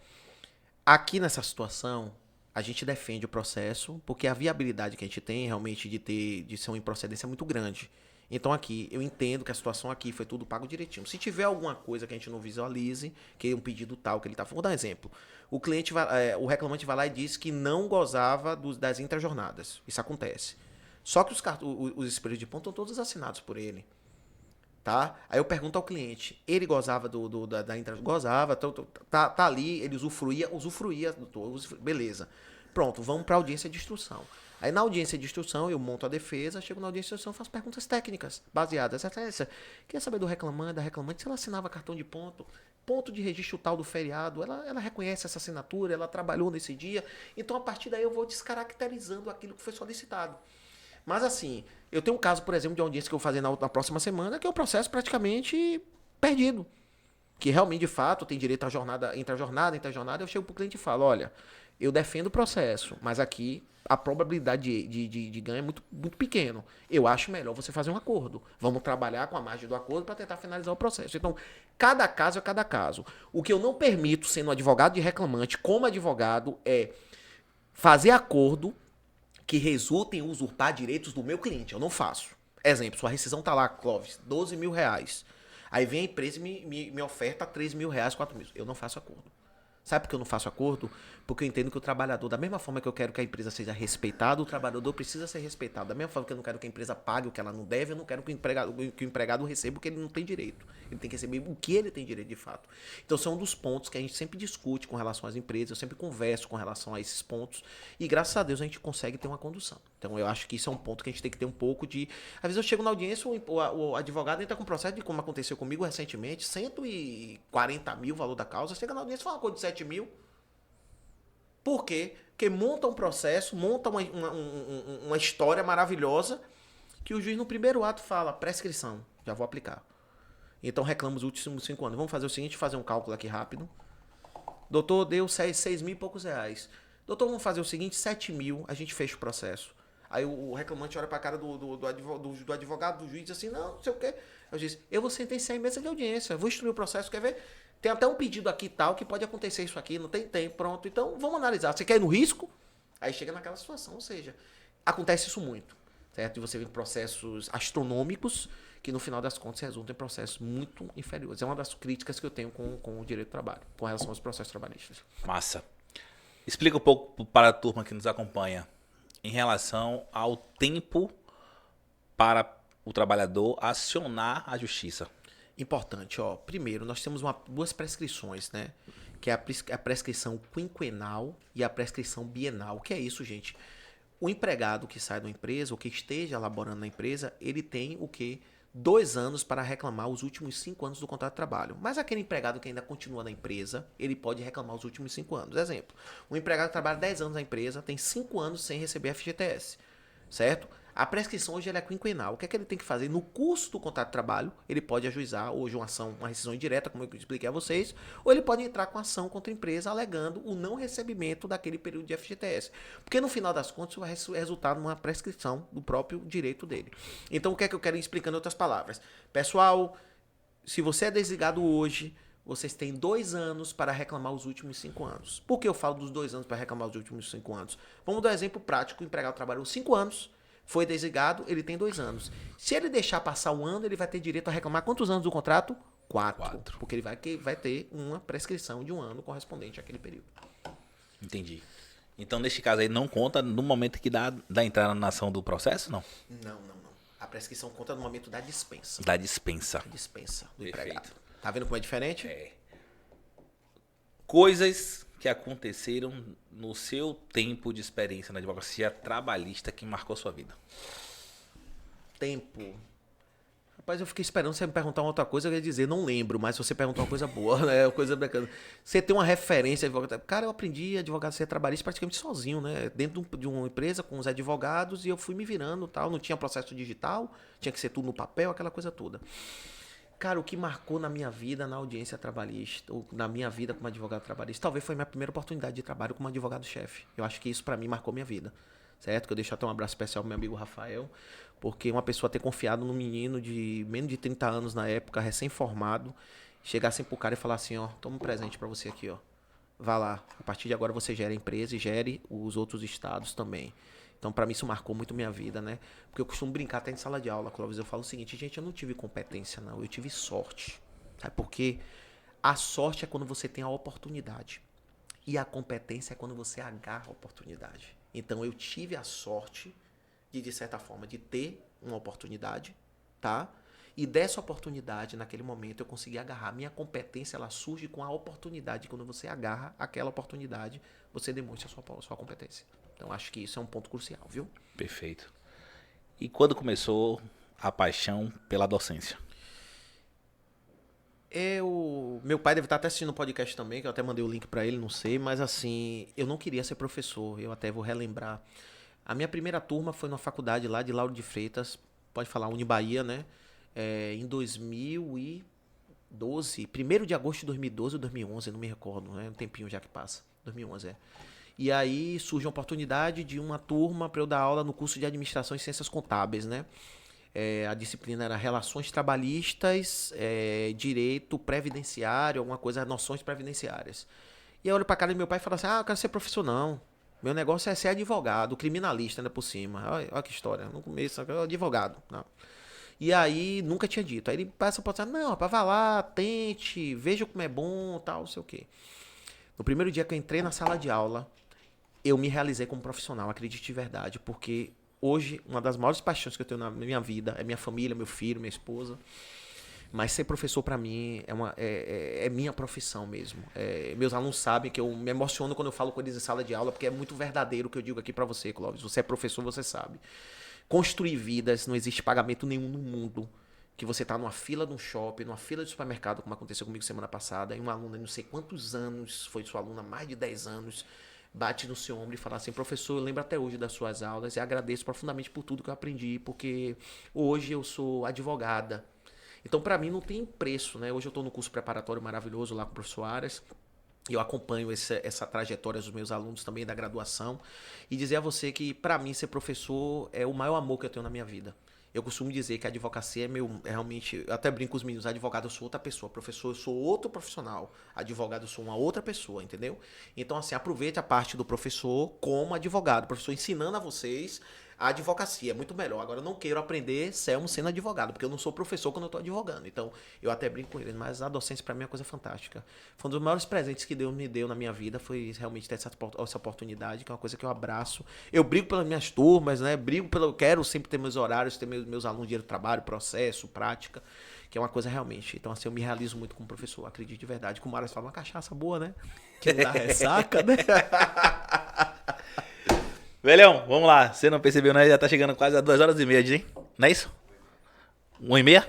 aqui nessa situação a gente defende o processo porque a viabilidade que a gente tem realmente de ser uma improcedência é muito grande. Então aqui, eu entendo que a situação aqui foi tudo pago direitinho. Se tiver alguma coisa que a gente não visualize, que é um pedido tal que ele tá... Vou dar um exemplo. O reclamante vai lá e diz que não gozava das intrajornadas. Isso acontece. Só que os espelhos de ponto estão todos assinados por ele. Tá? Aí eu pergunto ao cliente, ele gozava da intrajornada? Gozava, tá ali, ele usufruía, beleza. Pronto, vamos para a audiência de instrução. Aí na audiência de instrução eu monto a defesa, chego na audiência de instrução, faço perguntas técnicas baseadas. Queria saber da reclamante, se ela assinava cartão de ponto de registro tal do feriado, ela reconhece essa assinatura, ela trabalhou nesse dia. Então a partir daí eu vou descaracterizando aquilo que foi solicitado. Mas assim, eu tenho um caso, por exemplo, de audiência que eu vou fazer na próxima semana, que é o processo praticamente perdido. Que realmente, de fato, tem direito à jornada, intrajornada, eu chego pro cliente e falo, olha, Eu defendo o processo, mas aqui a probabilidade de ganho é muito, muito pequeno. Eu acho melhor você fazer um acordo. Vamos trabalhar com a margem do acordo para tentar finalizar o processo. Então, cada caso é cada caso. O que eu não permito, sendo advogado de reclamante, como advogado, é fazer acordo que resultem em usurpar direitos do meu cliente. Eu não faço. Exemplo, sua rescisão tá lá, Clóvis, R$ 12.000. Aí vem a empresa e me oferta R$ 3.000, R$ 4.000. Eu não faço acordo. Sabe por que eu não faço acordo? Porque eu entendo que o trabalhador, da mesma forma que eu quero que a empresa seja respeitada, o trabalhador precisa ser respeitado. Da mesma forma que eu não quero que a empresa pague o que ela não deve, eu não quero que o empregado receba o que ele não tem direito. Ele tem que receber o que ele tem direito de fato. Então, são um dos pontos que a gente sempre discute com relação às empresas, eu sempre converso com relação a esses pontos, e graças a Deus a gente consegue ter uma condução. Então, eu acho que isso é um ponto que a gente tem que ter um pouco de... Às vezes eu chego na audiência, o advogado entra com um processo de, como aconteceu comigo recentemente, 140 mil o valor da causa, chega na audiência e fala uma coisa de 7 mil. Por quê? Porque monta um processo, monta uma história maravilhosa que o juiz no primeiro ato fala, prescrição, já vou aplicar. Então reclama os últimos 5 anos. Vamos fazer o seguinte, fazer um cálculo aqui rápido. Doutor, deu 6 mil e poucos reais. Doutor, vamos fazer o seguinte, 7 mil, a gente fecha o processo. Aí o reclamante olha pra cara do advogado, do juiz, diz assim, não sei o quê. Eu disse, eu vou sentenciar em mesa de audiência, vou instruir o processo, quer ver? Tem até um pedido aqui tal, que pode acontecer isso aqui, não tem tempo, pronto. Então, vamos analisar. Você quer ir no risco? Aí chega naquela situação, ou seja, acontece isso muito, certo? E você vê processos astronômicos que no final das contas resultam em processos muito inferiores. É uma das críticas que eu tenho com o direito do trabalho, com relação aos processos trabalhistas. Massa. Explica um pouco para a turma que nos acompanha em relação ao tempo para o trabalhador acionar a justiça. Importante, ó. Primeiro, nós temos duas prescrições, né? Que é a prescrição quinquenal e a prescrição bienal. O que é isso, gente? O empregado que sai da empresa, ou que esteja elaborando na empresa, ele tem o quê? 2 anos para reclamar os últimos 5 anos do contrato de trabalho. Mas aquele empregado que ainda continua na empresa, ele pode reclamar os últimos 5 anos. Exemplo, um empregado que trabalha 10 anos na empresa, tem 5 anos sem receber FGTS, certo? A prescrição hoje ela é quinquenal. O que é que ele tem que fazer? No curso do contrato de trabalho, ele pode ajuizar hoje uma rescisão indireta, como eu expliquei a vocês, ou ele pode entrar com ação contra a empresa alegando o não recebimento daquele período de FGTS. Porque no final das contas, isso vai resultar numa prescrição do próprio direito dele. Então, o que é que eu quero ir explicando em outras palavras? Pessoal, se você é desligado hoje, vocês têm 2 anos para reclamar os últimos 5 anos. Por que eu falo dos 2 anos para reclamar os últimos 5 anos? Vamos dar um exemplo prático. O empregado trabalhou 5 anos, foi desligado, ele tem 2 anos. Se ele deixar passar 1 ano, ele vai ter direito a reclamar quantos anos do contrato? 4. Porque ele vai ter uma prescrição de 1 ano correspondente àquele período. Entendi. Então, neste caso aí, não conta no momento que dá entrada na ação do processo, não? Não. A prescrição conta no momento da dispensa. Da dispensa. A dispensa do Perfeito. empregado. Tá vendo como é diferente? É. Coisas que aconteceram no seu tempo de experiência na advocacia trabalhista que marcou sua vida. Tempo. Rapaz, eu fiquei esperando você me perguntar uma outra coisa, eu ia dizer, não lembro, mas se você perguntar uma coisa boa, né? Uma coisa bacana. Você tem uma referência advogado. Cara, eu aprendi advocacia trabalhista praticamente sozinho, né? Dentro de uma empresa com os advogados e eu fui me virando e tal. Não tinha processo digital, tinha que ser tudo no papel, aquela coisa toda. Cara, o que marcou na minha vida na audiência trabalhista, ou na minha vida como advogado trabalhista, talvez foi minha primeira oportunidade de trabalho como advogado-chefe. Eu acho que isso pra mim marcou minha vida, certo? Que eu deixo até um abraço especial pro meu amigo Rafael, porque uma pessoa ter confiado num menino de menos de 30 anos na época, recém-formado, chegar assim pro cara e falar assim, ó, toma um presente pra você aqui, ó. Vá lá, a partir de agora você gera a empresa e gere os outros estados também. Então, pra mim, isso marcou muito minha vida, né? Porque eu costumo brincar até em sala de aula, Clóvis. Eu falo o seguinte, gente, eu não tive competência, não. Eu tive sorte. Sabe por quê? A sorte é quando você tem a oportunidade. E a competência é quando você agarra a oportunidade. Então, eu tive a sorte de certa forma, de ter uma oportunidade, tá? E dessa oportunidade, naquele momento, eu consegui agarrar. Minha competência, ela surge com a oportunidade. Quando você agarra aquela oportunidade, você demonstra a sua competência. Então, acho que isso é um ponto crucial, viu? Perfeito. E quando começou a paixão pela docência? Meu pai deve estar até assistindo o podcast também, que eu até mandei o link para ele, não sei. Mas, assim, eu não queria ser professor. Eu até vou relembrar. A minha primeira turma foi na faculdade lá de Lauro de Freitas. Pode falar, Unibaía, né? Em 2012, 1º de agosto de 2012 ou 2011, não me recordo, né? Um tempinho já que passa. 2011, E aí surge a oportunidade de uma turma para eu dar aula no curso de Administração e Ciências Contábeis, né? A disciplina era Relações Trabalhistas, Direito Previdenciário, alguma coisa, Noções Previdenciárias. E eu olho pra cara do meu pai e falo assim, eu quero ser professor, não. Meu negócio é ser advogado, criminalista, ainda por cima. Olha que história, no começo, eu advogado. Não. E aí, nunca tinha dito. Aí ele passa a dizer, não, rapaz, vá lá, tente, veja como é bom, tal, não sei o quê. No primeiro dia que eu entrei na sala de aula, eu me realizei como profissional, acredite de verdade, porque hoje, uma das maiores paixões que eu tenho na minha vida é minha família, meu filho, minha esposa. Mas ser professor para mim é minha profissão mesmo. Meus alunos sabem que eu me emociono quando eu falo com eles em sala de aula, porque é muito verdadeiro o que eu digo aqui para você, Clóvis. Você é professor, você sabe. Construir vidas, não existe pagamento nenhum no mundo que você tá numa fila de um shopping, numa fila de supermercado, como aconteceu comigo semana passada, e uma aluna, não sei quantos anos, foi sua aluna, mais de 10 anos, bate no seu ombro e fala assim, professor, eu lembro até hoje das suas aulas e agradeço profundamente por tudo que eu aprendi, porque hoje eu sou advogada. Então, para mim, não tem preço, né? Hoje eu estou no curso preparatório maravilhoso lá com o professor Aras. Eu acompanho essa trajetória dos meus alunos também da graduação. E dizer a você que, para mim, ser professor é o maior amor que eu tenho na minha vida. Eu costumo dizer que a advocacia realmente, eu até brinco com os meninos, advogado eu sou outra pessoa, professor eu sou outro profissional, advogado eu sou uma outra pessoa, entendeu? Então, assim, aproveite a parte do professor como advogado, professor ensinando a vocês a advocacia, é muito melhor. Agora, eu não quero aprender Selmo sendo advogado, porque eu não sou professor quando eu estou advogando. Então, eu até brinco com eles, mas a docência para mim é uma coisa fantástica. Foi um dos maiores presentes que Deus me deu na minha vida, foi realmente ter essa oportunidade, que é uma coisa que eu abraço. Eu brigo pelas minhas turmas, né? Eu quero sempre ter meus horários, ter meus alunos de trabalho, processo, prática, que é uma coisa realmente. Então, assim, eu me realizo muito como professor, acredito de verdade. Como o Maras fala, uma cachaça boa, né? Que não dá ressaca, né? Velhão, vamos lá. Você não percebeu, né? Já tá chegando quase a 2h30, hein? Não é isso? 1h30?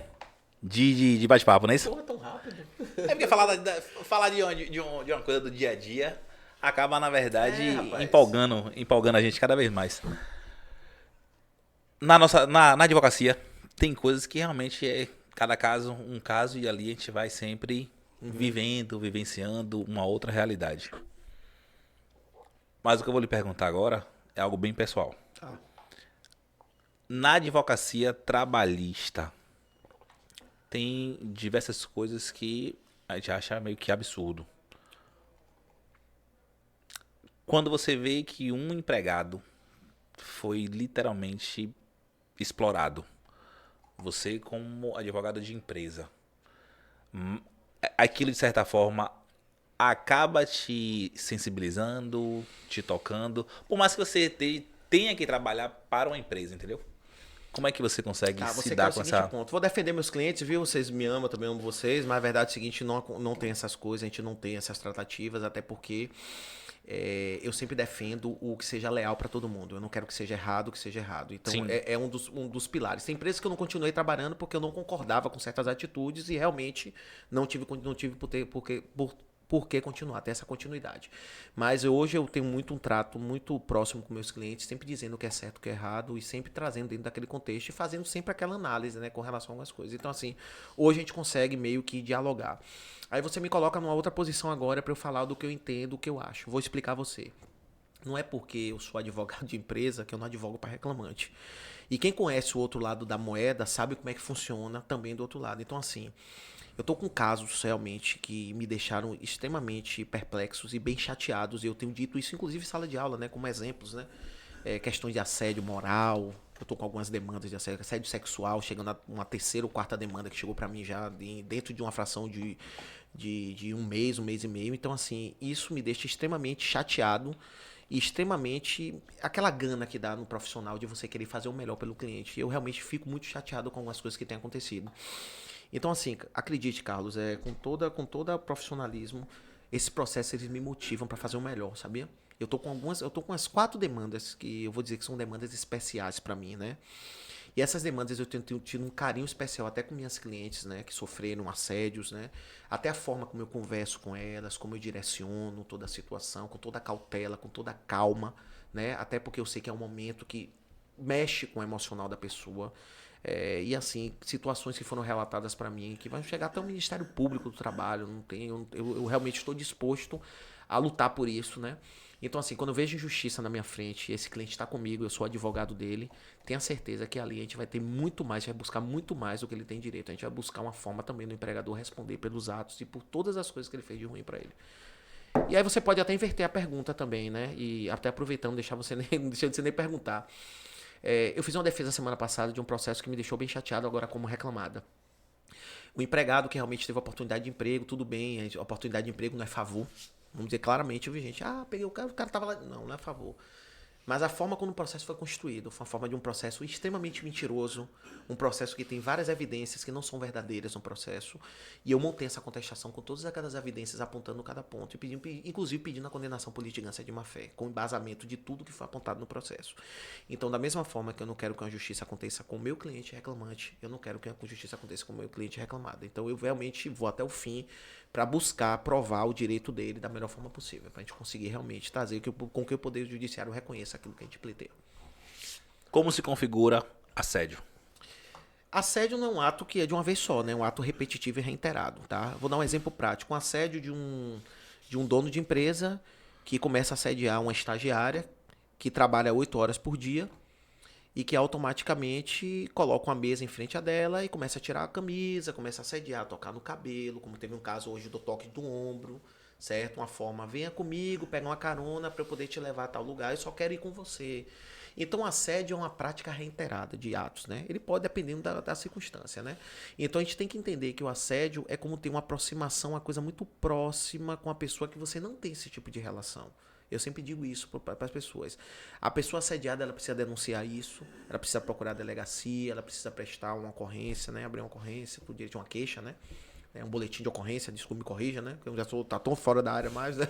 De bate-papo, não é isso? Porra, tão rápido. É porque falar de uma coisa do dia a dia acaba, na verdade, empolgando a gente cada vez mais. Na advocacia, tem coisas que realmente é cada caso um caso e ali a gente vai sempre vivenciando uma outra realidade. Mas o que eu vou lhe perguntar agora é algo bem pessoal. Tá. Na advocacia trabalhista, tem diversas coisas que a gente acha meio que absurdo. Quando você vê que um empregado foi literalmente explorado, você como advogado de empresa, aquilo de certa forma acaba te sensibilizando, te tocando, por mais que você tenha que trabalhar para uma empresa, entendeu? Como é que você consegue se dar com essa... ponto. Vou defender meus clientes, viu? Vocês me amam, eu também amo vocês, mas a verdade é o seguinte, não tem essas coisas, a gente não tem essas tratativas, até porque eu sempre defendo o que seja leal para todo mundo. Eu não quero que seja errado, que seja errado. Então, é um dos pilares. Tem empresas que eu não continuei trabalhando porque eu não concordava com certas atitudes e realmente não tive por que continuar, ter essa continuidade. Mas hoje eu tenho um trato muito próximo com meus clientes, sempre dizendo o que é certo, o que é errado, e sempre trazendo dentro daquele contexto e fazendo sempre aquela análise, né, com relação a algumas coisas. Então, assim, hoje a gente consegue meio que dialogar. Aí você me coloca numa outra posição agora para eu falar do que eu entendo, do que eu acho. Vou explicar a você. Não é porque eu sou advogado de empresa que eu não advogo para reclamante. E quem conhece o outro lado da moeda sabe como é que funciona também do outro lado. Então, assim, eu tô com casos realmente que me deixaram extremamente perplexos e bem chateados. E eu tenho dito isso, inclusive em sala de aula, né? Como exemplos, né? Questões de assédio moral. Eu tô com algumas demandas de assédio sexual, chegando a uma terceira ou quarta demanda que chegou para mim já dentro de uma fração de um mês e meio. Então, assim, isso me deixa extremamente chateado e extremamente aquela gana que dá no profissional de você querer fazer o melhor pelo cliente. Eu realmente fico muito chateado com algumas coisas que têm acontecido. Então, assim, acredite, Carlos, com todo profissionalismo, esse processo eles me motivam para fazer o melhor, sabia? Eu tô com umas 4 demandas que eu vou dizer que são demandas especiais para mim, né? E essas demandas eu tenho tido um carinho especial até com minhas clientes, né, que sofreram assédios, né? Até a forma como eu converso com elas, como eu direciono toda a situação, com toda a cautela, com toda a calma, né? Até porque eu sei que é um momento que mexe com o emocional da pessoa. E assim, situações que foram relatadas para mim, que vão chegar até o Ministério Público do Trabalho, não tem, eu realmente estou disposto a lutar por isso, né? Então, assim, quando eu vejo injustiça na minha frente, esse cliente está comigo, eu sou advogado dele, tenha certeza que ali a gente vai ter muito mais, vai buscar muito mais do que ele tem direito. A gente vai buscar uma forma também do empregador responder pelos atos e por todas as coisas que ele fez de ruim para ele. E aí você pode até inverter a pergunta também, né? E até aproveitando, deixar você não deixar de você nem perguntar. Eu fiz uma defesa semana passada de um processo que me deixou bem chateado agora como reclamada. O empregado que realmente teve oportunidade de emprego, tudo bem, a oportunidade de emprego não é favor. Vamos dizer claramente, eu vi gente, peguei o cara tava lá. Não é favor. Mas a forma como o processo foi construído foi uma forma de um processo extremamente mentiroso, um processo que tem várias evidências que não são verdadeiras no processo, e eu montei essa contestação com todas aquelas evidências apontando cada ponto, e inclusive pedindo a condenação por litigância de má-fé, com embasamento de tudo que foi apontado no processo. Então, da mesma forma que eu não quero que a justiça aconteça com o meu cliente reclamante, eu não quero que a justiça aconteça com o meu cliente reclamado. Então, eu realmente vou até o fim para buscar provar o direito dele da melhor forma possível, para a gente conseguir realmente trazer com que o Poder Judiciário reconheça aquilo que a gente pleiteia. Como se configura assédio? Assédio não é um ato que é de uma vez só, né? É um ato repetitivo e reiterado, tá? Vou dar um exemplo prático. Um assédio de um dono de empresa que começa a assediar uma estagiária que trabalha 8 horas por dia e que automaticamente coloca uma mesa em frente a dela e começa a tirar a camisa, começa a assediar, tocar no cabelo, como teve um caso hoje do toque do ombro, certo? Uma forma, venha comigo, pega uma carona para eu poder te levar a tal lugar, eu só quero ir com você. Então, o assédio é uma prática reiterada de atos, né? Ele pode dependendo da circunstância, né? Então, a gente tem que entender que o assédio é como ter uma aproximação, uma coisa muito próxima com a pessoa que você não tem esse tipo de relação. Eu sempre digo isso para as pessoas. A pessoa assediada, ela precisa denunciar isso, ela precisa procurar a delegacia, ela precisa prestar uma ocorrência, né? Abrir uma ocorrência por direito de uma queixa, né? Um boletim de ocorrência, desculpe, me corrija, né? Porque eu já tá tão fora da área mais, né?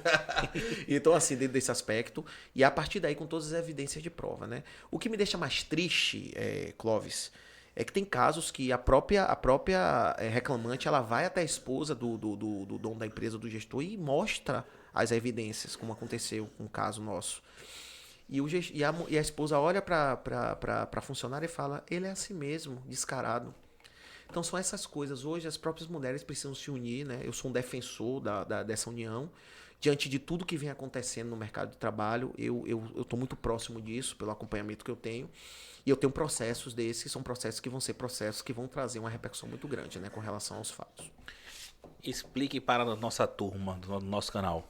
Então, assim, dentro desse aspecto. E a partir daí, com todas as evidências de prova, né? O que me deixa mais triste, Clóvis, é que tem casos que a própria reclamante, ela vai até a esposa do dono da empresa, do gestor, e mostra as evidências, como aconteceu com um caso nosso. E a esposa olha para a funcionária e fala, ele é assim mesmo, descarado. Então são essas coisas. Hoje as próprias mulheres precisam se unir, né? Eu sou um defensor dessa união. Diante de tudo que vem acontecendo no mercado de trabalho, eu estou muito próximo disso, pelo acompanhamento que eu tenho. E eu tenho processos desses, que são processos que vão ser processos que vão trazer uma repercussão muito grande, né, com relação aos fatos. Explique para a nossa turma, do nosso canal.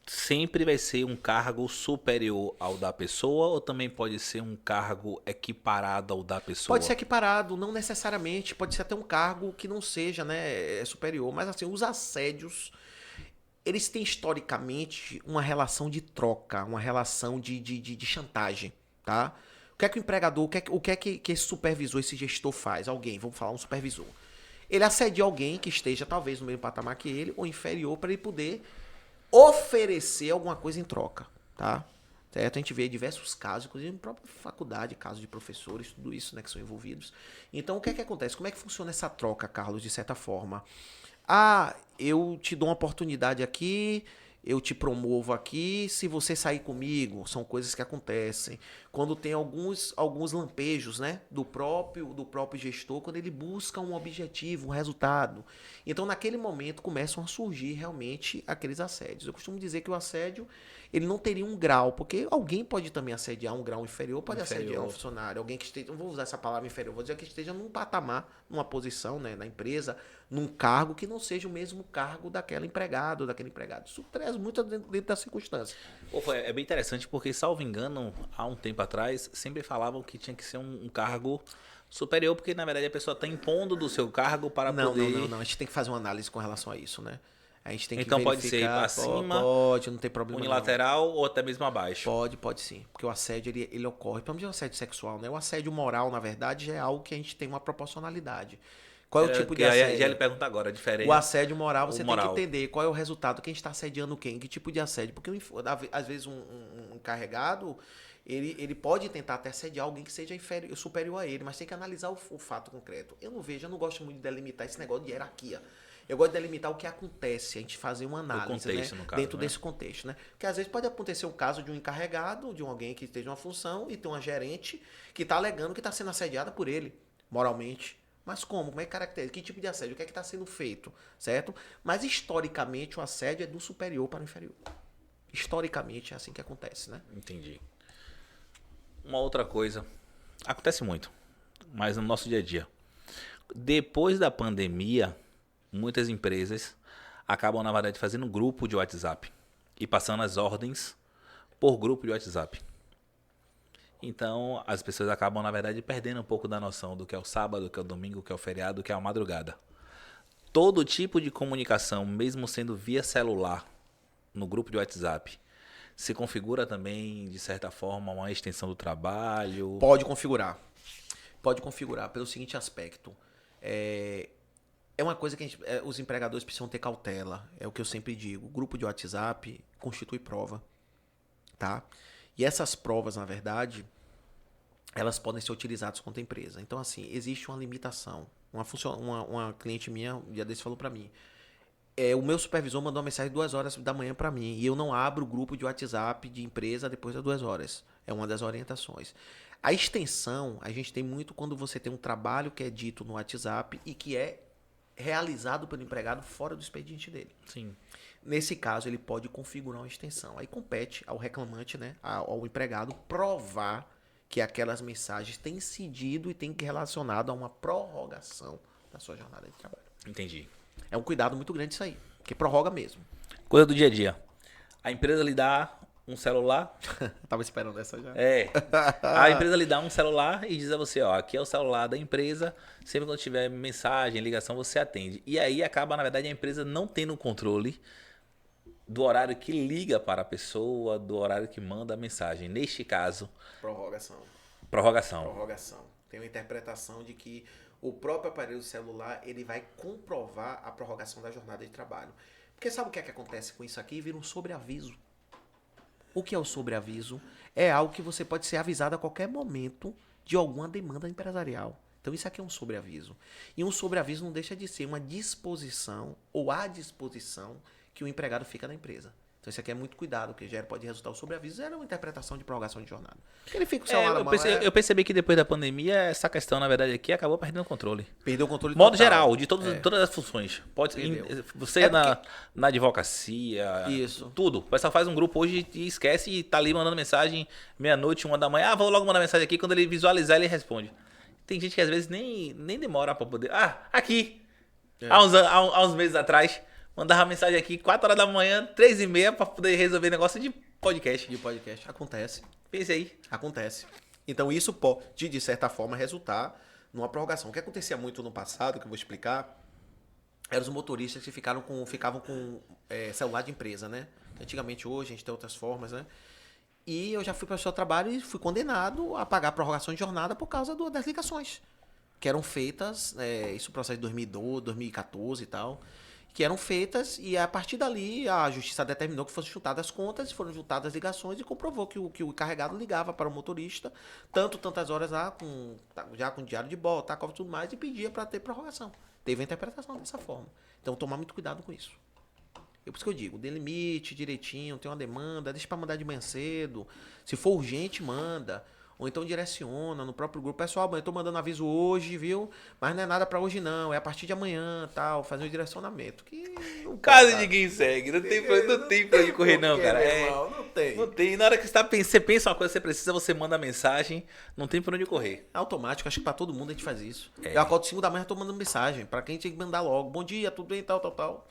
Sempre vai ser um cargo superior ao da pessoa ou também pode ser um cargo equiparado ao da pessoa? Pode ser equiparado, não necessariamente. Pode ser até um cargo que não seja, né, superior. Mas assim, os assédios, eles têm historicamente uma relação de troca, uma relação de chantagem, tá? O que é que o empregador, o que é que esse supervisor, esse gestor faz? Alguém, vamos falar um supervisor. Ele assedia alguém que esteja talvez no mesmo patamar que ele ou inferior para ele poder oferecer alguma coisa em troca, tá? Certo? A gente vê diversos casos, inclusive na própria faculdade, casos de professores, tudo isso, né, que são envolvidos. Então, o que é que acontece? Como é que funciona essa troca, Carlos, de certa forma? Eu te dou uma oportunidade aqui, eu te promovo aqui, se você sair comigo, são coisas que acontecem. Quando tem alguns lampejos, né, do próprio gestor, quando ele busca um objetivo, um resultado. Então, naquele momento, começam a surgir realmente aqueles assédios. Eu costumo dizer que o assédio, ele não teria um grau, porque alguém pode também assediar um grau inferior, pode assediar um funcionário, alguém que esteja, não vou usar essa palavra inferior, vou dizer que esteja num patamar, numa posição, né, na empresa, num cargo que não seja o mesmo cargo daquele empregado. Isso traz muito dentro da circunstância. É bem interessante porque, salvo engano, há um tempo atrás, sempre falavam que tinha que ser um cargo superior, porque na verdade a pessoa está impondo do seu cargo para poder... Não, a gente tem que fazer uma análise com relação a isso, né? A gente tem que então verificar, pode ser acima, pode, não tem problema unilateral ou até mesmo abaixo. Pode sim, porque o assédio ele ocorre, pelo menos o assédio sexual, né? O assédio moral, na verdade, já é algo que a gente tem uma proporcionalidade. Qual é o tipo de assédio? Já lhe pergunto agora, a diferença. O assédio moral, você tem que entender qual é o resultado, quem está assediando quem, que tipo de assédio. Porque às vezes um encarregado, ele pode tentar até assediar alguém que seja superior a ele, mas tem que analisar o fato concreto. Eu não gosto muito de delimitar esse negócio de hierarquia. Eu gosto de delimitar o que acontece, a gente fazer uma análise, contexto, né? Dentro desse contexto, né? Porque às vezes pode acontecer um caso de um encarregado, de alguém que esteja uma função e tem uma gerente que está alegando que está sendo assediada por ele, moralmente. Mas como? Como é que caracteriza? Que tipo de assédio? O que é que está sendo feito? Certo? Mas historicamente o assédio é do superior para o inferior. Historicamente é assim que acontece, né? Entendi. Uma outra coisa, acontece muito, mas no nosso dia a dia. Depois da pandemia, muitas empresas acabam, na verdade, fazendo um grupo de WhatsApp e passando as ordens por grupo de WhatsApp. Então, as pessoas acabam, na verdade, perdendo um pouco da noção do que é o sábado, do que é o domingo, do que é o feriado, do que é a madrugada. Todo tipo de comunicação, mesmo sendo via celular, no grupo de WhatsApp, se configura também, de certa forma, uma extensão do trabalho. Pode configurar. Pode configurar pelo seguinte aspecto. É uma coisa que os empregadores precisam ter cautela. É o que eu sempre digo. O grupo de WhatsApp constitui prova. Tá? E essas provas, na verdade, elas podem ser utilizadas contra a empresa. Então, assim, existe uma limitação. Uma cliente minha, um dia desse, falou pra mim. O meu supervisor mandou uma mensagem 2 horas da manhã pra mim. E eu não abro o grupo de WhatsApp de empresa depois das 2 horas. É uma das orientações. A extensão, a gente tem muito quando você tem um trabalho que é dito no WhatsApp e que é realizado pelo empregado fora do expediente dele. Sim. Nesse caso, ele pode configurar uma extensão. Aí compete ao reclamante, né, ao empregado, provar que aquelas mensagens têm incidido e têm relacionado a uma prorrogação da sua jornada de trabalho. Entendi. É um cuidado muito grande isso aí, porque prorroga mesmo. Coisa do dia a dia. A empresa lhe dá um celular. Tava esperando essa já. A empresa lhe dá um celular e diz a você, ó, aqui é o celular da empresa. Sempre quando tiver mensagem, ligação, você atende. E aí acaba, na verdade, a empresa não tendo controle do horário que liga para a pessoa, do horário que manda a mensagem. Neste caso, Prorrogação. prorrogação. Tem uma interpretação de que o próprio aparelho celular ele vai comprovar a prorrogação da jornada de trabalho. Porque sabe o que é que acontece com isso aqui? Vira um sobreaviso. O que é o sobreaviso? É algo que você pode ser avisado a qualquer momento de alguma demanda empresarial. Então isso aqui é um sobreaviso. E um sobreaviso não deixa de ser uma disposição ou a disposição que o empregado fica na empresa. Então isso aqui é muito cuidado, porque já pode resultar o sobreaviso, era uma interpretação de prorrogação de jornada. Ele fica com o celular na mão, Eu percebi que depois da pandemia, essa questão, na verdade, aqui acabou perdendo o controle. perdeu o controle Modo total. geral, de todas as funções. Pode Perdeu. você É na advocacia, Isso. tudo. O pessoal faz um grupo hoje e esquece e tá ali mandando mensagem meia-noite, 1 da manhã. Ah, vou logo mandar mensagem aqui. Quando ele visualizar, ele responde. Tem gente que às vezes nem demora pra poder. Ah, aqui. Há uns meses atrás, mandava mensagem aqui, 4 horas da manhã, 3h30, pra poder resolver negócio de podcast. De podcast. Acontece. Pense aí. Acontece. Então isso pode, de certa forma, resultar numa prorrogação. O que acontecia muito no passado, que eu vou explicar, eram os motoristas que ficavam com celular de empresa, né? Antigamente, hoje, a gente tem outras formas, né? E eu já fui para o seu trabalho e fui condenado a pagar a prorrogação de jornada por causa das ligações. Que eram feitas, isso processo de 2012, 2014 e tal, que eram feitas e a partir dali a justiça determinou que fossem juntadas as contas, foram juntadas as ligações e comprovou que o encarregado ligava para o motorista tantas horas lá, já com diário de bordo, taco e tudo mais, e pedia para ter prorrogação. Teve a interpretação dessa forma. Então tomar muito cuidado com isso. Por isso que eu digo, dê limite direitinho, tem uma demanda, deixa para mandar de manhã cedo. Se for urgente, manda. Ou então direciona no próprio grupo. Pessoal, eu tô mandando aviso hoje, viu? Mas não é nada para hoje não, é a partir de amanhã, tal. Fazer um direcionamento. Que Quase ninguém segue, não tem pra onde correr não, cara. Não tem. Não tem. Na hora que você pensa uma coisa que você precisa, você manda mensagem, não tem por onde correr. É automático, acho que para todo mundo a gente faz isso. Eu acordo 5 da manhã, tô mandando mensagem. Para quem tem que mandar logo. Bom dia, tudo bem, tal.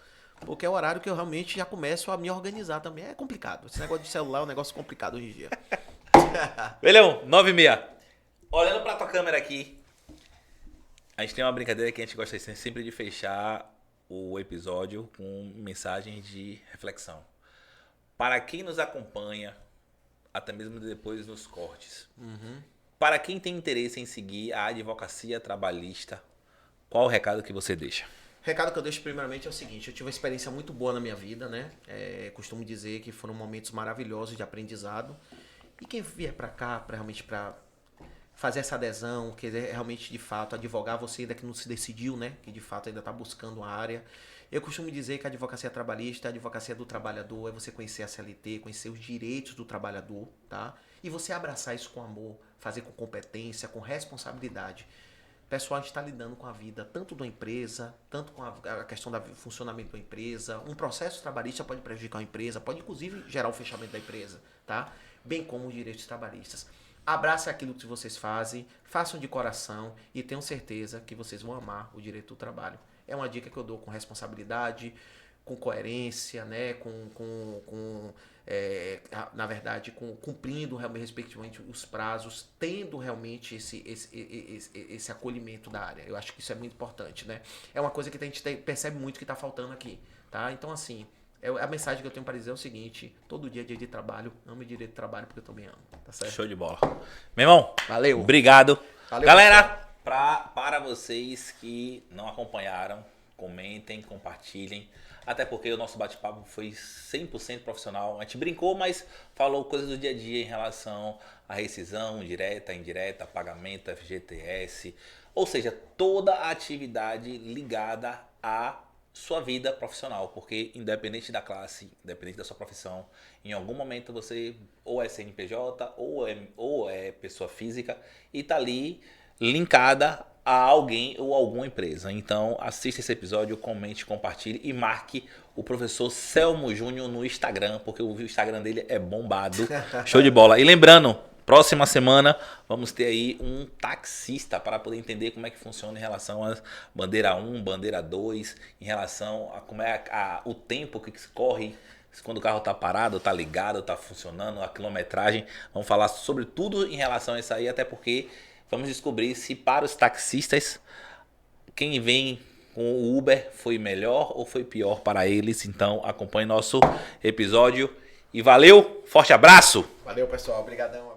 Porque é o horário que eu realmente já começo a me organizar também. É complicado. Esse negócio de celular é um negócio complicado hoje em dia. Velhão, 9h30. Olhando pra tua câmera aqui, a gente tem uma brincadeira que a gente gosta sempre de fechar o episódio com mensagens de reflexão. Para quem nos acompanha, até mesmo depois nos cortes, para quem tem interesse em seguir a advocacia trabalhista, qual o recado que você deixa? O recado que eu deixo primeiramente é o seguinte, eu tive uma experiência muito boa na minha vida, né? Costumo dizer que foram momentos maravilhosos de aprendizado. E quem vier para cá, realmente para fazer essa adesão, querer realmente, de fato, advogar, você ainda que não se decidiu, né? Que de fato ainda está buscando a área. Eu costumo dizer que a advocacia trabalhista, a advocacia do trabalhador, é você conhecer a CLT, conhecer os direitos do trabalhador, tá? E você abraçar isso com amor, fazer com competência, com responsabilidade. Pessoal, a gente está lidando com a vida tanto da empresa, tanto com a questão do funcionamento da empresa. Um processo trabalhista pode prejudicar a empresa, pode inclusive gerar o fechamento da empresa, tá? Bem como os direitos trabalhistas. Abraça aquilo que vocês fazem, façam de coração e tenham certeza que vocês vão amar o direito do trabalho. É uma dica que eu dou com responsabilidade, com coerência, né? Na verdade, cumprindo realmente, respectivamente, os prazos, tendo realmente esse acolhimento da área. Eu acho que isso é muito importante, né? É uma coisa que a gente percebe muito que está faltando aqui, tá? Então, assim, a mensagem que eu tenho para dizer é o seguinte: todo dia é dia de trabalho, ame o direito do trabalho porque eu também amo, tá certo? Show de bola. Meu irmão, Valeu. Obrigado. Valeu, Galera, para vocês que não acompanharam, comentem, compartilhem. Até porque o nosso bate-papo foi 100% profissional. A gente brincou, mas falou coisas do dia a dia em relação à rescisão direta, indireta, pagamento, FGTS. Ou seja, toda a atividade ligada à sua vida profissional. Porque independente da classe, independente da sua profissão, em algum momento você ou é CNPJ ou é pessoa física e está ali linkada a alguém ou alguma empresa. Então assista esse episódio, comente, compartilhe e marque o professor Selmo Júnior no Instagram, porque o Instagram dele é bombado. Show de bola. E lembrando, próxima semana vamos ter aí um taxista para poder entender como é que funciona em relação a bandeira 1, bandeira 2, em relação a como é o tempo que corre quando o carro está parado, está ligado, está funcionando, a quilometragem. Vamos falar sobre tudo em relação a isso aí, até porque vamos descobrir se para os taxistas, quem vem com o Uber foi melhor ou foi pior para eles. Então acompanhe nosso episódio e valeu, forte abraço! Valeu, pessoal. Obrigadão.